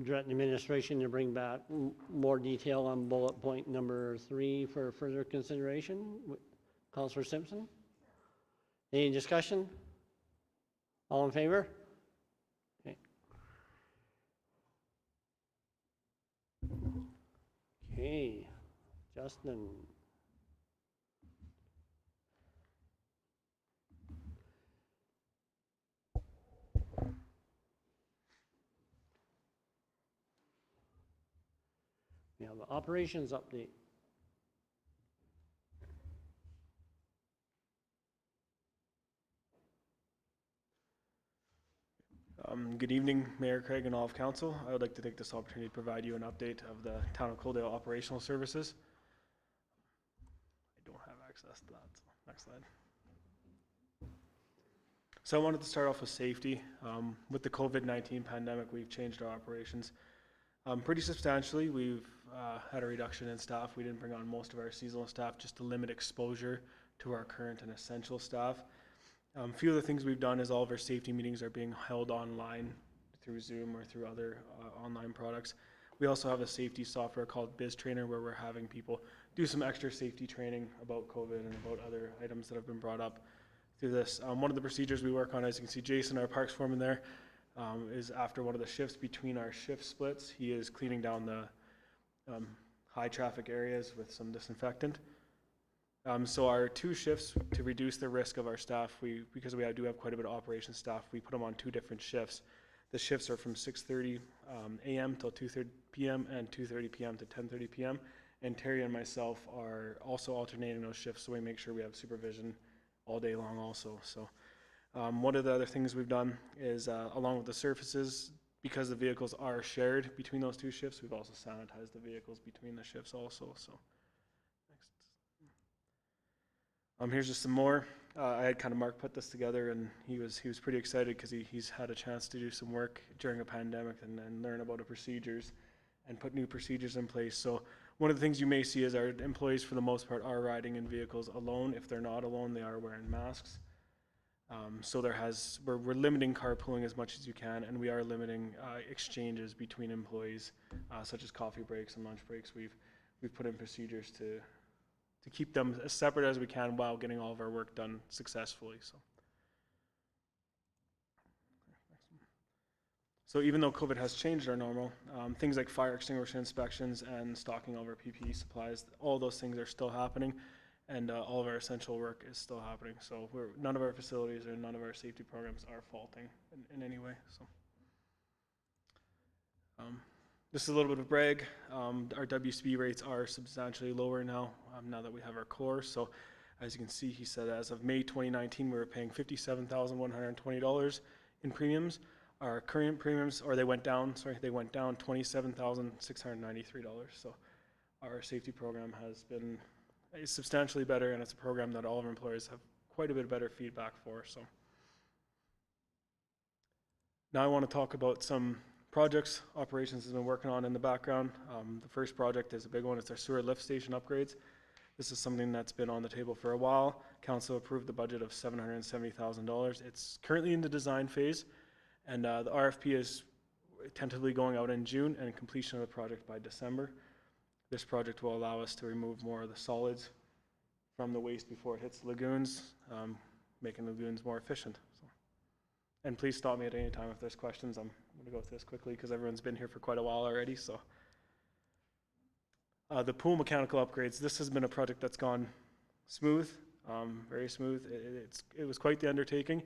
direct administration to bring back more detail on bullet point number 3 for further consideration. Councillor Simpson? Any discussion? All in favor? Okay. Okay, Justin. We have an operations update. Good evening, Mayor Craig and all of council. I would like to take this opportunity to provide you an update of the Town of Coaldale operational services. I don't have access to that, so next slide. So I wanted to start off with safety. With the COVID-19 pandemic, we've changed our operations pretty substantially. We've had a reduction in staff. We didn't bring on most of our seasonal staff just to limit exposure to our current and essential staff. A few of the things we've done is all of our safety meetings are being held online through Zoom or through other online products. We also have a safety software called BizTrainer where we're having people do some extra safety training about COVID and about other items that have been brought up through this. One of the procedures we work on, as you can see Jason, our parks foreman there, is after one of the shifts between our shift splits, he is cleaning down the high traffic areas with some disinfectant. So our 2 shifts, to reduce the risk of our staff, because we do have quite a bit of operations staff, we put them on 2 different shifts. The shifts are from 6:30 a.m. till 2:30 p.m. and 2:30 p.m. to 10:30 p.m. And Terry and myself are also alternating those shifts, so we make sure we have supervision all day long also. So one of the other things we've done is, along with the surfaces, because the vehicles are shared between those 2 shifts, we've also sanitized the vehicles between the shifts also. So next. Here's just some more. I had kind of Mark put this together, and he was pretty excited because he's had a chance to do some work during a pandemic and learn about the procedures and put new procedures in place. So one of the things you may see is our employees, for the most part, are riding in vehicles alone. If they're not alone, they are wearing masks. So we're limiting carpooling as much as you can, and we are limiting exchanges between employees, such as coffee breaks and lunch breaks. We've put in procedures to keep them as separate as we can while getting all of our work done successfully. So even though COVID has changed our normal, things like fire extinguisher inspections and stocking all of our PPE supplies, all those things are still happening, and all of our essential work is still happening. So none of our facilities or none of our safety programs are faulting in any way. So this is a little bit of a brag. Our WCB rates are substantially lower now, now that we have our core. So as you can see, he said as of May 2019, we were paying $57,120 in premiums. Our current premiums, or they went down $27,693. So our safety program has been substantially better, and it's a program that all of our employers have quite a bit better feedback for. So Now I want to talk about some projects operations has been working on in the background. The first project is a big one. It's our sewer lift station upgrades. This is something that's been on the table for a while. Council approved the budget of $770,000. It's currently in the design phase, and the RFP is tentatively going out in June and completion of the project by December. This project will allow us to remove more of the solids from the waste before it hits the lagoons, making the lagoons more efficient. So. And please stop me at any time if there's questions. I'm going to go through this quickly because everyone's been here for quite a while already. So. The pool mechanical upgrades, this has been a project that's gone smooth, very smooth. It was quite the undertaking.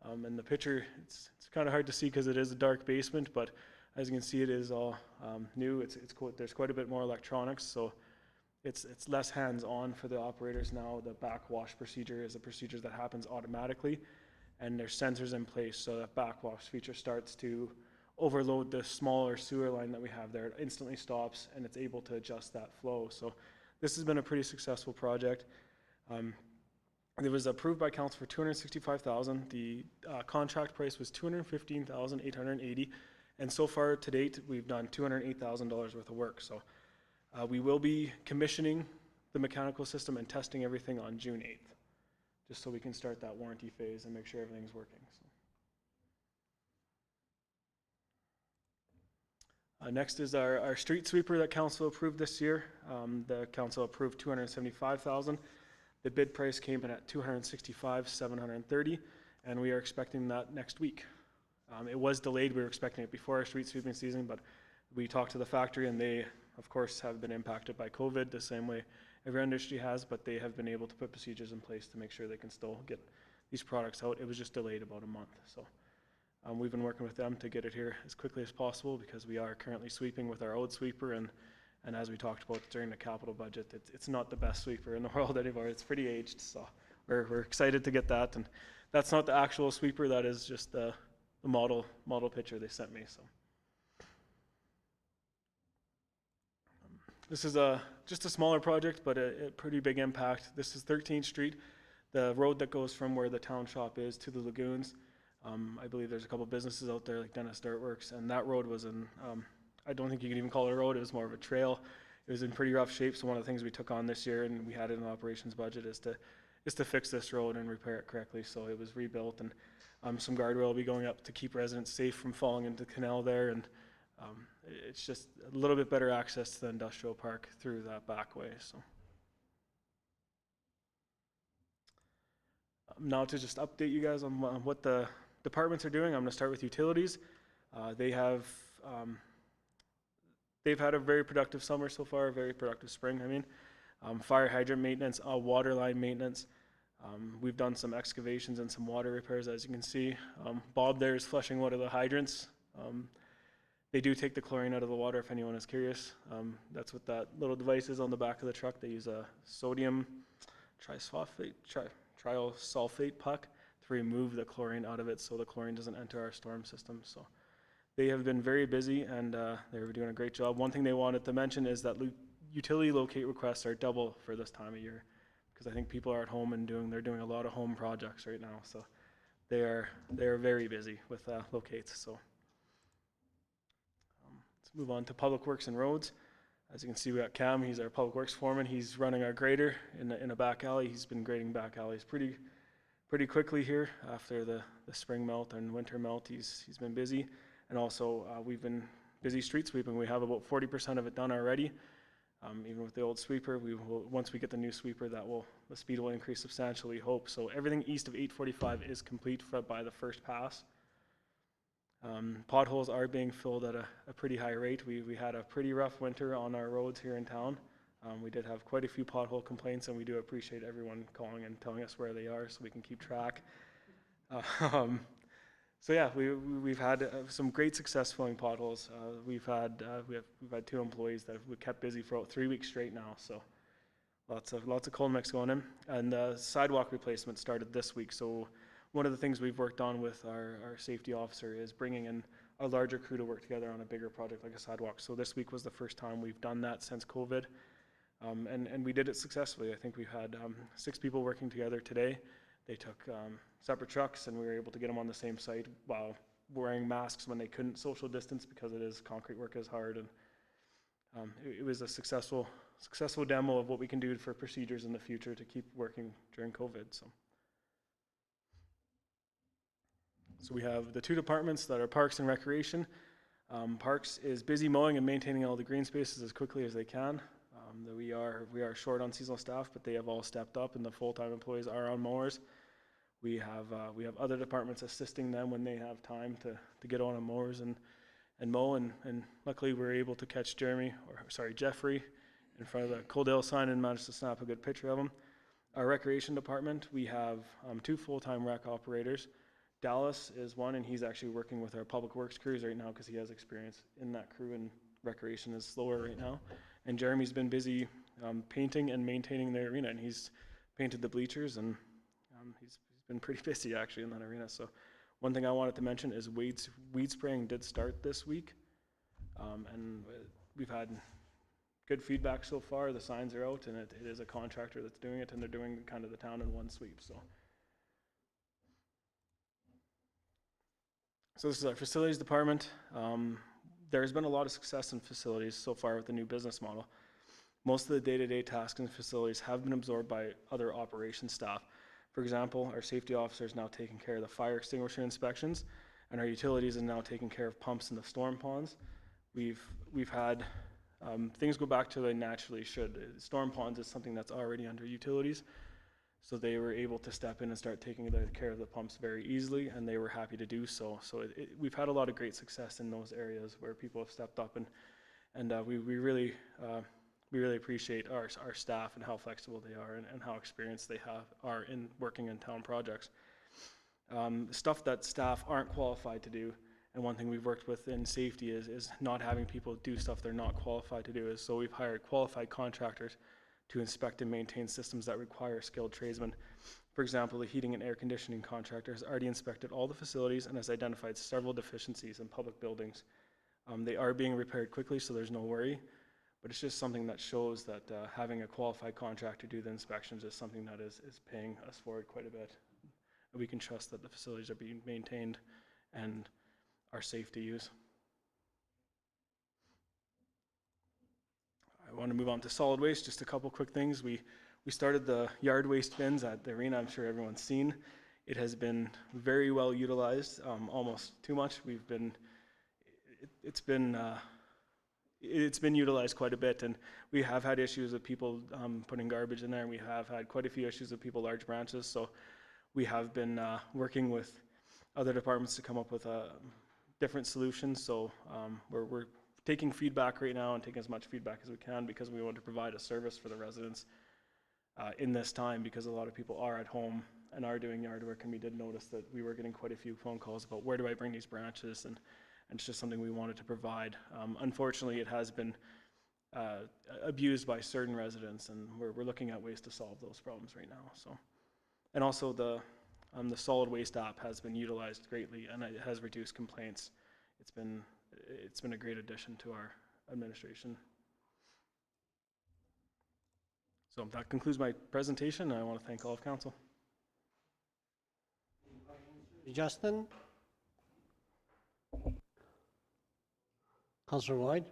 And the picture, it's kind of hard to see because it is a dark basement, but as you can see, it is all new. There's quite a bit more electronics, so it's less hands-on for the operators now. The backwash procedure is a procedure that happens automatically, and there's sensors in place, so that backwash feature starts to overload the smaller sewer line that we have there. It instantly stops, and it's able to adjust that flow. So this has been a pretty successful project. It was approved by council for $265,000. The contract price was $215,880, and so far to date, we've done $208,000 worth of work. So we will be commissioning the mechanical system and testing everything on June 8th, just so we can start that warranty phase and make sure everything's working. So. Next is our street sweeper that council approved this year. The council approved $275,000. The bid price came in at $265,730, and we are expecting that next week. It was delayed. We were expecting it before our street sweeping season, but we talked to the factory, and they, of course, have been impacted by COVID the same way every industry has, but they have been able to put procedures in place to make sure they can still get these products out. It was just delayed about a month. So we've been working with them to get it here as quickly as possible because we are currently sweeping with our old sweeper, and as we talked about during the capital budget, it's not the best sweeper in the world anymore. It's pretty aged, so we're excited to get that. And that's not the actual sweeper. That is just the model picture they sent me. So this is just a smaller project, but a pretty big impact. This is 13th Street, the road that goes from where the town shop is to the lagoons. I believe there's a couple businesses out there like Dennis Dirtworks, and that road was in, I don't think you can even call it a road, it was more of a trail. It was in pretty rough shape, so one of the things we took on this year, and we had it in the operations budget, is to fix this road and repair it correctly. So it was rebuilt, and some guardrail will be going up to keep residents safe from falling into the canal there, and it's just a little bit better access to the industrial park through that back way. So now to just update you guys on what the departments are doing. I'm going to start with utilities. They've had a very productive summer so far, a very productive spring, I mean. Fire hydrant maintenance, water line maintenance. We've done some excavations and some water repairs, as you can see. Bob there is flushing one of the hydrants. They do take the chlorine out of the water, if anyone is curious. That's what that little device is on the back of the truck. They use a sodium triosulfate puck to remove the chlorine out of it so the chlorine doesn't enter our storm system. So they have been very busy, and they were doing a great job. One thing they wanted to mention is that utility locate requests are double for this time of year, because I think people are at home and they're doing a lot of home projects right now. So they are very busy with locates. So let's move on to public works and roads. As you can see, we got Cam. He's our public works foreman. He's running our grader in a back alley. He's been grading back alleys pretty quickly here after the spring melt and winter melt. He's been busy. And also, we've been busy street sweeping. We have about 40% of it done already. Even with the old sweeper, once we get the new sweeper, the speed will increase substantially, we hope. So everything east of 845 is complete by the first pass. Potholes are being filled at a pretty high rate. We had a pretty rough winter on our roads here in town. We did have quite a few pothole complaints, and we do appreciate everyone calling and telling us where they are so we can keep track. So yeah, we've had some great success filling potholes. We've had 2 employees that have kept busy for about 3 weeks straight now. So lots of cold mix going in, and sidewalk replacement started this week. So one of the things we've worked on with our safety officer is bringing in a larger crew to work together on a bigger project like a sidewalk. So this week was the first time we've done that since COVID, and we did it successfully. I think we've had 6 people working together today. They took separate trucks, and we were able to get them on the same site while wearing masks when they couldn't social distance because it is concrete work is hard, and it was a successful demo of what we can do for procedures in the future to keep working during COVID. So we have the two departments that are Parks and Recreation. Parks is busy mowing and maintaining all the green spaces as quickly as they can. That we are short on seasonal staff, but they have all stepped up, and the full-time employees are on mowers. We have other departments assisting them when they have time to get on mowers and mow, and luckily we're able to catch Jeffrey in front of the Coaldale sign and managed to snap a good picture of him. Our recreation department, we have 2 full-time rec operators. Dallas is one, and he's actually working with our public works crews right now because he has experience in that crew, and recreation is slower right now. And Jeremy's been busy painting and maintaining the arena, and he's painted the bleachers, and he's been pretty busy actually in that arena. So one thing I wanted to mention is weed spraying did start this week, and we've had good feedback so far. The signs are out, and it is a contractor that's doing it, and they're doing kind of the town in one sweep. So this is our facilities department. There's been a lot of success in facilities so far with the new business model. Most of the day-to-day tasks in facilities have been absorbed by other operations staff. For example, our safety officer is now taking care of the fire extinguisher inspections, and our utilities is now taking care of pumps in the storm ponds. We've had things go back to the way they naturally should. Storm ponds is something that's already under utilities, so they were able to step in and start taking care of the pumps very easily, and they were happy to do so. So we've had a lot of great success in those areas where people have stepped up, and we really appreciate our staff and how flexible they are and how experienced they are in working in town projects. Stuff that staff aren't qualified to do, and one thing we've worked with in safety is not having people do stuff they're not qualified to do. So we've hired qualified contractors to inspect and maintain systems that require skilled tradesmen. For example, the heating and air conditioning contractor has already inspected all the facilities and has identified several deficiencies in public buildings. They are being repaired quickly, so there's no worry, but it's just something that shows that having a qualified contractor do the inspections is something that is paying us forward quite a bit. We can trust that the facilities are being maintained and are safe to use. I want to move on to solid waste. Just a couple quick things. We started the yard waste bins at the arena. I'm sure everyone's seen. It has been very well utilized, almost too much. It's been utilized quite a bit, and we have had issues with people putting garbage in there, and we have had quite a few issues with people large branches. So we have been working with other departments to come up with different solutions. So we're taking feedback right now and taking as much feedback as we can because we want to provide a service for the residents in this time, because a lot of people are at home and are doing yard work, and we did notice that we were getting quite a few phone calls about where do I bring these branches, and it's just something we wanted to provide. Unfortunately, it has been abused by certain residents, and we're looking at ways to solve those problems right now. So, and also the solid waste app has been utilized greatly, and it has reduced complaints. It's been a great addition to our administration. So that concludes my presentation, and I want to thank all of council. Justin? Councillor Lloyd?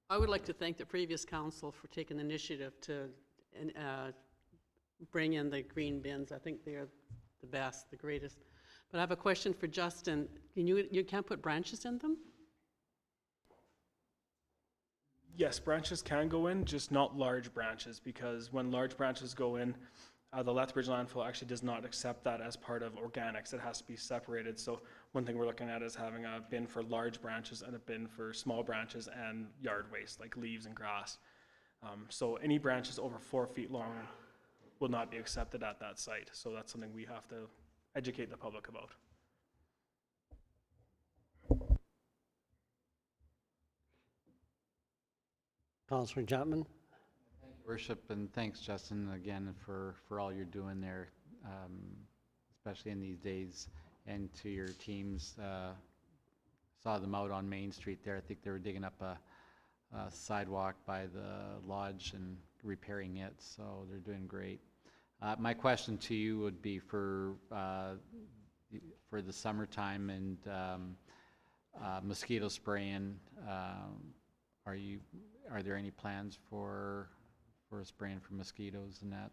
I would like to thank the previous council for taking the initiative to bring in the green bins. I think they're the best, the greatest. But I have a question for Justin. You can't put branches in them? Yes, branches can go in, just not large branches, because when large branches go in, the Lethbridge landfill actually does not accept that as part of organics. It has to be separated. So one thing we're looking at is having a bin for large branches and a bin for small branches and yard waste, like leaves and grass. So any branches over 4 feet long will not be accepted at that site. So that's something we have to educate the public about. Councillor Chapman? Worship, and thanks, Justin, again for all you're doing there, especially in these days, and to your teams. Saw them out on Main Street there. I think they were digging up a sidewalk by the lodge and repairing it, so they're doing great. My question to you would be for for the summertime and mosquito spraying. Are there any plans for spraying for mosquitoes and that?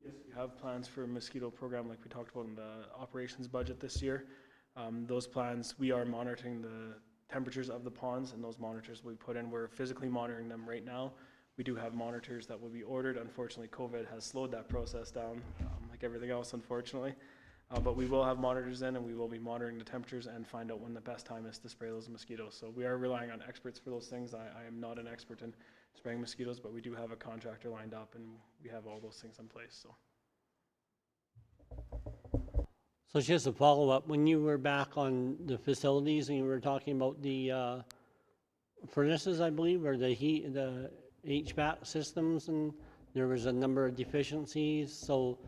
Yes, we have plans for a mosquito program like we talked about in the operations budget this year. Those plans, we are monitoring the temperatures of the ponds, and those monitors we put in, we're physically monitoring them right now. We do have monitors that will be ordered. Unfortunately, COVID has slowed that process down, like everything else, unfortunately. But we will have monitors in, and we will be monitoring the temperatures and find out when the best time is to spray those mosquitoes. So we are relying on experts for those things. I am not an expert in spraying mosquitoes, but we do have a contractor lined up, and we have all those things in place. So. So just a follow-up, when you were back on the facilities and you were talking about the furnaces, I believe, or the HVAC systems, and there was a number of deficiencies, so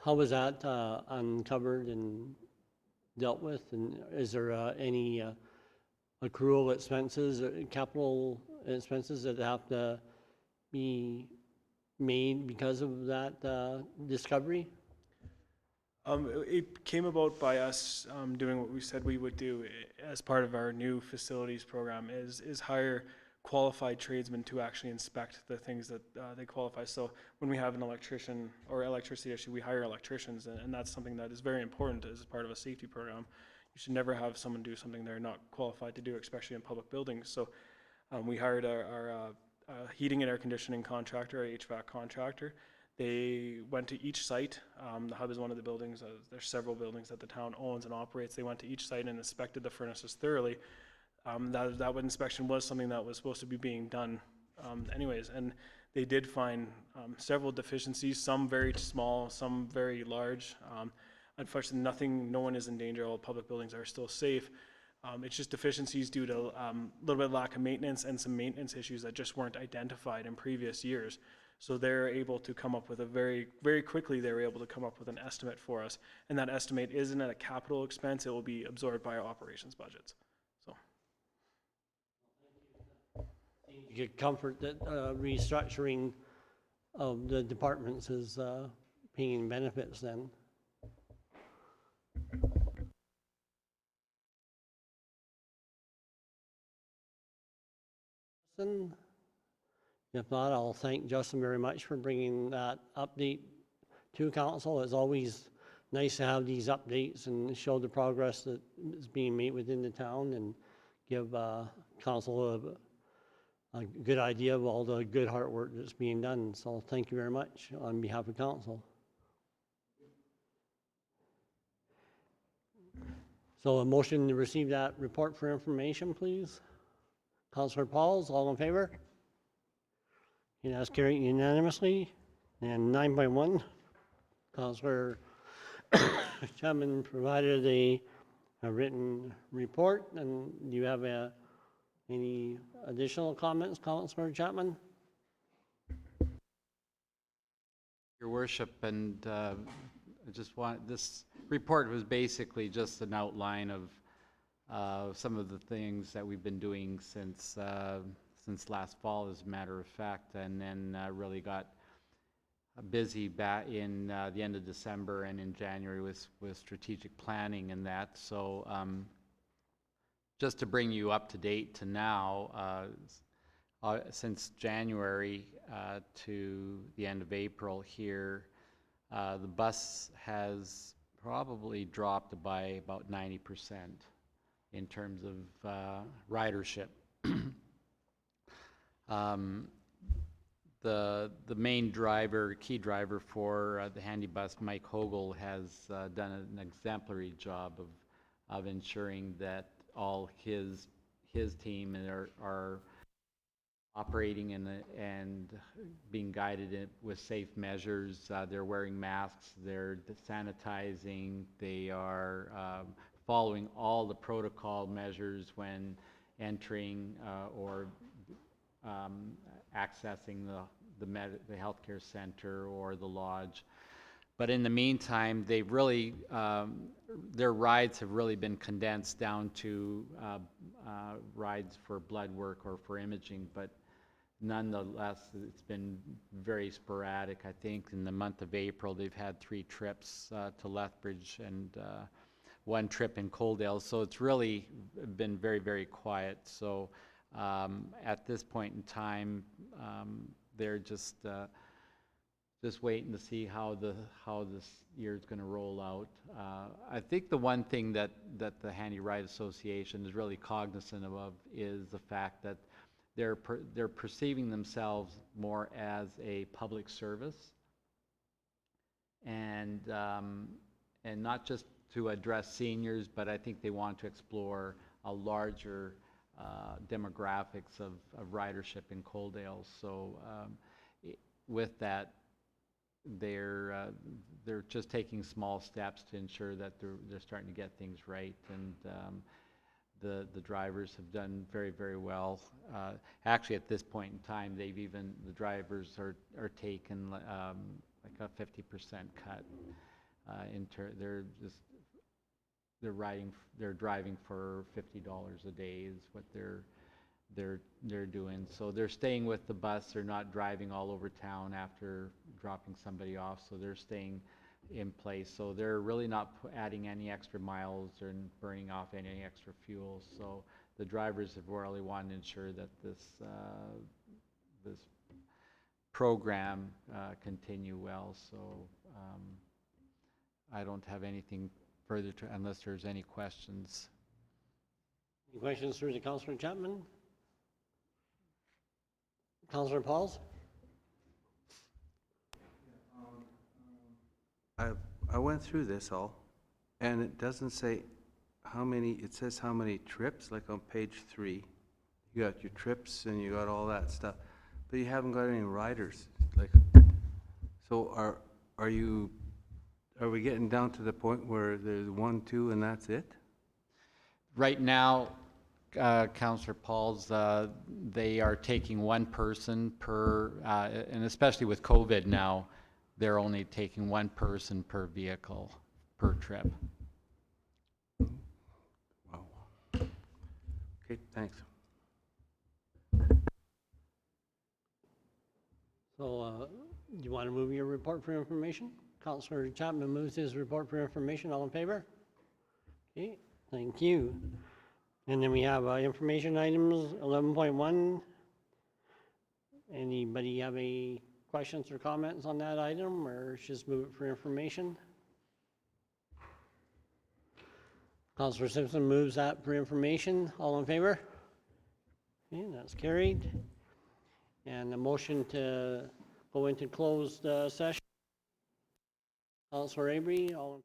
how was that uncovered and dealt with, and is there any accrual expenses, capital expenses that have to be made because of that discovery? It came about by us doing what we said we would do as part of our new facilities program is hire qualified tradesmen to actually inspect the things that they qualify. So when we have an electrician or electricity issue, we hire electricians, and that's something that is very important as part of a safety program. You should never have someone do something they're not qualified to do, especially in public buildings. So we hired our heating and air conditioning contractor, our HVAC contractor. They went to each site. The hub is one of the buildings. There's several buildings that the town owns and operates. They went to each site and inspected the furnaces thoroughly. That inspection was something that was supposed to be being done anyways, and they did find several deficiencies, some very small, some very large. Unfortunately, no one is in danger. All public buildings are still safe. It's just deficiencies due to a little bit of lack of maintenance and some maintenance issues that just weren't identified in previous years. So they're able to come up with very quickly, they were able to come up with an estimate for us. And that estimate isn't at a capital expense, it will be absorbed by our operations budgets. So. You get comfort that restructuring of the departments is paying benefits then. If not, I'll thank Justin very much for bringing that update to council. It's always nice to have these updates and show the progress that is being made within the town and give council a good idea of all the good hard work that's being done. So thank you very much on behalf of council. So a motion to receive that report for information, please. Councillor Pauls, all in favor? It has carried unanimously. And 9.1, Councillor Chapman provided a written report. And do you have any additional comments, Councillor Chapman? Your Worship, and I just want, this report was basically just an outline of some of the things that we've been doing since last fall, as a matter of fact, and then really got busy back in the end of December and in January with strategic planning and that. So just to bring you up to date to now, since January to the end of April here, the bus has probably dropped by about 90% in terms of ridership. The main driver, key driver for the handy bus, Mike Hogle, has done an exemplary job of ensuring that all his team are operating and being guided with safe measures. They're wearing masks, they're sanitizing, they are following all the protocol measures when entering or accessing the healthcare center or the lodge. But in the meantime, they've really, their rides have really been condensed down to rides for blood work or for imaging. But nonetheless, it's been very sporadic. I think in the month of April, they've had 3 trips to Lethbridge and 1 trip in Coaldale. So it's really been very, very quiet. So at this point in time, they're just waiting to see how this year is going to roll out. I think the one thing that the Handy Ride Association is really cognizant of is the fact that they're perceiving themselves more as a public service, and not just to address seniors, but I think they want to explore a larger demographics of ridership in Coaldale. So with that, they're just taking small steps to ensure that they're starting to get things right, and the drivers have done very, very well. Actually, at this point in time, the drivers are taking like a 50% cut. They're driving for $50 a day is what they're doing. So they're staying with the bus. They're not driving all over town after dropping somebody off. So they're staying in place. So they're really not adding any extra miles or burning off any extra fuel. So the drivers have really wanted to ensure that this program continue well. So I don't have anything further to, unless there's any questions. Any questions through to Councillor Chapman? Councillor Pauls? I went through this all, and it doesn't say how many, it says how many trips, like on page 3. You got your trips and you got all that stuff, but you haven't got any riders. Like, so are we getting down to the point where there's 1, 2, and that's it? Right now, Councillor Pauls, they are taking 1 person per, and especially with COVID now, they're only taking 1 person per vehicle, per trip. Wow. Okay, thanks. So, do you want to move your report for information? Councillor Chapman moves his report for information. All in favor? Okay, thank you. And then we have information items 11.1. Anybody have any questions or comments on that item, or just move it for information? Councillor Simpson moves that for information. All in favor? Okay, that's carried. And the motion to go into closed session. Councillor Avery, all in